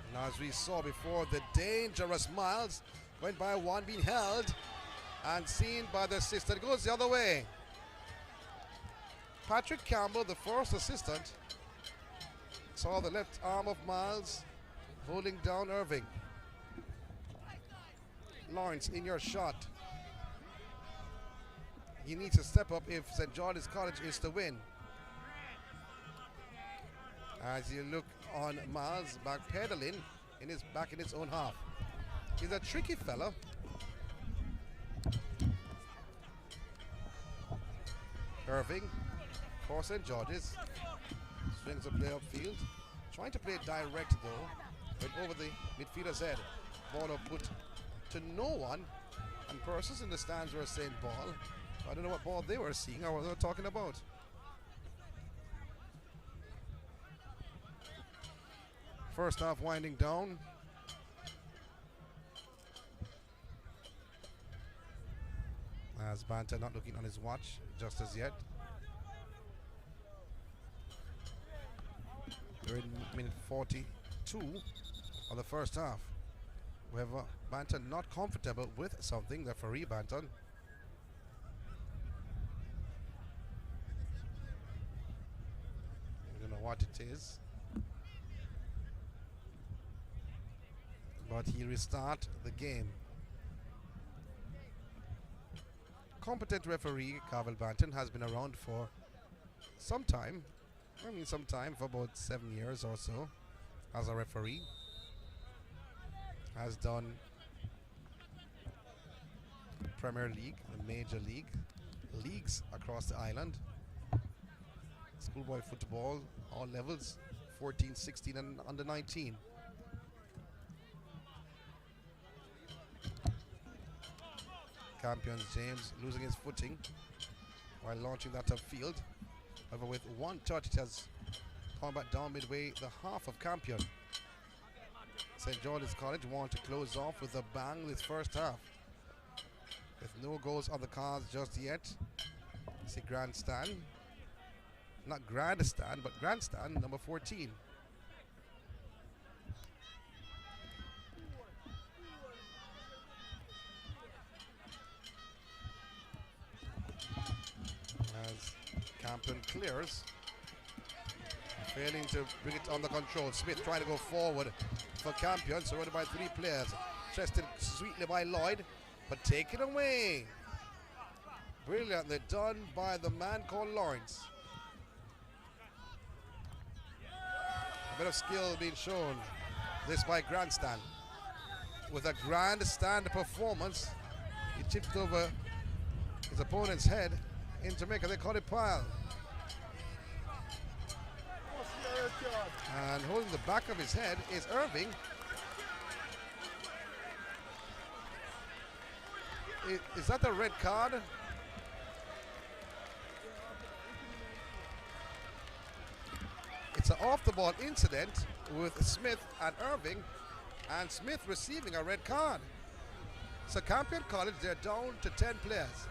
And as we saw before, the dangerous Miles going by one, being held and seen by the assistant. Goes the other way. Patrick Campbell, the first assistant, saw the left arm of Miles holding down Irving. Lawrence, in your shot. He needs to step up if St. George's College is to win. As you look on Miles backpedaling back in his own half. He's a tricky fella. Irving for St. George's. Swings the play upfield. Trying to play direct though. Went over the midfielder's head. Ball put to no one. And persons in the stands were saying ball. I don't know what ball they were seeing or what they were talking about. First half winding down. As Banta not looking on his watch just as yet. We're in minute 42 of the first half. However, Banton not comfortable with something, referee Banton. I don't know what it is. But he restart the game. Competent referee Carvel Banton has been around for some time. I mean some time, for about 7 years or so as a referee. Has done Premier League, the Major League, leagues across the island. Schoolboy football, all levels, 14, 16 and under 19. Campion's James losing his footing while launching that upfield. However, with one touch, it has come back down midway the half of Campion. St. George's College want to close off with a bang this first half. With no goals on the cards just yet. It's a grandstand. Not grandstand, but grandstand number 14. As Campion clears, failing to bring it under control. Smith trying to go forward for Campion, surrounded by 3 players. Chested sweetly by Lloyd, but taken away. Brilliantly done by the man called Lawrence. A bit of skill being shown. This by Grandstand. With a grandstand performance, he tipped over his opponent's head. In Jamaica, they call it pile. And holding the back of his head is Irving. Is that a red card? It's an off-the-ball incident with Smith and Irving, and Smith receiving a red card. So Campion College, they're down to 10 players.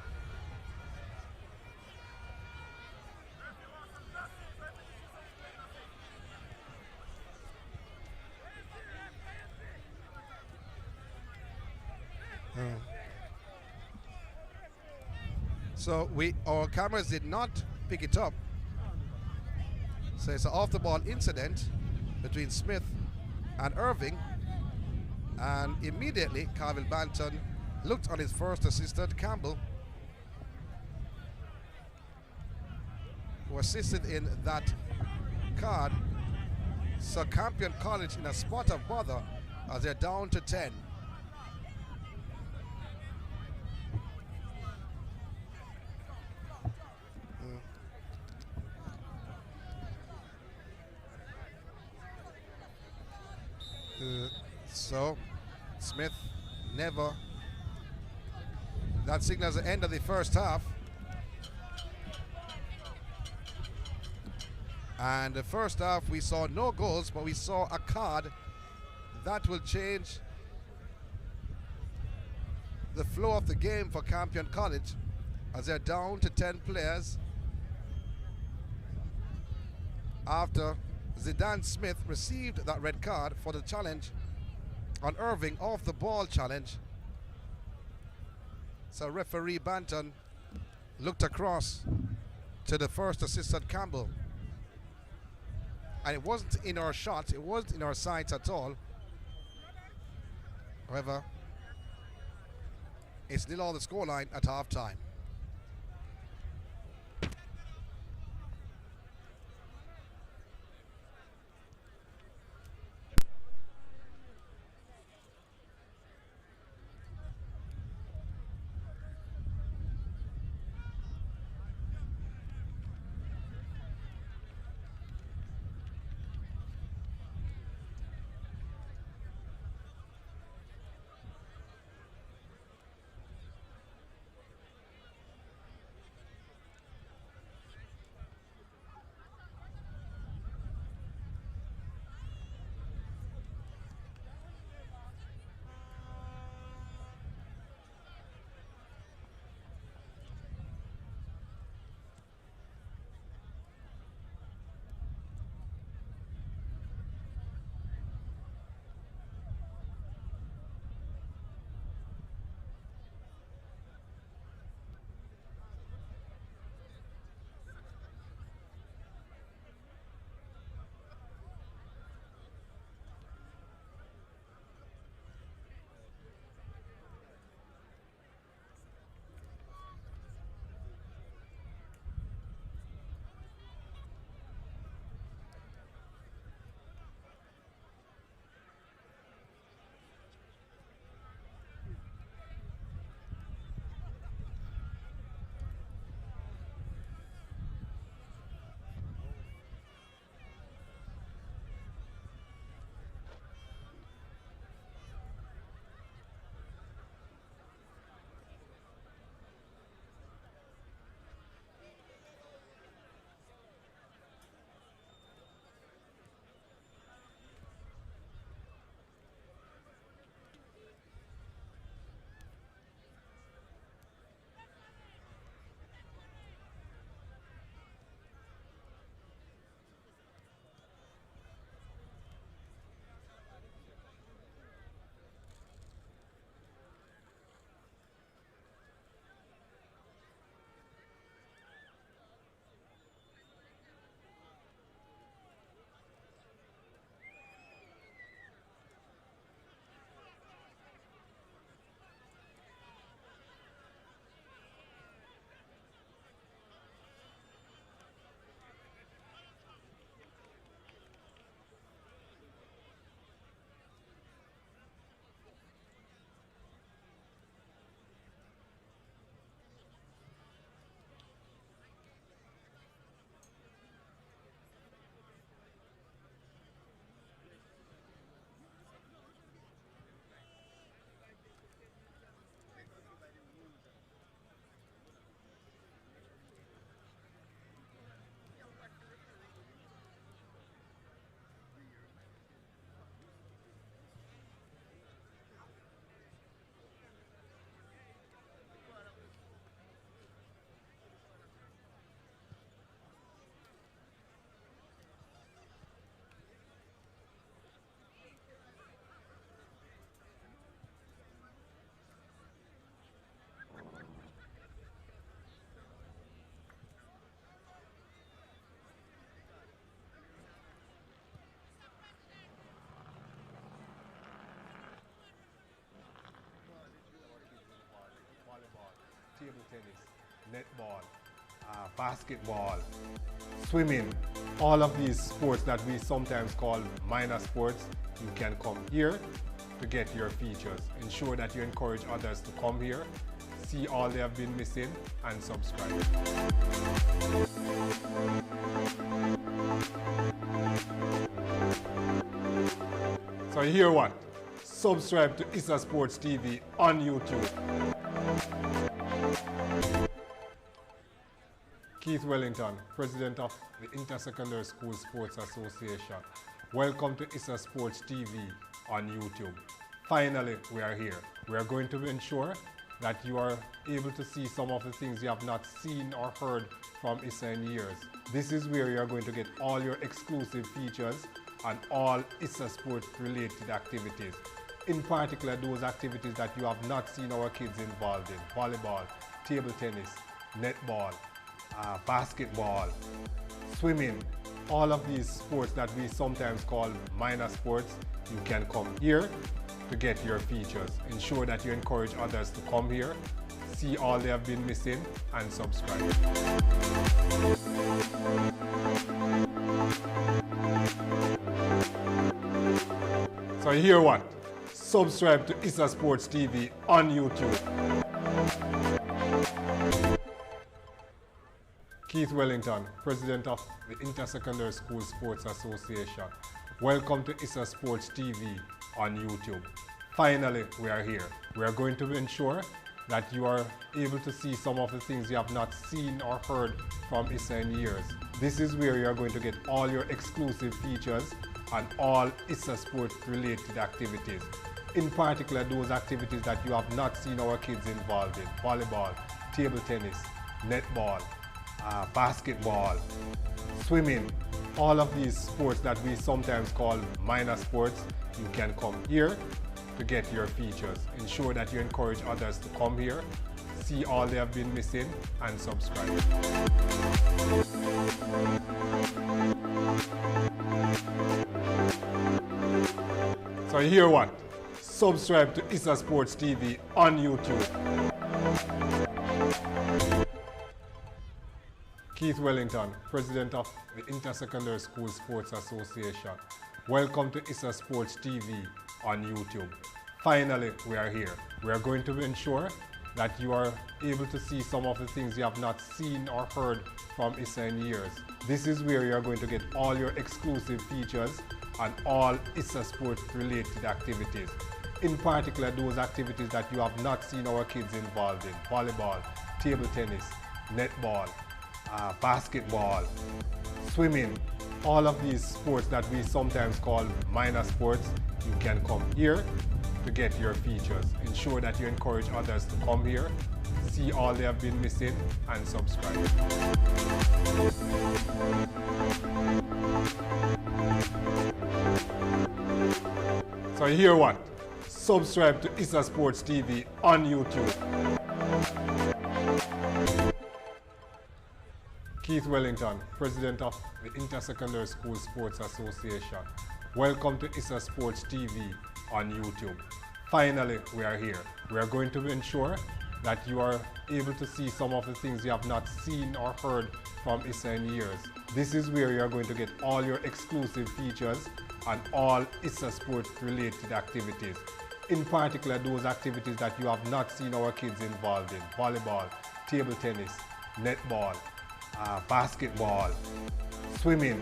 So our cameras did not pick it up. So it's an off-the-ball incident between Smith and Irving, and immediately Carvel Banton looked on his first assistant, Campbell, who assisted in that card. So Campion College in a spot of bother as they're down to 10. So Smith never. That signals the end of the first half. And the first half we saw no goals, but we saw a card that will change the flow of the game for Campion College as they're down to 10 players after Zidane Smith received that red card for the challenge on Irving, off the ball challenge. So referee Banton looked across to the first assistant Campbell, and it wasn't in our shot, it wasn't in our sights at all. However, it's nil on the scoreline at half time. tennis, netball, basketball, swimming, all of these sports that we sometimes call minor sports, you can come here to get your features. Ensure that you encourage others to come here, see all they have been missing, and subscribe. So you hear what? Subscribe to Issa Sports TV on YouTube. Keith Wellington, President of the Inter-Secondary School Sports Association. Welcome to Issa Sports TV on YouTube. Finally, we are here. We are going to ensure that you are able to see some of the things you have not seen or heard from Issa in years. This is where you are going to get all your exclusive features and all Issa Sports related activities. In particular, those activities that you have not seen our kids involved in: volleyball, table tennis, netball, basketball, swimming, all of these sports that we sometimes call minor sports. You can come here to get your features. Ensure that you encourage others to come here, see all they have been missing, and subscribe. So you hear what? Subscribe to Issa Sports TV on YouTube. Keith Wellington, President of the Inter-Secondary School Sports Association. Welcome to Issa Sports TV on YouTube. Finally, we are here. We are going to ensure that you are able to see some of the things you have not seen or heard from Issa in years. This is where you are going to get all your exclusive features and all Issa Sports related activities. In particular, those activities that you have not seen our kids involved in: volleyball, table tennis, netball, basketball, swimming, all of these sports that we sometimes call minor sports. You can come here to get your features. Ensure that you encourage others to come here, see all they have been missing, and subscribe. So you hear what? Subscribe to Issa Sports TV on YouTube. Keith Wellington, President of the Inter-Secondary School Sports Association. Welcome to Issa Sports TV on YouTube. Finally, we are here. We are going to ensure that you are able to see some of the things you have not seen or heard from Issa in years. This is where you are going to get all your exclusive features and all Issa Sports related activities. In particular, those activities that you have not seen our kids involved in: volleyball, table tennis, netball, basketball, swimming, all of these sports that we sometimes call minor sports. You can come here to get your features. Ensure that you encourage others to come here, see all they have been missing, and subscribe. So you hear what? Subscribe to Issa Sports TV on YouTube. Keith Wellington, President of the Inter-Secondary School Sports Association. Welcome to Issa Sports TV on YouTube. Finally, we are here. We are going to ensure that you are able to see some of the things you have not seen or heard from Issa in years. This is where you are going to get all your exclusive features and all Issa Sports related activities. In particular, those activities that you have not seen our kids involved in: volleyball, table tennis, netball, basketball, swimming,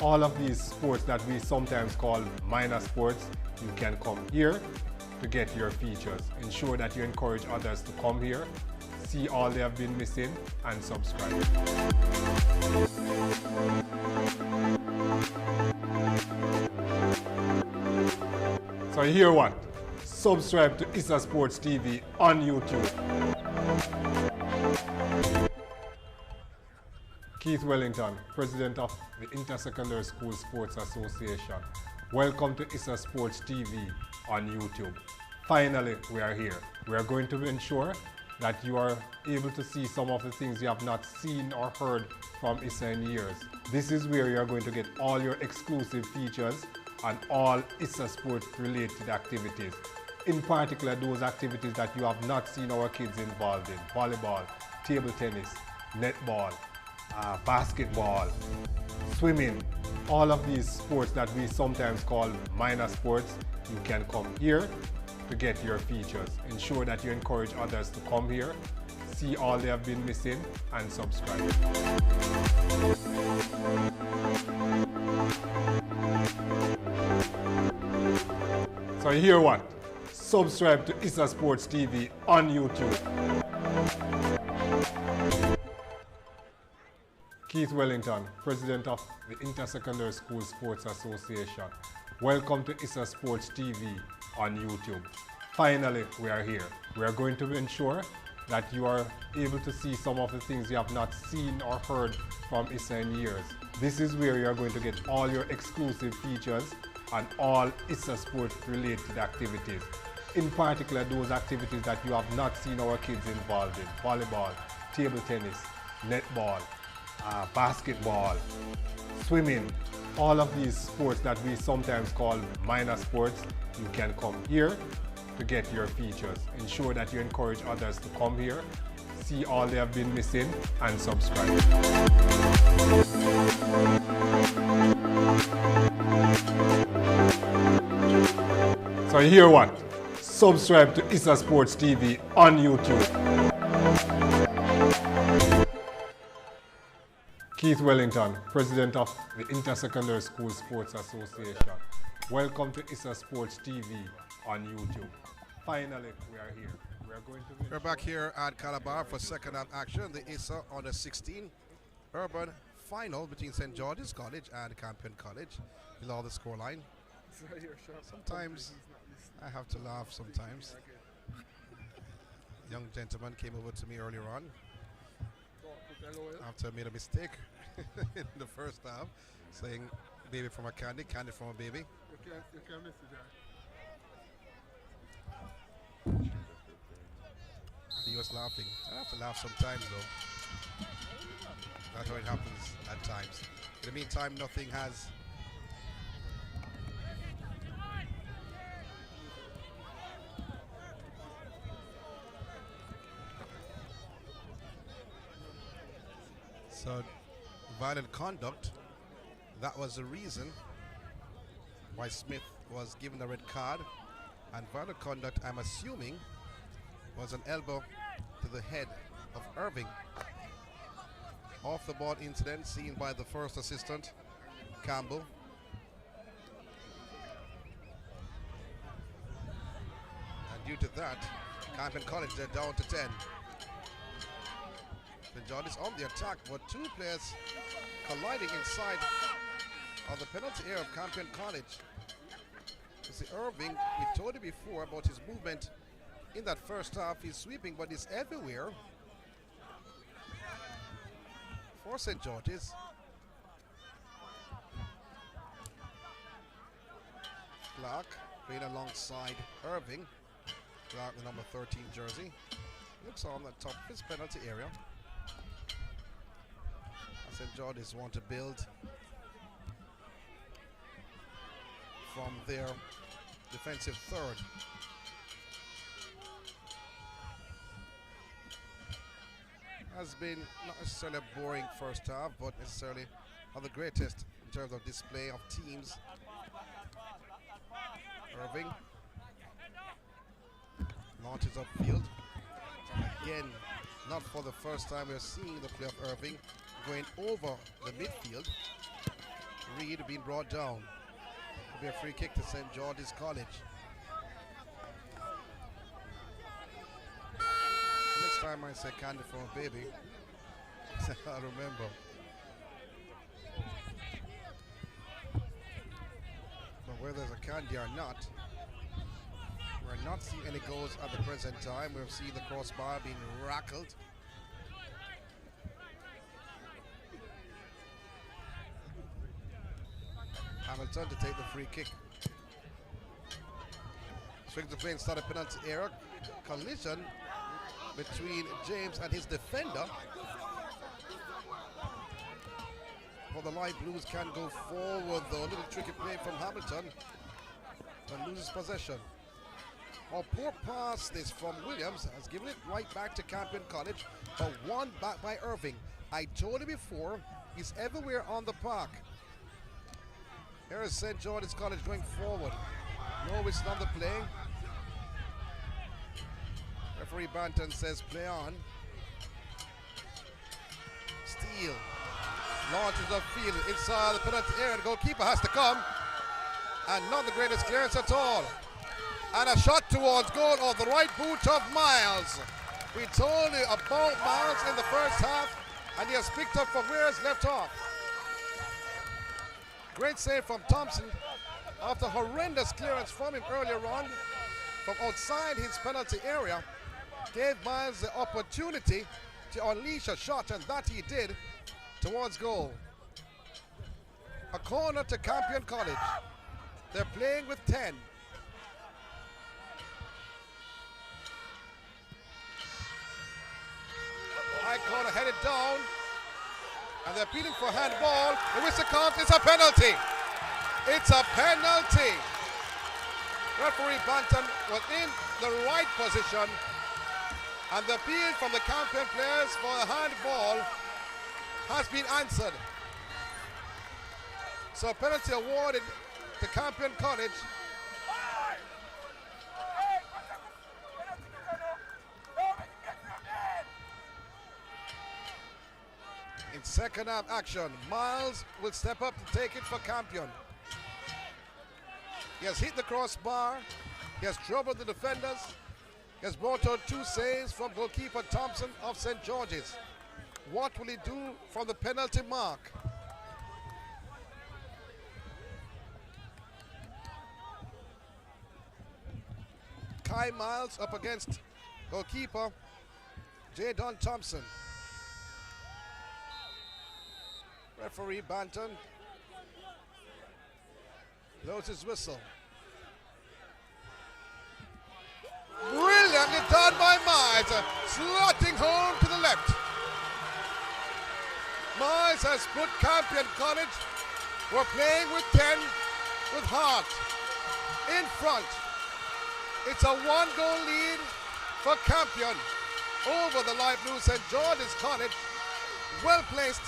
all of these sports that we sometimes call minor sports. You can come here to get your features. Ensure that you encourage others to come here, see all they have been missing, and subscribe. So you hear what? Subscribe to Issa Sports TV on YouTube. Keith Wellington, President of the Inter-Secondary School Sports Association. Welcome to Issa Sports TV on YouTube. Finally, we are here. We are going to ensure that you are able to see some of the things you have not seen or heard from Issa in years. This is where you are going to get all your exclusive features and all Issa Sports related activities. In particular, those activities that you have not seen our kids involved in: volleyball, table tennis, netball, basketball, swimming, all of these sports that we sometimes call minor sports, you can come here to get your features. Ensure that you encourage others to come here, see all they have been missing, and subscribe. So you hear what? Subscribe to Issa Sports TV on YouTube. Keith Wellington, President of the Inter-Secondary School Sports Association. Welcome to Issa Sports TV on YouTube. Finally, we are here. We are going to ensure that you are able to see some of the things you have not seen or heard from Issa in years. This is where you are going to get all your exclusive features and all Issa Sports related activities. In particular, those activities that you have not seen our kids involved in: volleyball, table tennis, netball, basketball, swimming, all of these sports that we sometimes call minor sports. You can come here to get your features. Ensure that you encourage others to come here, see all they have been missing, and subscribe. So you hear what? Subscribe to Issa Sports TV on YouTube. Keith Wellington, President of the Inter-Secondary School Sports Association. Welcome to Issa Sports TV on YouTube. Finally, we are here. We are going to. We're back here at Calabar for second half action. The Issa under 16 urban final between St. George's College and Campion College. Below the scoreline. Sometimes I have to laugh sometimes. Young gentleman came over to me earlier on after I made a mistake in the first half, saying baby from a candy, candy from a baby. You can't miss it, He was laughing. I have to laugh sometimes though. That's how it happens at times. In the meantime, nothing has so violent conduct. That was the reason why Smith was given the red card, and violent conduct, I'm assuming, was an elbow to the head of Irving. Off the ball incident seen by the first assistant, Campbell. And due to that, Campion College, they're down to 10. St. John is on the attack, but two players colliding inside of the penalty area of Campion College. You see, Irving, we told you before about his movement in that first half. He's sweeping, but he's everywhere for St. George's. Clark playing alongside Irving. Clark, the number 13 jersey, looks on the top of his penalty area. St. George's want to build from their defensive third. Has been not necessarily a boring first half, but necessarily not the greatest in terms of display of teams. Irving launches upfield. Again, not for the first time we're seeing the play of Irving going over the midfield. Reed being brought down. It'll be a free kick to St. George's College. Next time I say candy from a baby, I remember. But whether there's a candy or not, we're not seeing any goals at the present time. We've seen the crossbar being rackled. Hamilton to take the free kick. Swings the play inside the penalty area. Collision between James and his defender. But the Light Blues can go forward though. A little tricky play from Hamilton, but loses possession. A poor pass this from Williams has given it right back to Campion College, but won back by Irving. I told you before, he's everywhere on the park. Here is St. George's College going forward. No whistle on the play. Referee Banton says play on. Steele launches upfield inside the penalty area. The goalkeeper has to come. And not the greatest clearance at all. And a shot towards goal of the right boot of Miles. We told you about Miles in the first half, and he has picked up from where he's left off. Great save from Thompson after horrendous clearance from him earlier on from outside his penalty area. Gave Miles the opportunity to unleash a shot, and that he did towards goal. A corner to Campion College. They're playing with 10. High corner headed down, and they're appealing for handball. The whistle comes. It's a penalty. It's a penalty. Referee Banton was in the right position, and the appeal from the Campion players for a handball has been answered. So penalty awarded to Campion College. In second half action, Miles will step up to take it for Campion. He has hit the crossbar. He has troubled the defenders. He has brought out 2 saves from goalkeeper Thompson of St. George's. What will he do from the penalty mark? Kai Miles up against goalkeeper J. Don Thompson. Referee Banton blows his whistle. Brilliantly done by Miles, slotting home to the left. Miles has put Campion College, who are playing with 10, with heart, in front. It's a 1-goal lead for Campion over the light blue St. George's College. Well placed,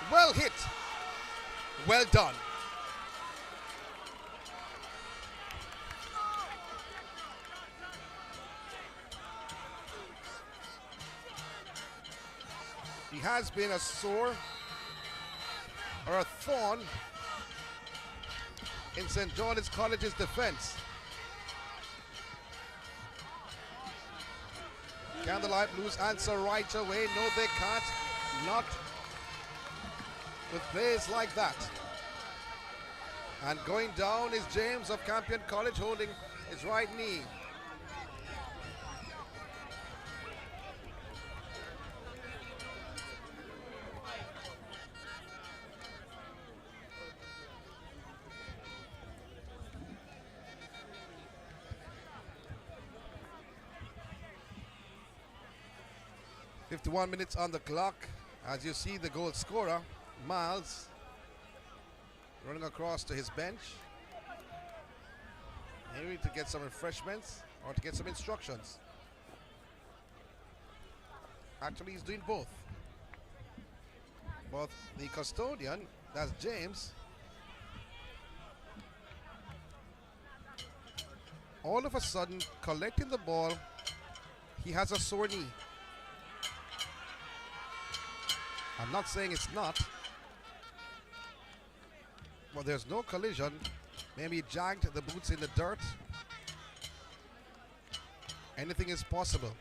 well hit, well done. He has been a sore or a thorn in St. George's College's defense. Can the Light Blues answer right away? No, they can't. Not with plays like that. And going down is James of Campion College, holding his right knee. .51 minutes on the clock. As you see, the goal scorer, Miles, running across to his bench, maybe to get some refreshments or to get some instructions. Actually, he's doing both. But the custodian, that's James, all of a sudden collecting the ball, he has a sore knee. I'm not saying it's not, but there's no collision. Maybe he jagged the boots in the dirt. Anything is possible.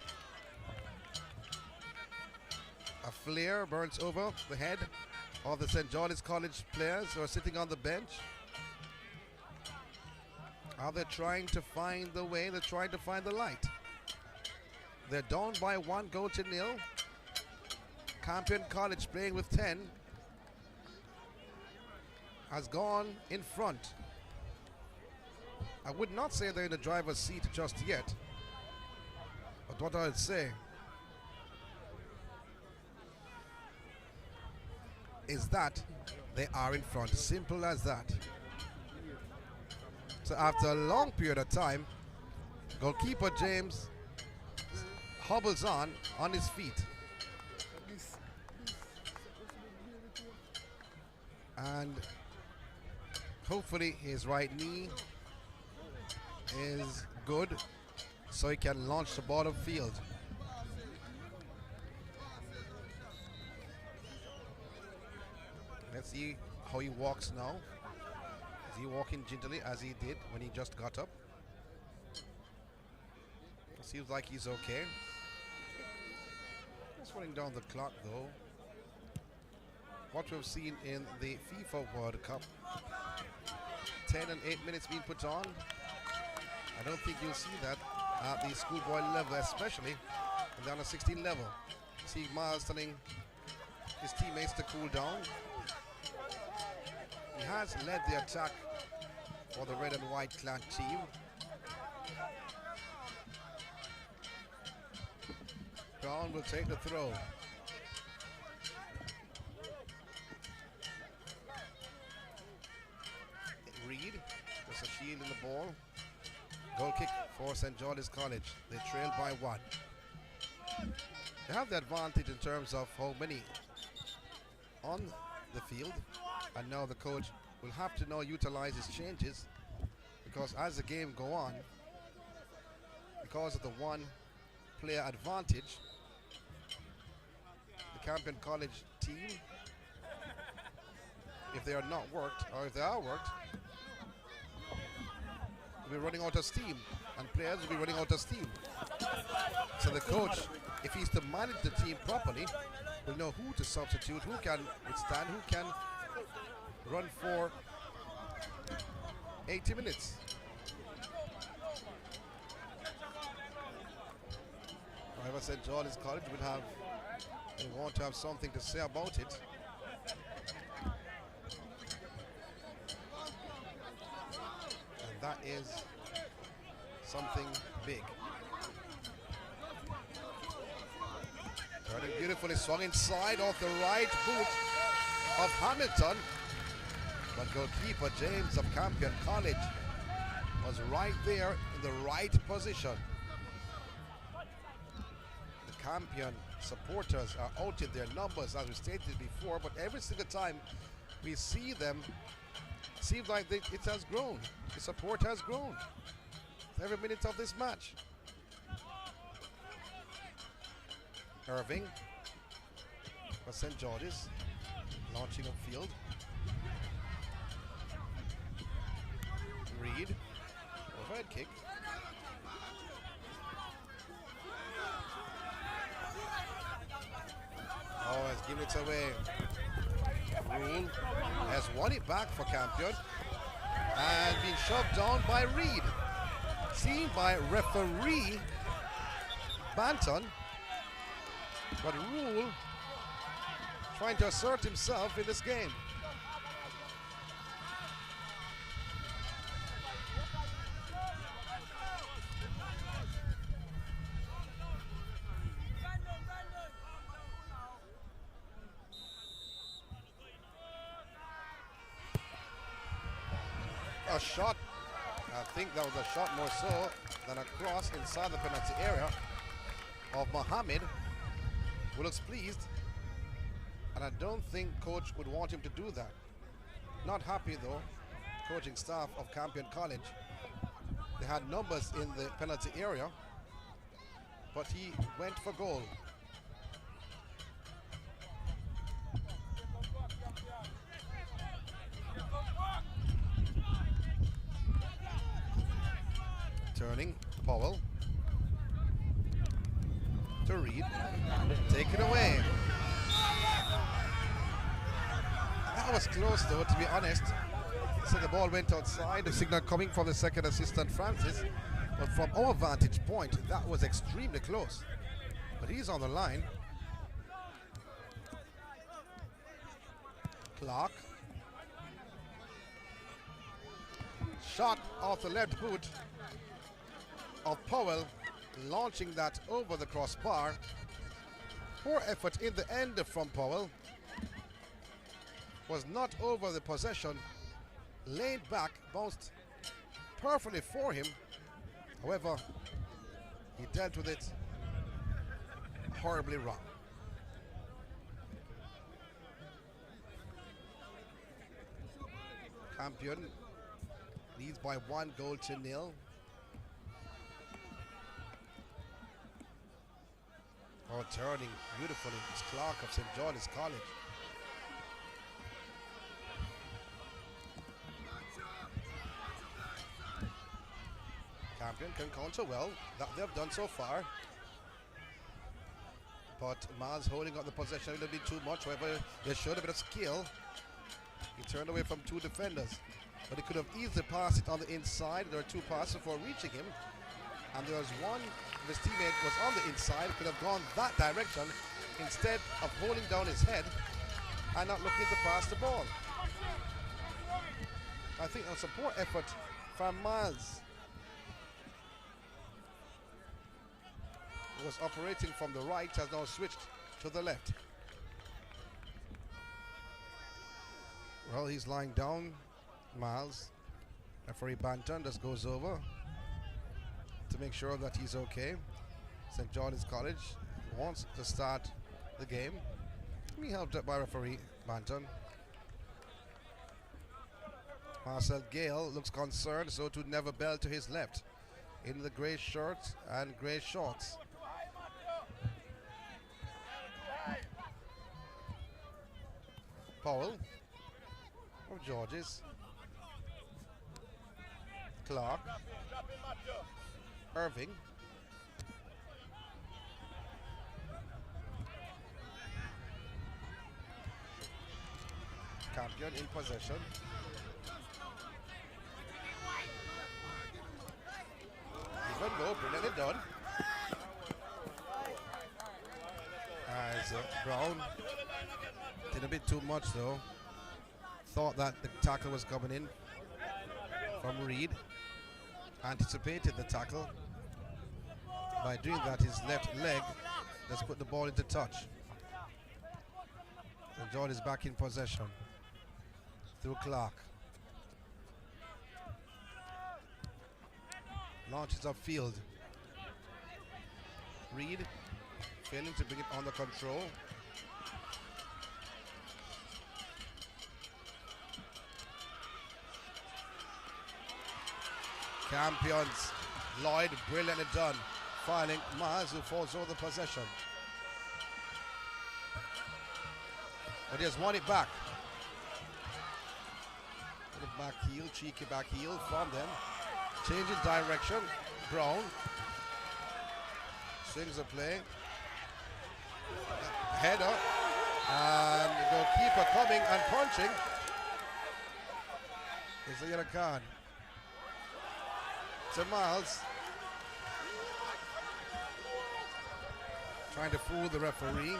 A flare burns over the head of the St. George's College players who are sitting on the bench. Are they trying to find the way? They're trying to find the light. They're down by 1-0. Campion College, playing with 10, has gone in front. I would not say they're in the driver's seat just yet, but what I'd say is that they are in front. Simple as that. So after a long period of time, Goalkeeper James hobbles on his feet. And hopefully his right knee is good so he can launch the ball upfield. Let's see how he walks now. Is he walking gingerly as he did when he just got up? Seems like he's okay. Just running down the clock though. What we've seen in the FIFA World Cup, 10 and 8 minutes being put on. I don't think you'll see that at the schoolboy level, especially in the under 16 level. See Miles telling his teammates to cool down. He has led the attack for the red and white clad team. Brown will take the throw. Reed, there's a shield in the ball. Goal kick for St. George's College. They trail by 1. They have the advantage in terms of how many on the field, and now the coach will have to now utilize his changes, because as the game go on, because of the one player advantage, the Campion College team, if they are not worked, or if they are worked, will be running out of steam, and players will be running out of steam. So the coach, if he's to manage the team properly, will know who to substitute, who can withstand, who can run for 80 minutes. However, St. George's College will have, they want to have something to say about it. And that is something big. Turning beautifully, swung inside off the right boot of Hamilton. But goalkeeper James of Campion College was right there in the right position. The Campion supporters are out in their numbers, as we stated before, but every single time we see them, it seems like it has grown. The support has grown every minute of this match. Irving for St. George's, launching upfield. Reed, overhead kick. Oh, has given it away. Rule has won it back for Campion and been shoved down by Reed. Seen by referee Banton, but Rule trying to assert himself in this game. A shot, I think that was a shot more so than a cross inside the penalty area of Mohammed, who looks pleased, and I don't think coach would want him to do that. Not happy though, coaching staff of Campion College. They had numbers in the penalty area, but he went for goal. Turning, Powell to Reed, take it away. That was close though, to be honest. So the ball went outside, the signal coming from the second assistant Francis, but from our vantage point, that was extremely close. But he's on the line. Clark. Shot off the left boot of Powell, launching that over the crossbar. Poor effort in the end from Powell. Was not over the possession. Laid back, bounced perfectly for him. However, He dealt with it horribly wrong. Campion leads by 1-0. Oh, turning beautifully. It's Clark of St. George's College. Campion can counter well. That they've done so far. But Miles holding up the possession a little bit too much. However, there showed a bit of skill. He turned away from 2 defenders. But he could have easily passed it on the inside. There were 2 passes before reaching him. And there was one, his teammate was on the inside, could have gone that direction instead of holding down his head and not looking to pass the ball. I think a support effort from Miles, who was operating from the right, has now switched to the left. Well, he's lying down, Miles. Referee Banton just goes over to make sure that he's okay. St. George's College wants to start the game. He helped up by referee Banton. Marcel Gale looks concerned, so to Never Bell to his left in the grey shirt and grey shorts. Powell of Georges. Clark. Irving. Campion in possession. Even though brilliantly done. As Brown did a bit too much though. Thought that the tackle was coming in from Reed. Anticipated the tackle. By doing that, his left leg just put the ball into touch. And John is back in possession through Clark. Launches upfield. Reed failing to bring it under control. Campions. Lloyd, brilliantly done. Filing Miles, who falls over the possession. But he has won it back. Little back heel, cheeky back heel from them. Changing direction. Brown. Swings the play. Header. And the goalkeeper coming and punching. It's a yellow card to Miles. Trying to fool the referee.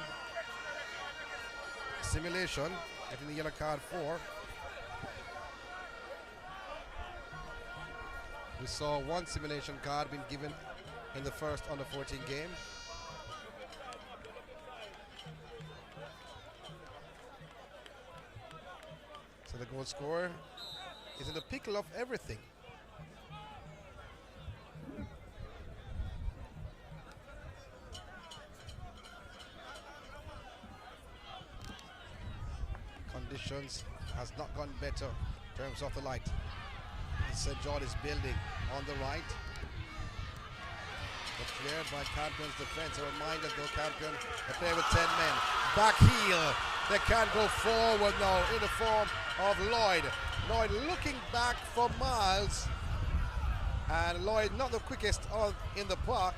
Simulation, getting the yellow card for. We saw one simulation card being given in the first under-14 game. So the goal scorer is in the pickle of everything. Conditions has not gone better in terms of the light. St. John is building on the right. But cleared by Campion's defense. A reminder though, Campion, they play with 10 men. Back heel. They can't go forward now in the form of Lloyd. Lloyd looking back for Miles. And Lloyd not the quickest in the park.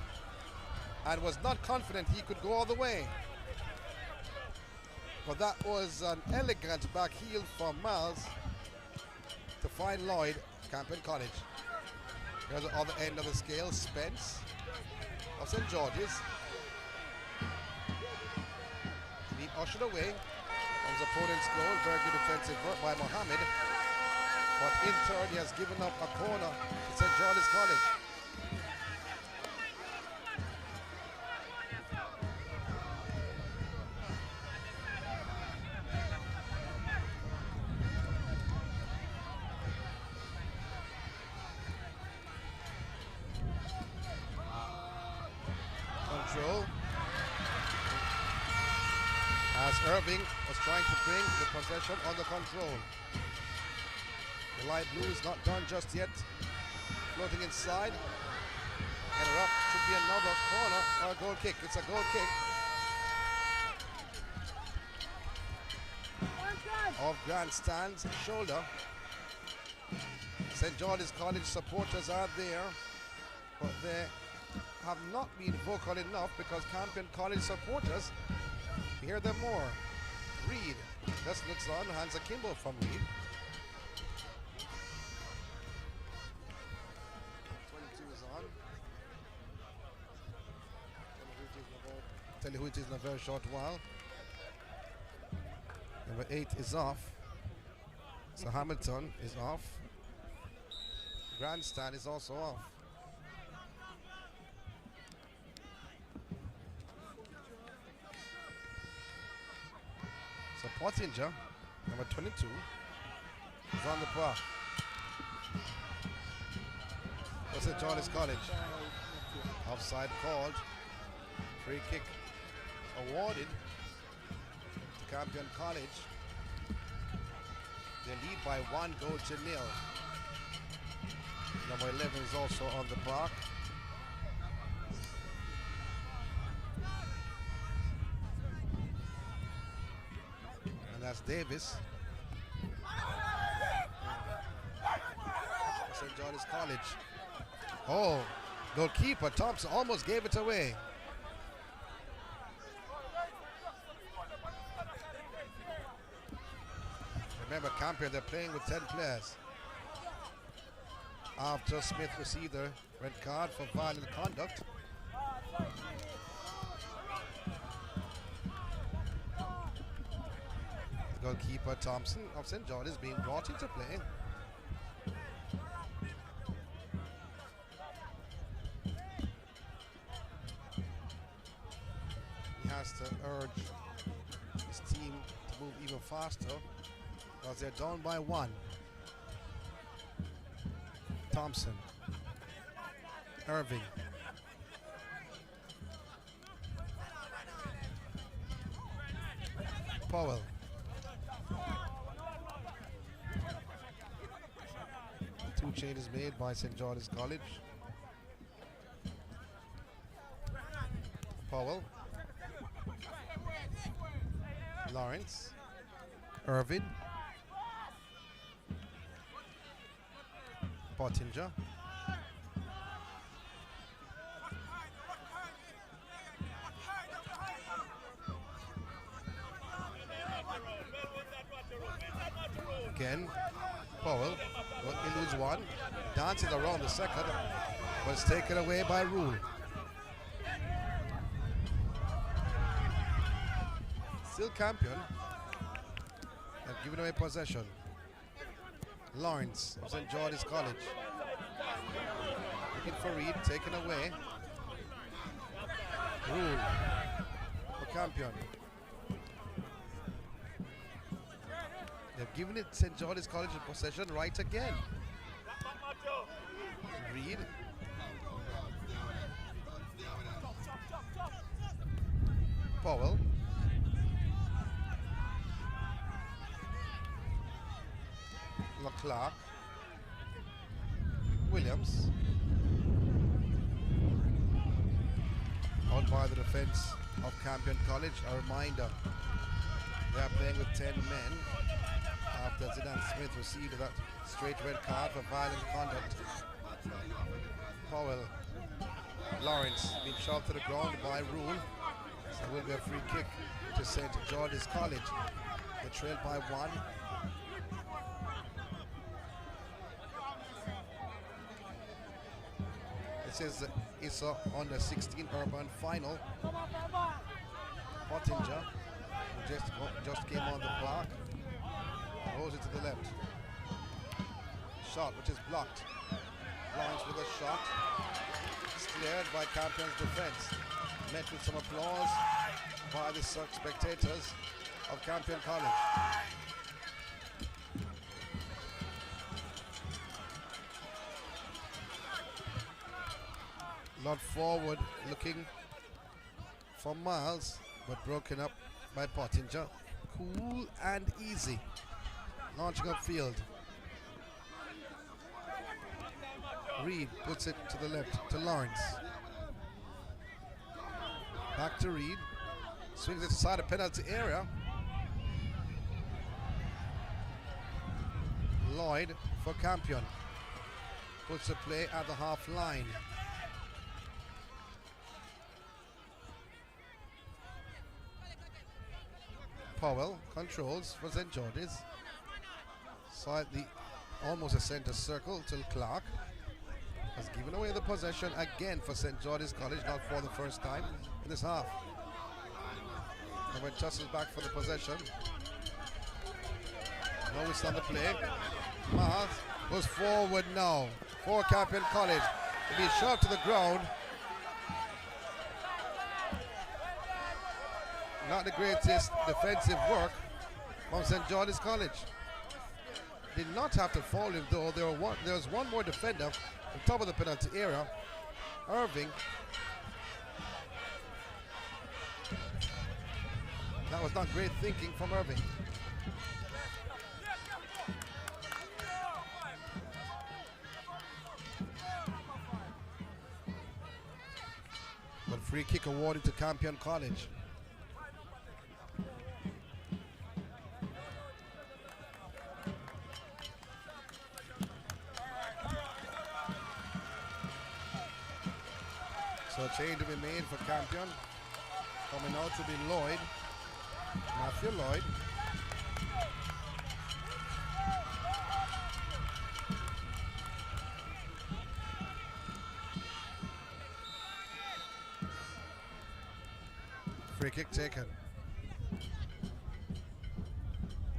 And was not confident he could go all the way. But that was an elegant back heel from Miles to find Lloyd, Campion College. Here's the other end of the scale, Spence of St. George's. Being ushered away from his opponent's goal. Very good defensive work by Mohammed. But in turn, he has given up a corner to St. George's College. as Irving was trying to bring the possession under control. The light blue is not done just yet. Floating inside. Header up. Should be another corner or a goal kick. It's a goal kick. Off grandstand's shoulder. St. George's College supporters are there, but they have not been vocal enough because Campion College supporters hear them more. Reed just looks on, hands akimbo from Reed. 22 is on. Tell you who it is in a very short while. Number 8 is off. So Hamilton is off. Grandstand is also off. So Pottinger, number 22, is on the park. For St. George's College. Offside called. Free kick awarded to Campion College. They lead by 1-0. Number 11 is also on the park. And that's Davis. St. George's College. Oh, goalkeeper Thompson almost gave it away. Remember, Campion, they're playing with 10 players. After Smith received a red card for violent conduct. The goalkeeper Thompson of St. George is being brought into play. He has to urge his team to move even faster because they're down by 1. Thompson, Irving, Powell, two changes made by St. George's College. Powell, Lawrence, Irvin, Pottinger, again Powell, he loses one, dances around the second, but it's taken away by Rule. Still Campion have given away possession. Lawrence of St. George's College. Looking for Reed, taken away. Rule for Campion. They've given it St. George's College in possession right again. Reed. Powell. Clark, Williams, out by the defense of Campion College. A reminder, they are playing with 10 men after Zidane Smith received that straight red card for violent conduct. Powell, Lawrence being shoved to the ground by Rule. So there will be a free kick to St. George's College. They trail by 1. This is the Issa under 16 urban final. Pottinger, who just came on the block, throws it to the left. Shot, which is blocked. Lawrence with a shot. It's cleared by Campion's defense. Met with some applause by the spectators of Campion College. Lot forward looking for Miles, but broken up by Pottinger. Cool and easy. Launching upfield. Reed puts it to the left to Lawrence. Back to Reed. Swings it inside the penalty area. Lloyd for Campion. Puts the play at the half line. Powell controls for St. George's. Slightly almost a center circle till Clark has given away the possession again for St. George's College, not for the first time in this half. And when Chus is back for the possession. Now it's on the play. Miles goes forward now for Campion College. He'll be shot to the ground. Not the greatest defensive work from St. George's College. Did not have to foul him though. There was one more defender on top of the penalty area. Irving. That was not great thinking from Irving. But free kick awarded to Campion College. So a change to be made for Campion. Coming out to be Lloyd. Matthew Lloyd. Free kick taken.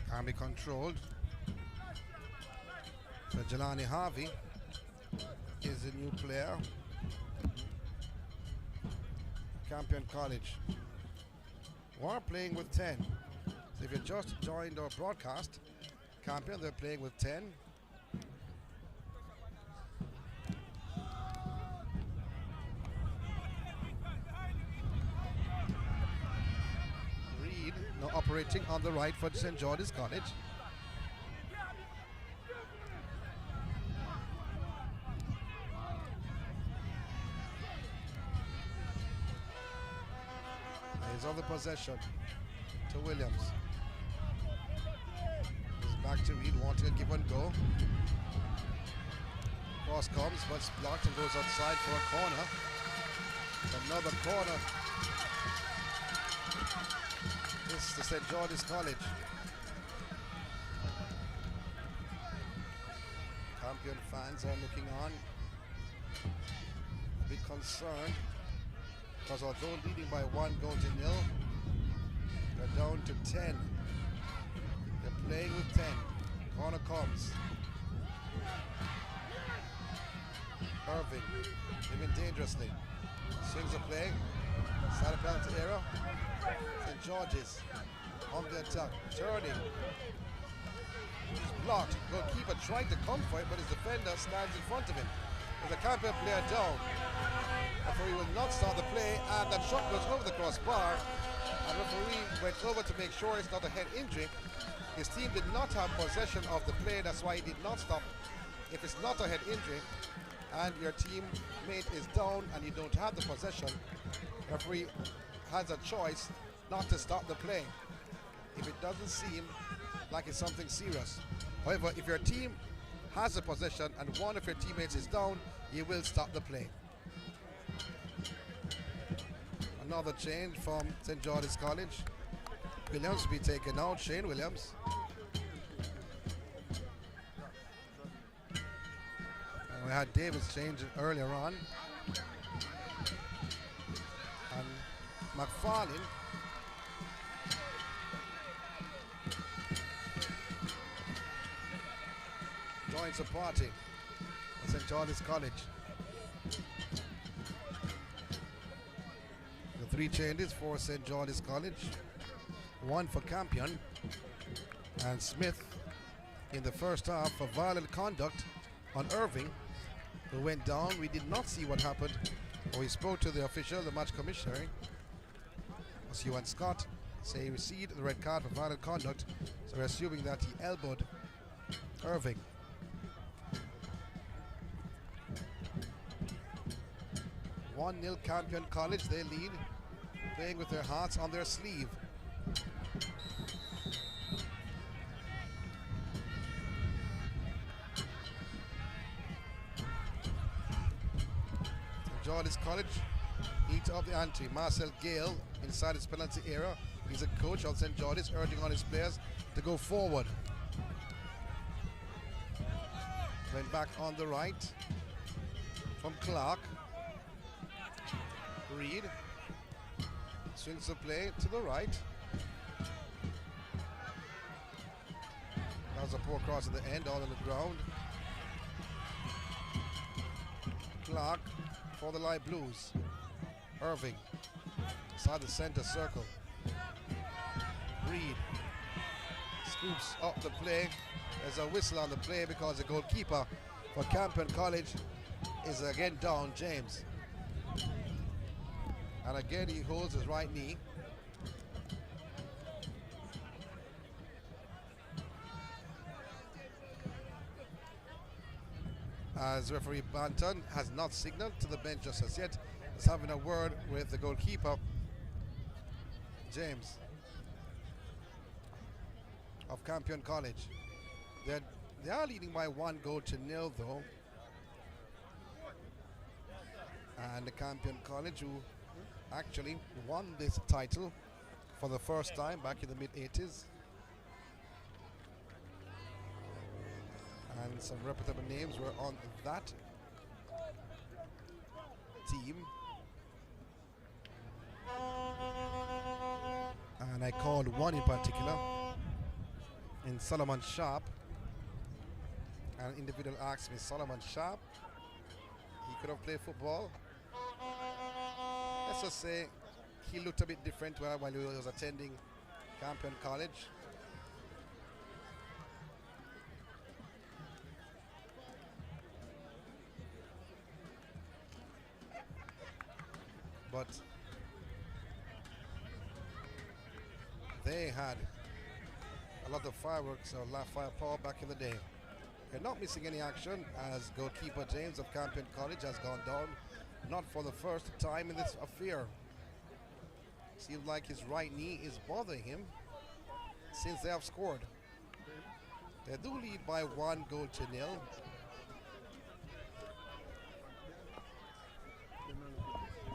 Can be controlled. So Jelani Harvey is the new player. Campion College. We're playing with 10. So if you just joined our broadcast, Campion, they're playing with 10. Reed now operating on the right for St. George's College. On the possession to Williams. He's back to Reed, wanting to give and go. Cross comes, but it's blocked and goes outside for a corner. Another corner. This is the St. George's College. Campion fans are looking on, a bit concerned. Because although leading by 1 goal to 0, they're down to 10. They're playing with 10. Corner comes. Irving, living dangerously. Swings the play. Side of penalty area. St. George's on the attack. Turning. He's blocked. Goalkeeper trying to come for it, but his defender stands in front of him. With the Campion player down. Referee will not start the play, and that shot goes over the crossbar. And referee went over to make sure it's not a head injury. His team did not have possession of the play, that's why he did not stop. If it's not a head injury and your teammate is down and you don't have the possession, referee has a choice not to stop the play if it doesn't seem like it's something serious. However, if your team has a possession and one of your teammates is down, you will stop the play. Another change from St. George's College. Williams will be taken out, Shane Williams. And we had Davis change earlier on. And McFarlane joins the party at St. George's College. 3 changes for St. George's College, 1 for Campion, and Smith in the first half for violent conduct on Irving, who went down. We did not see what happened, or he spoke to the official, the match commissioner, was Ewan Scott, say he received the red card for violent conduct, so we're assuming that he elbowed Irving. One 0 Campion College, they lead, playing with their hearts on their sleeve. George's College eat up the ante. Marcel Gale inside his penalty area. He's a coach of St. George's, urging on his players to go forward. Went back on the right from Clark. Reed swings the play to the right. That was a poor cross at the end, all on the ground. Clark for the light blues. Irving inside the center circle. Reed scoops up the play. There's a whistle on the play because the goalkeeper for Campion College is again down, James. And again he holds his right knee. As referee Banton has not signaled to the bench just as yet, is having a word with the goalkeeper, James, of Campion College. They are leading by 1-0 though. And the Campion College, who actually won this title for the first time back in the mid-80s. And some reputable names were on that team. And I called one in particular, in Solomon Sharp. An individual asked me, Solomon Sharp, he could have played football. Let's just say he looked a bit different while he was attending Campion College. But they had a lot of fireworks or firepower back in the day. They're not missing any action as goalkeeper James of Campion College has gone down, not for the first time in this affair. Seems like his right knee is bothering him since they have scored. They do lead by 1-0.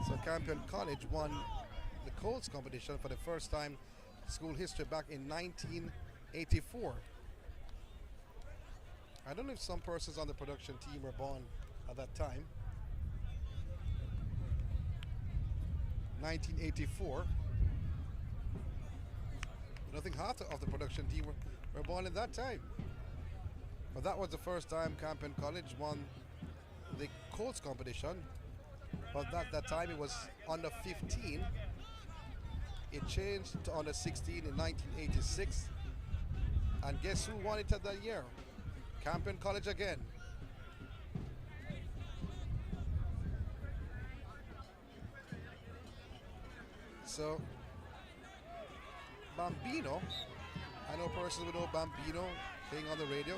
So Campion College won the Colts competition for the first time in school history back in 1984. I don't know if some persons on the production team were born at that time. 1984. I think half of the production team were born at that time. But that was the first time Campion College won the Colts competition. But that time it was under 15. It changed to under 16 in 1986. And guess who won it at that year? Campion College again. So Bambino, I know persons who know Bambino playing on the radio.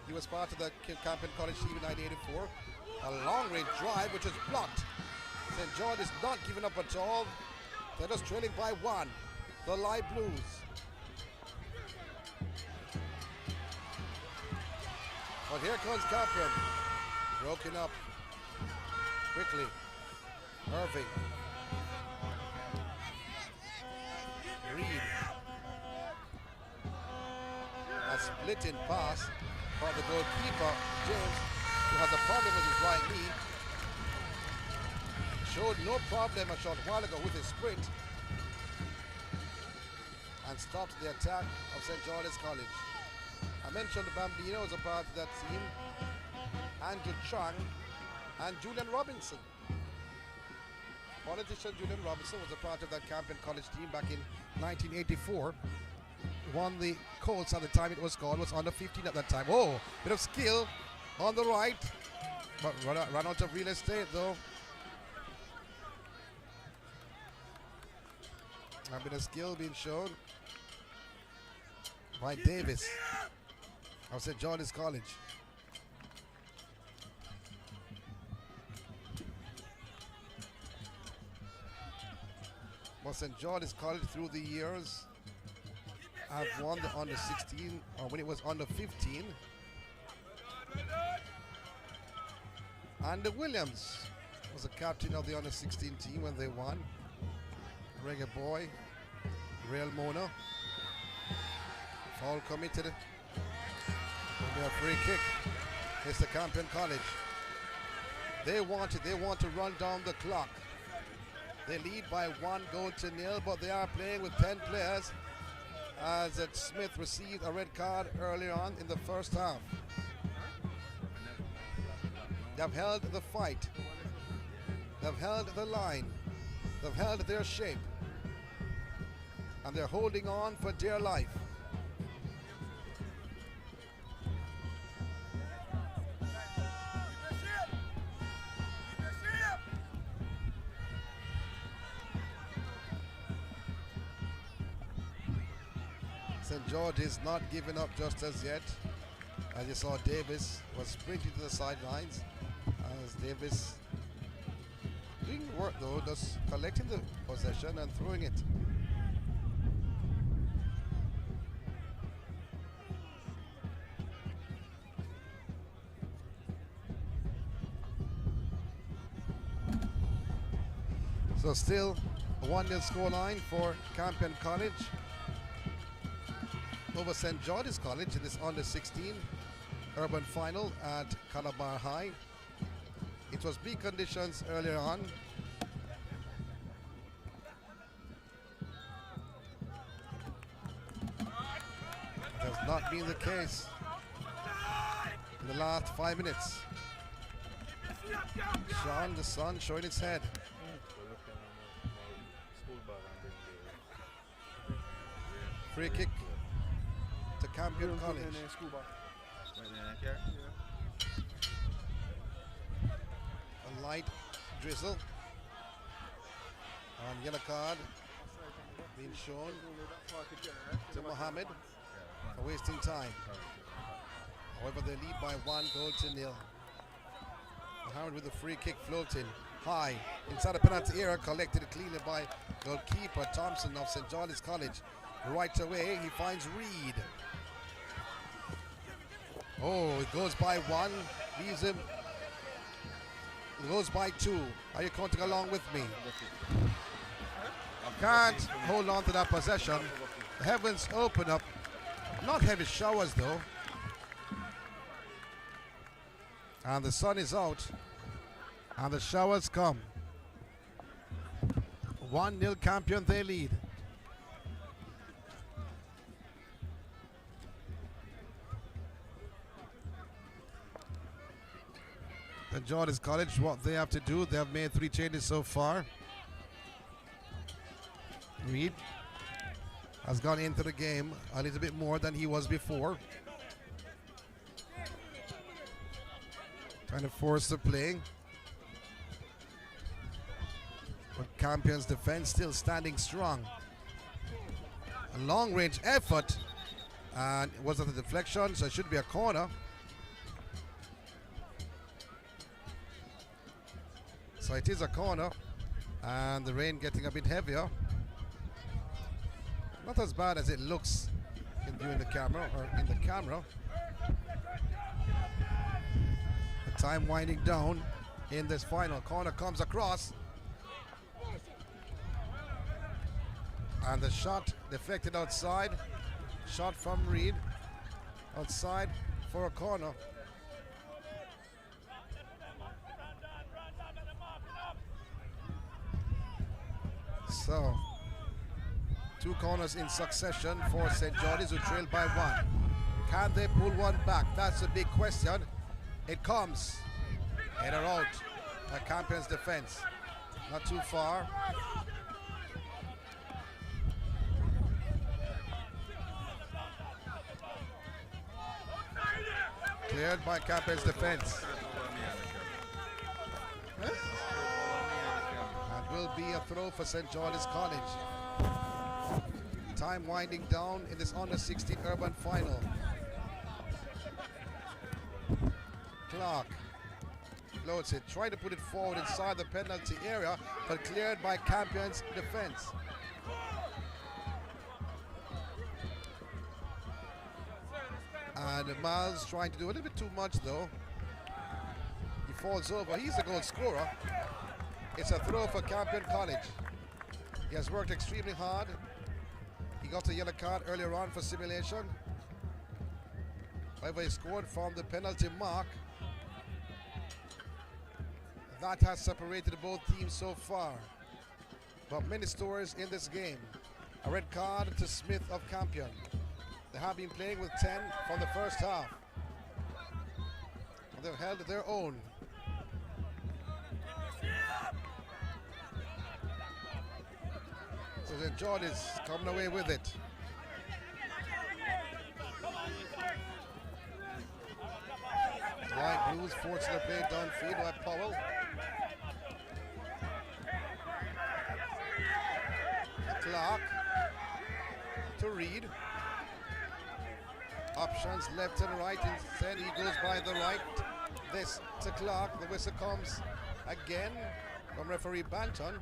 He was part of the Campion College team in 1984. A long range drive which is blocked. St. George is not giving up at all. They're just trailing by 1. The Light Blues. But here comes Campion. Broken up quickly. Irving. Reed. A splitting pass for the goalkeeper, James, who has a problem with his right knee. Showed no problem a short while ago with his sprint and stopped the attack of St. George's College. I mentioned the Bambino was a part of that team, Andrew Chang and Julian Robinson. Politician Julian Robinson was a part of that Campion College team back in 1984. Won the Colts at the time it was called, was under 15 at that time. Oh, bit of skill on the right, but run out of real estate though. A bit of skill being shown by Davis of St. George's College. Well, St. George's College through the years have won the under 16, or when it was under 15. Andy Williams was the captain of the under 16 team when they won. Reggae Boy, Real Mona. Foul committed. Will be a free kick. It's the Campion College. They want to run down the clock. They lead by 1-0, but they are playing with 10 players as Smith received a red card earlier on in the first half. They've held the fight. They've held the line. They've held their shape. And they're holding on for dear life. St. George is not giving up just as yet. As you saw, Davis was sprinting to the sidelines. As Davis doing work though, just collecting the possession and throwing it. So still a 1-0 scoreline for Campion College over St. George's College in this under 16 urban final at Calabar High. It was big conditions earlier on. Has not been the case in the last 5 minutes. Sean, the sun showing its head. Free kick to Campion College. A light drizzle. Yellow card being shown to Mohammed for wasting time. However, they lead by 1-0. Mohammed with the free kick floating high inside the penalty area, collected cleanly by goalkeeper Thompson of St. George's College. Right away, he finds Reed. Oh, it goes by 1, leaves him. It goes by 2. Are you counting along with me? Can't hold on to that possession. The heavens open up. Not heavy showers though. And the sun is out. And the showers come. 1-0 Campion, they lead. St. George's College, what they have to do, they have made 3 changes so far. Reed has gone into the game a little bit more than he was before. Trying to force the play. But Campion's defense still standing strong. A long range effort. And it wasn't a deflection, so it should be a corner. So it is a corner, and the rain getting a bit heavier. Not as bad as it looks during the camera or in the camera. The time winding down in this final. Corner comes across, and the shot deflected outside. Shot from Reed outside for a corner. So, 2 corners in succession for St. George's, who trail by 1. Can they pull one back? That's a big question. It comes. Header out by Campion's defense. Not too far. Cleared by Campion's defense. Will be a throw for St. George's College. Time winding down in this under 16 urban final. Clark loads it, trying to put it forward inside the penalty area, but cleared by Campion's defense. And Miles trying to do a little bit too much though. He falls over. He's the goal scorer. It's a throw for Campion College. He has worked extremely hard. He got a yellow card earlier on for simulation. However, he scored from the penalty mark. That has separated both teams so far. But many stories in this game. A red card to Smith of Campion. They have been playing with 10 from the first half. And they've held their own. So St. George is coming away with it. White Blues forcing the play downfield by Powell. Clark to Reed. Options left and right. Instead he goes by the right. This to Clark. The whistle comes again from referee Banton.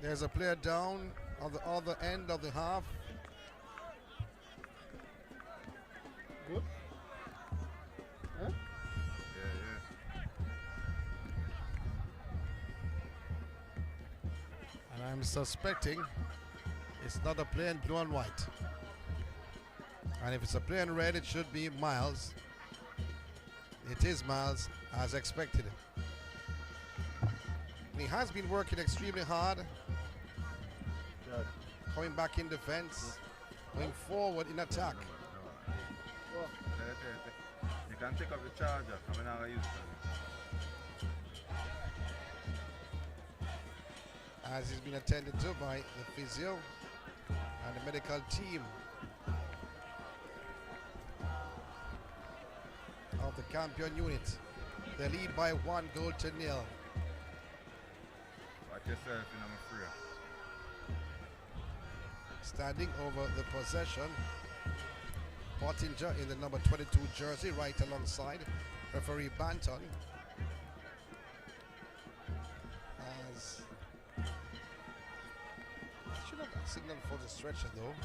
There's a player down on the other end of the half. Good. Huh? And I'm suspecting it's not a player in blue and white. And if it's a player in red, it should be Miles. It is Miles, as expected. And he has been working extremely hard. Good. Coming back in defense, going forward in attack. You can take up the charger. I'm not going to use it. As he's been attended to by the physio and the medical team of the Campion unit. They lead by 1-0. Watch yourself, I'm afraid. Standing over the possession, Pottinger in the number 22 jersey right alongside referee Banton. As should have signaled for the stretcher though,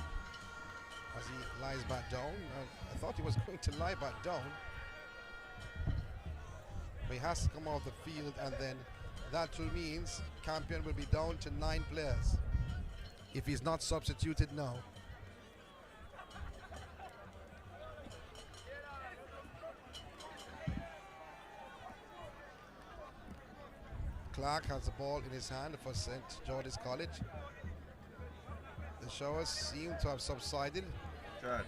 as he lies back down. I thought he was going to lie back down, but he has to come off the field, and then that too means Campion will be down to 9 players if he's not substituted now. Clark has the ball in his hand for St. George's College. The showers seem to have subsided. Chad,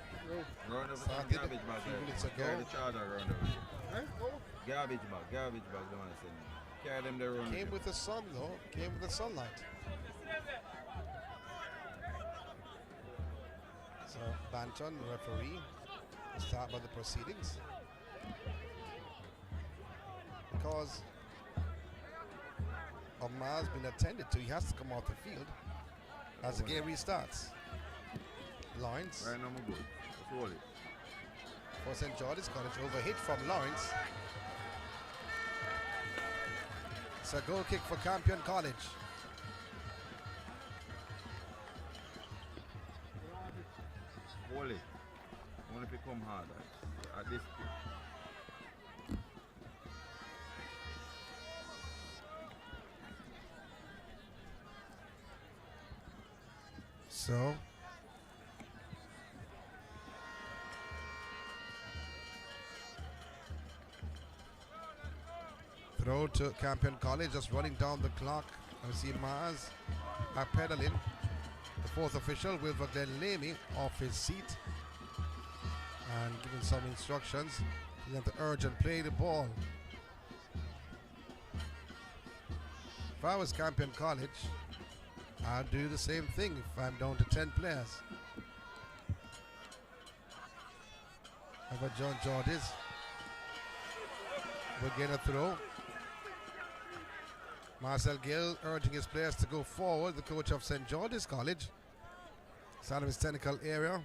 round of Started garbage bag. 3 minutes ago. Carry the charger around over here. Huh? Oh. Garbage bag, the man said. Carry them there around. Came with the sun though, came with the sunlight. So Banton, the referee, will start by the proceedings. Because of Miles being attended to, he has to come off the field as the game restarts. Lawrence Right now, I'm good. Let's roll it. for St. George's College, overhit from Lawrence. It's a goal kick for Campion College. Hold it. Only if you come hard at this speed. So throw to Campion College, just running down the clock. I see Mars backpedaling. The fourth official, Wilbur Glenn Lamy, off his seat and giving some instructions. He have to urge and play the ball. If I was Campion College, I'd do the same thing if I'm down to 10 players. However, John Georges will get a throw. Marcel Gill urging his players to go forward, the coach of St. George's College. Side of his technical area.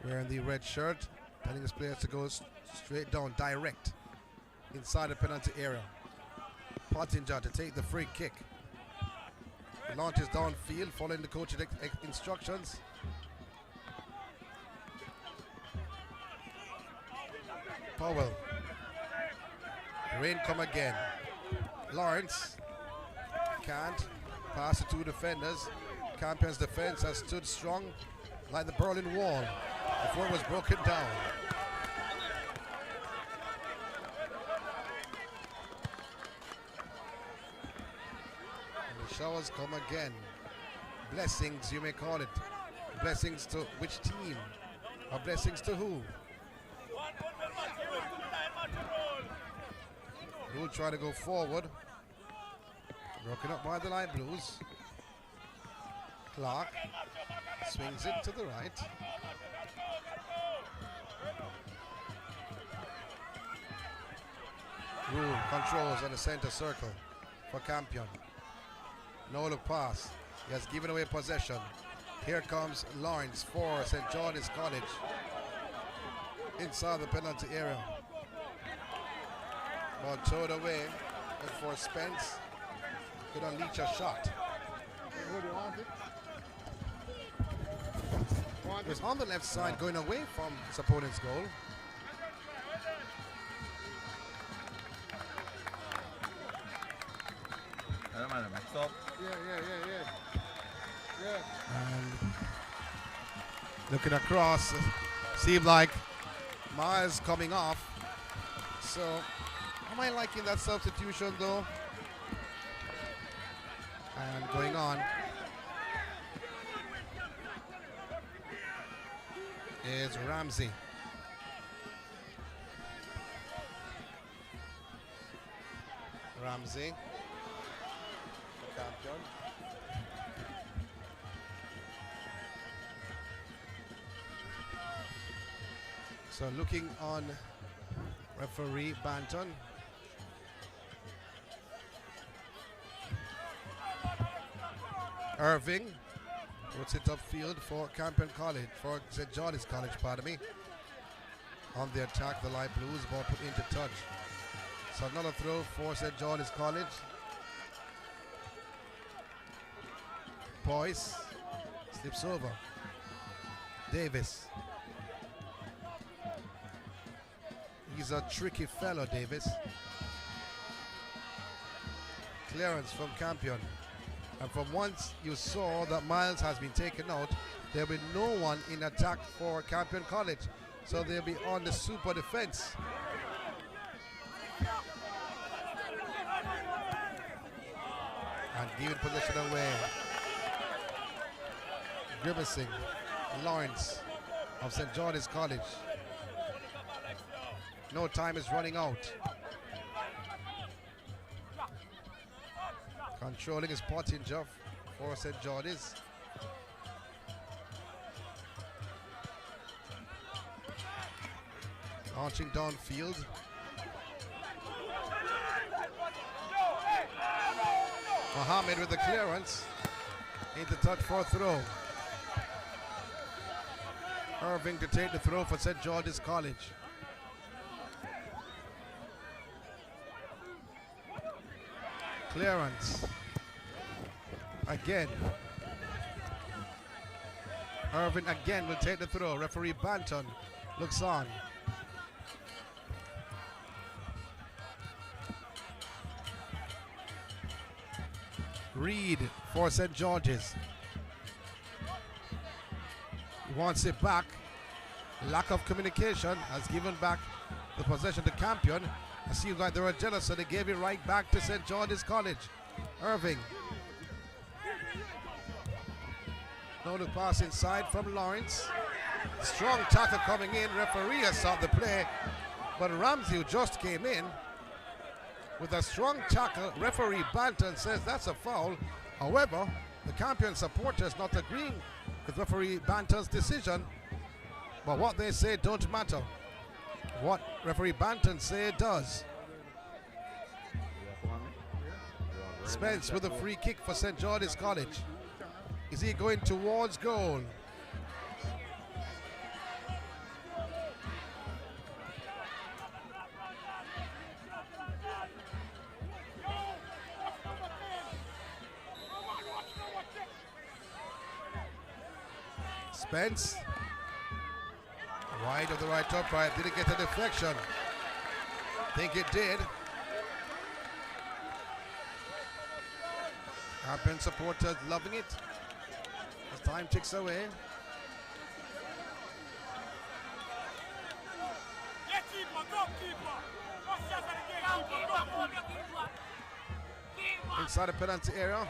Wearing the red shirt, telling his players to go straight down, direct, inside the penalty area. Pottinger to take the free kick. He launches downfield, following the coach's instructions. Powell. Rain come again. Lawrence can't pass the two defenders. Campion's defense has stood strong like the Berlin Wall before it was broken down. And the showers come again. Blessings, you may call it. Blessings to which team? Or blessings to who? Will try to go forward. Broken up by the light blues. Clark swings it to the right. Rule controls on the center circle for Campion. No look pass. He has given away possession. Here comes Lawrence for St. George's College. Inside the penalty area. Ball towed away, and for Spence, could unleash a shot. It's on the left side, going away from his opponent's goal. Stop. And looking across, seemed like Miles coming off. So, am I liking that substitution though? And going on is Ramsey. Ramsey. Campion. So looking on referee Banton. Irving puts it upfield for Campion College, for St. George's College, pardon me. On the attack, the light blues, ball put into touch. So another throw for St. George's College. Boyce slips over. Davis. He's a tricky fellow, Davis. Clearance from Campion. And from once you saw that Miles has been taken out, there will be no one in attack for Campion College. So they'll be on the super defense. And giving possession away. Grimacing. Lawrence of St. George's College. No time is running out. Controlling his Pottinger for St. George's. Launching downfield. Mohammed with the clearance. Into touch for a throw. Irving to take the throw for St. George's College. Clearance. Again. Irving again will take the throw. Referee Banton looks on. Reed for St. George's. He wants it back. Lack of communication has given back the possession to Campion. It seems like they were jealous, so they gave it right back to St. George's College. Irving. Now the pass inside from Lawrence. Strong tackle coming in. Referee has stopped the play, but Ramsey, who just came in with a strong tackle, referee Banton says that's a foul. However, the Campion supporters not agreeing with referee Banton's decision, but what they say don't matter. What referee Banton say does. Spence with a free kick for St. George's College. Is he going towards goal? Spence. Wide of the right upright. Did it get a deflection? Think it did. Campion supporters loving it as time ticks away. Inside the penalty area.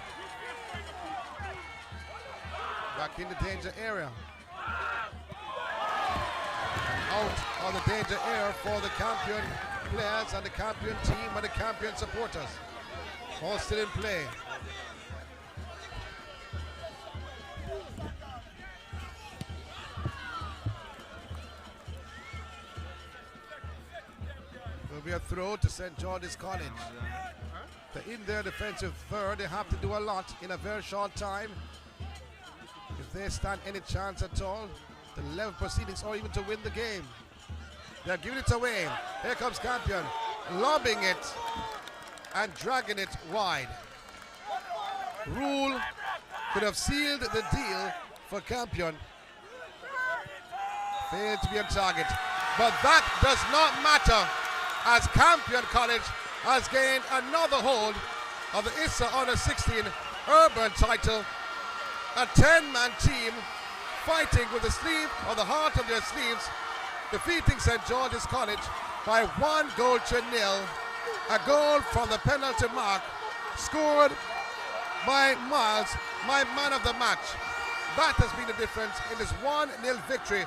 Back in the danger area. Out of the danger area for the Campion players and the Campion team and the Campion supporters. All still in play. Will be a throw to St. George's College. They're in their defensive third. They have to do a lot in a very short time. If they stand any chance at all to level proceedings or even to win the game. They're giving it away. Here comes Campion, lobbing it and dragging it wide. Rule could have sealed the deal for Campion. Failed to be on target. But that does not matter as Campion College has gained another hold of the Issa Under-16 Urban title. A 10-man team fighting with the sleeve or the heart of their sleeves, defeating St. George's College by 1-0. A goal from the penalty mark, scored by Miles, my man of the match. That has been the difference in this 1-0 victory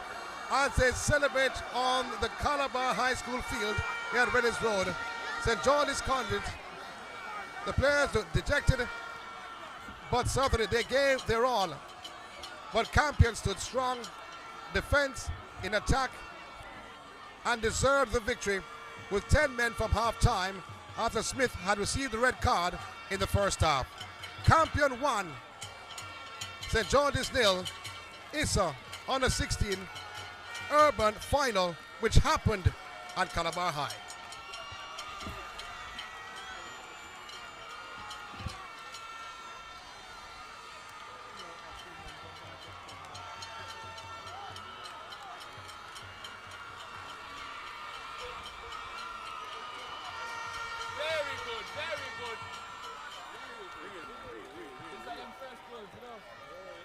as they celebrate on the Calabar High School field here at Redditch Road. St. George's College, the players were dejected, but certainly they gave their all. But Campion stood strong, defense in attack, and deserved the victory with 10 men from half-time after Smith had received the red card in the first half. Campion 1, St. George's 0, Issa Under-16 Urban final, which happened at Calabar High.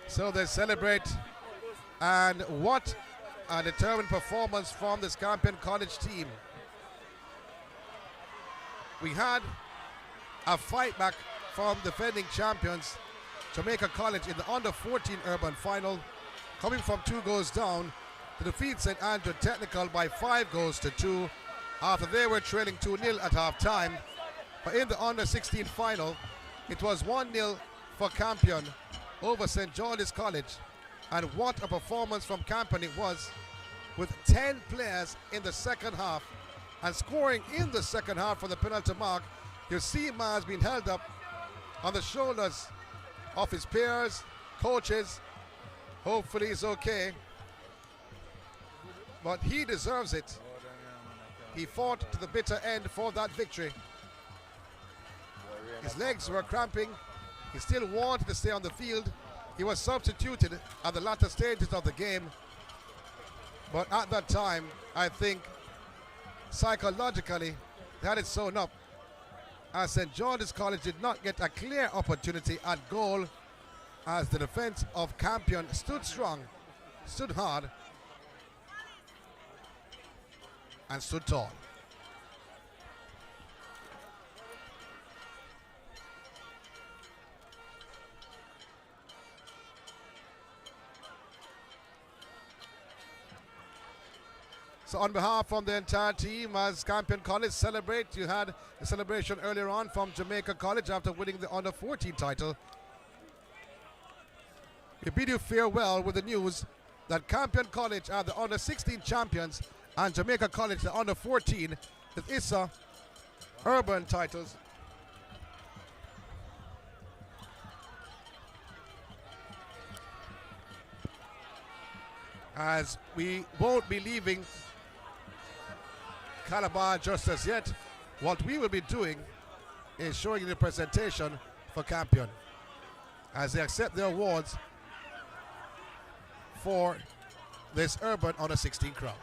So they celebrate, and what a determined performance from this Campion College team. We had a fight back from defending champions Jamaica College in the Under-14 Urban Final, coming from 2 goals down to defeat St. Andrew Technical by 5-2 after they were trailing 2-0 at half-time. But in the Under-16 Final, it was 1-0 for Campion over St. George's College, and what a performance from Campion it was, with 10 players in the second half and scoring in the second half for the penalty mark. You see Mars being held up on the shoulders of his peers, coaches. Hopefully he's okay, but he deserves it. He fought to the bitter end for that victory. His legs were cramping. He still wanted to stay on the field. He was substituted at the latter stages of the game. But at that time, I think psychologically, they had it sewn up, as St. George's College did not get a clear opportunity at goal, as the defense of Campion stood strong, stood hard, and stood tall. So on behalf of the entire team, as Campion College celebrate, you had a celebration earlier on from Jamaica College after winning the Under-14 title. We bid you farewell with the news that Campion College are the Under-16 champions and Jamaica College the Under-14 with Issa Urban titles. as we won't be leaving Calabar just as yet. What we will be doing is showing you the presentation for Campion as they accept their awards for this Urban Under 16 crown.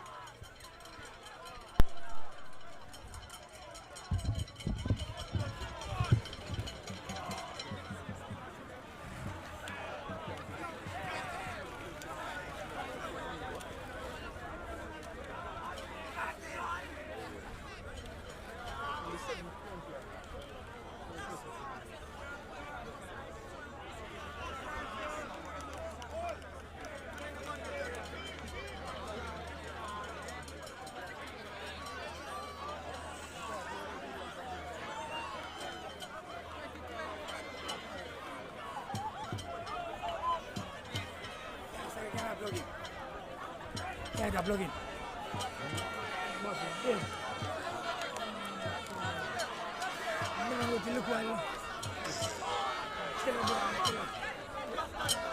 Plug in.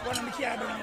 One of the kids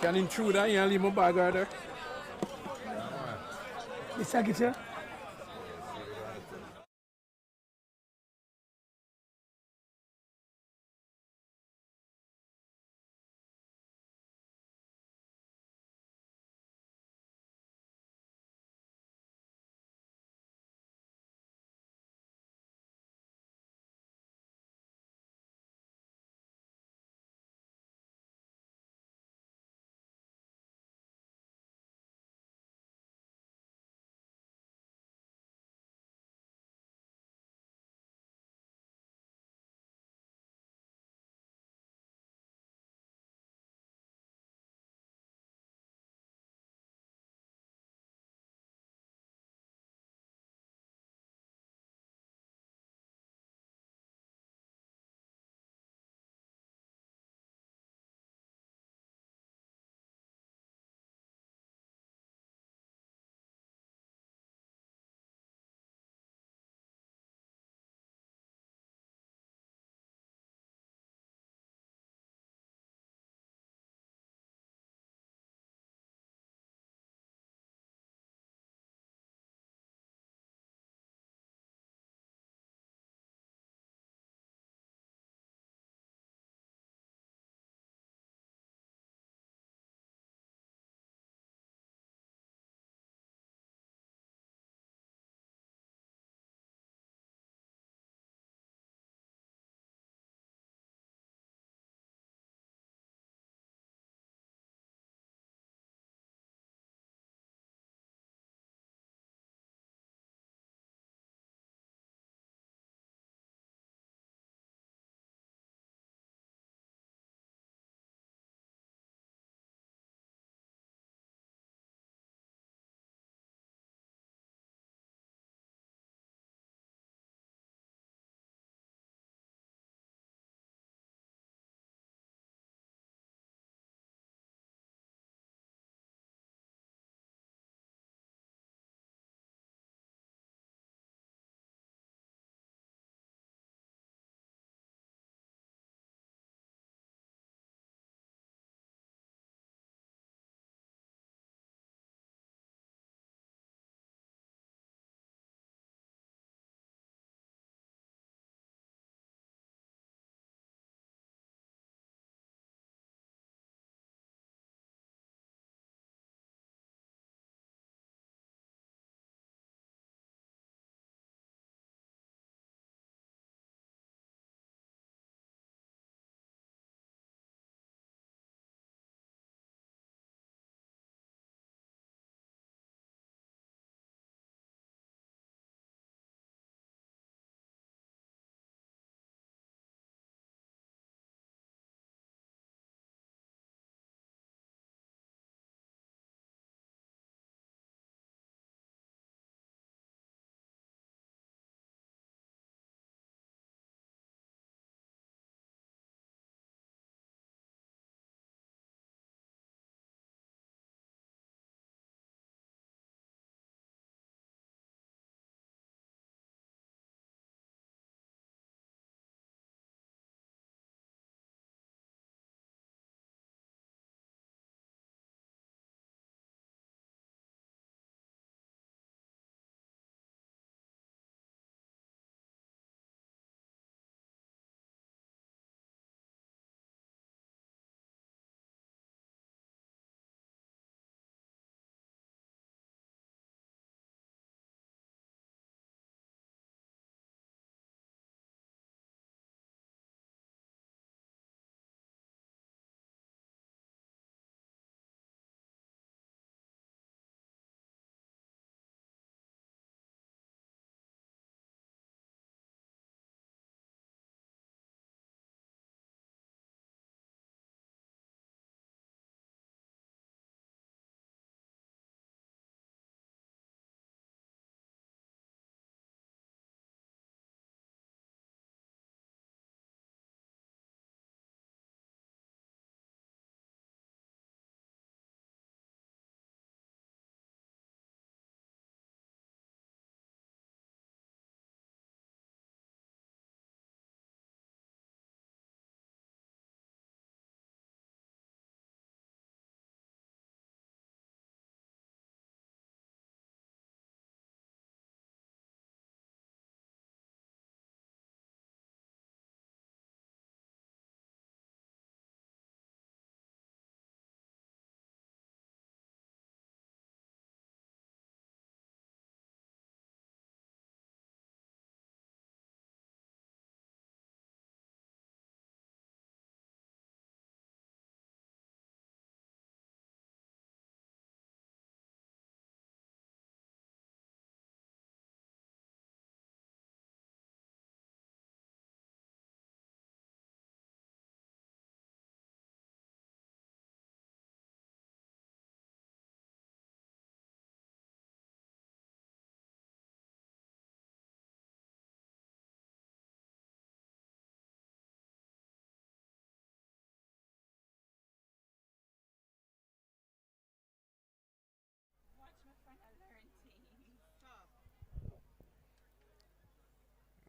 Can intrude and leave my bag right there. The secretary.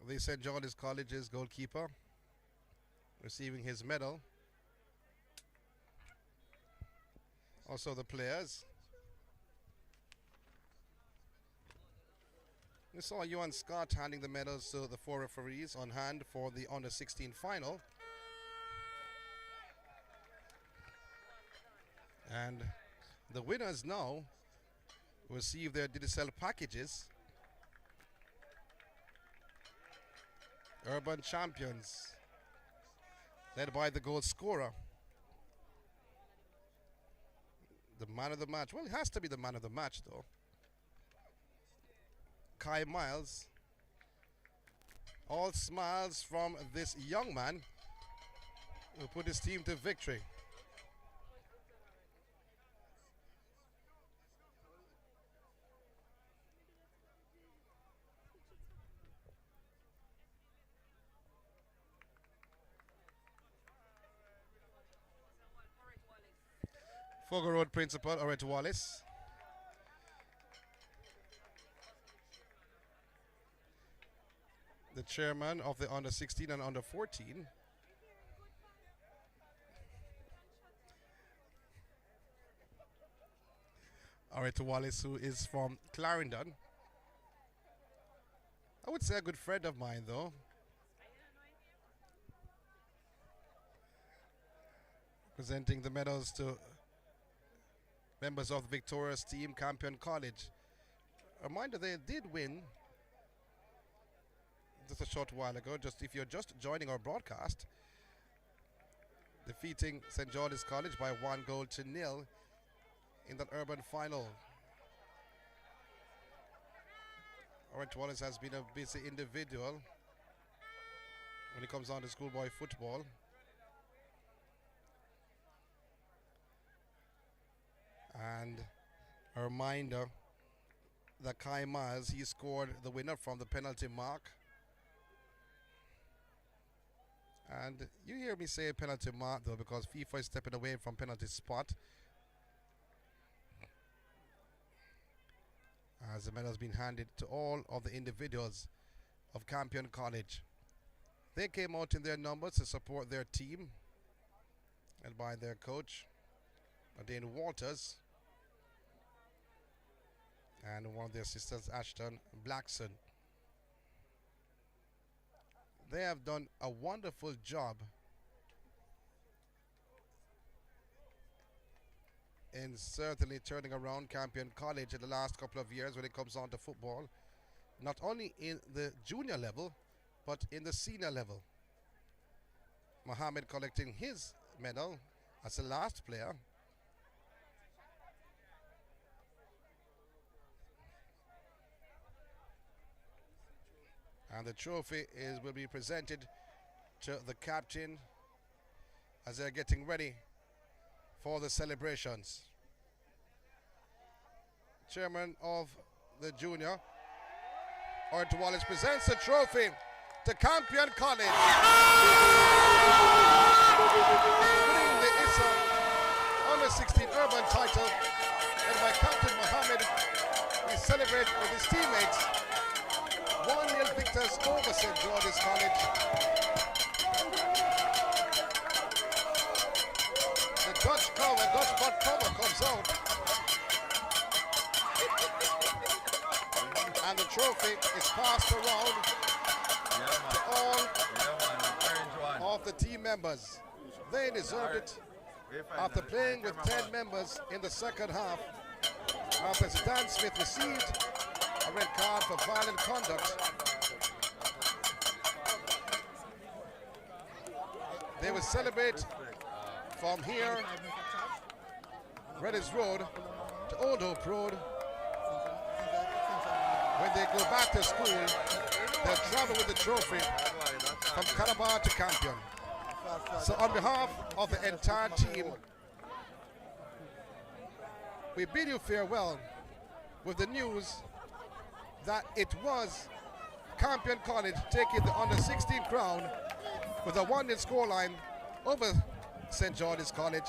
the St. George's College's goalkeeper, receiving his medal. Also the players. We saw Ewan Scott handing the medals to the 4 referees on hand for the under-16 final. And the winners now receive their digital packages. Urban champions, led by the goal scorer. The man of the match. Well, it has to be the man of the match, though. Kai Miles. All smiles from this young man who put his team to victory. Fogo Road Principal, Oret Wallace. The chairman of the under-16 and under-14. Oret Wallace, who is from Clarendon. I would say a good friend of mine, though. Presenting the medals to members of the victorious team, Campion College. A reminder, they did win just a short while ago, just if you're just joining our broadcast, defeating St. George's College by 1-0 in that urban final. Orange Wallace has been a busy individual when it comes on to schoolboy football. And a reminder that Kai Miles, he scored the winner from the penalty mark. And you hear me say penalty mark, though, because FIFA is stepping away from penalty spot, as the medal has been handed to all of the individuals of Campion College. They came out in their numbers to support their team, led by their coach, Nadine Walters, and one of their assistants, Ashton Blackson. They have done a wonderful job in certainly turning around Campion College in the last couple of years when it comes on to football, not only in the junior level, but in the senior level. Mohammed collecting his medal as the last player. And the trophy will be presented to the captain as they're getting ready for the celebrations. Chairman of the junior, Orange Wallace, presents the trophy to Campion College. Winning the Issa under-16 urban title, and by Captain Mohammed, we celebrate with his teammates. 1-0 victors over St. George's College. The Dutch butt cover comes out. And the trophy is passed around to all of the team members. They deserved it after playing with 10 members in the second half. After Stan Smith received a red card for violent conduct, they will celebrate from here, Reddy's Road to Old Hope Road. When they go back to school, they'll travel with the trophy from Calabar to Campion. So on behalf of the entire team, we bid you farewell with the news that it was Campion College taking the under-16 crown with a 1-0 scoreline over St. George's College,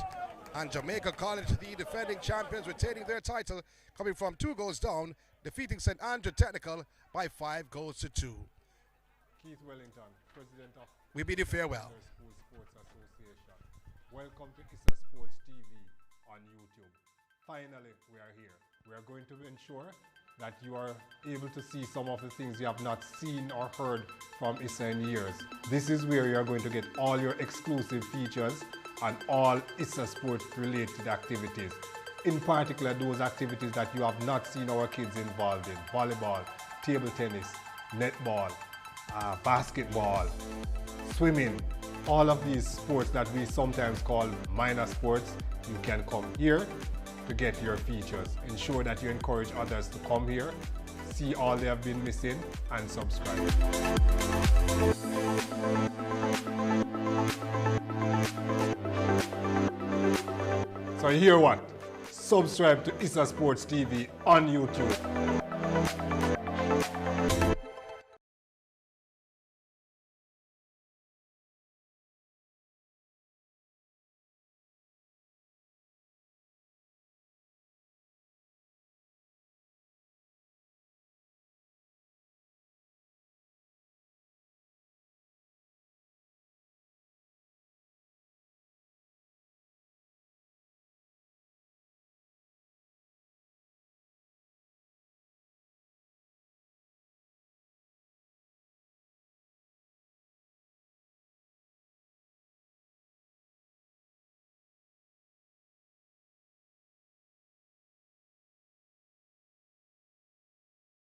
and Jamaica College, the defending champions, retaining their title, coming from 2 goals down, defeating St. Andrew Technical by 5 goals to 2. Keith Wellington, President of We bid you farewell. the School Sports Association. Welcome to Issa Sports TV on YouTube. Finally, we are here. We are going to ensure that you are able to see some of the things you have not seen or heard from Issa in years. This is where you are going to get all your exclusive features and all Issa Sports related activities. In particular, those activities that you have not seen our kids involved in: volleyball, table tennis, netball, basketball, swimming, all of these sports that we sometimes call minor sports. You can come here to get your features. Ensure that you encourage others to come here, see all they have been missing, and subscribe. So you hear what? Subscribe to Issa Sports TV on YouTube.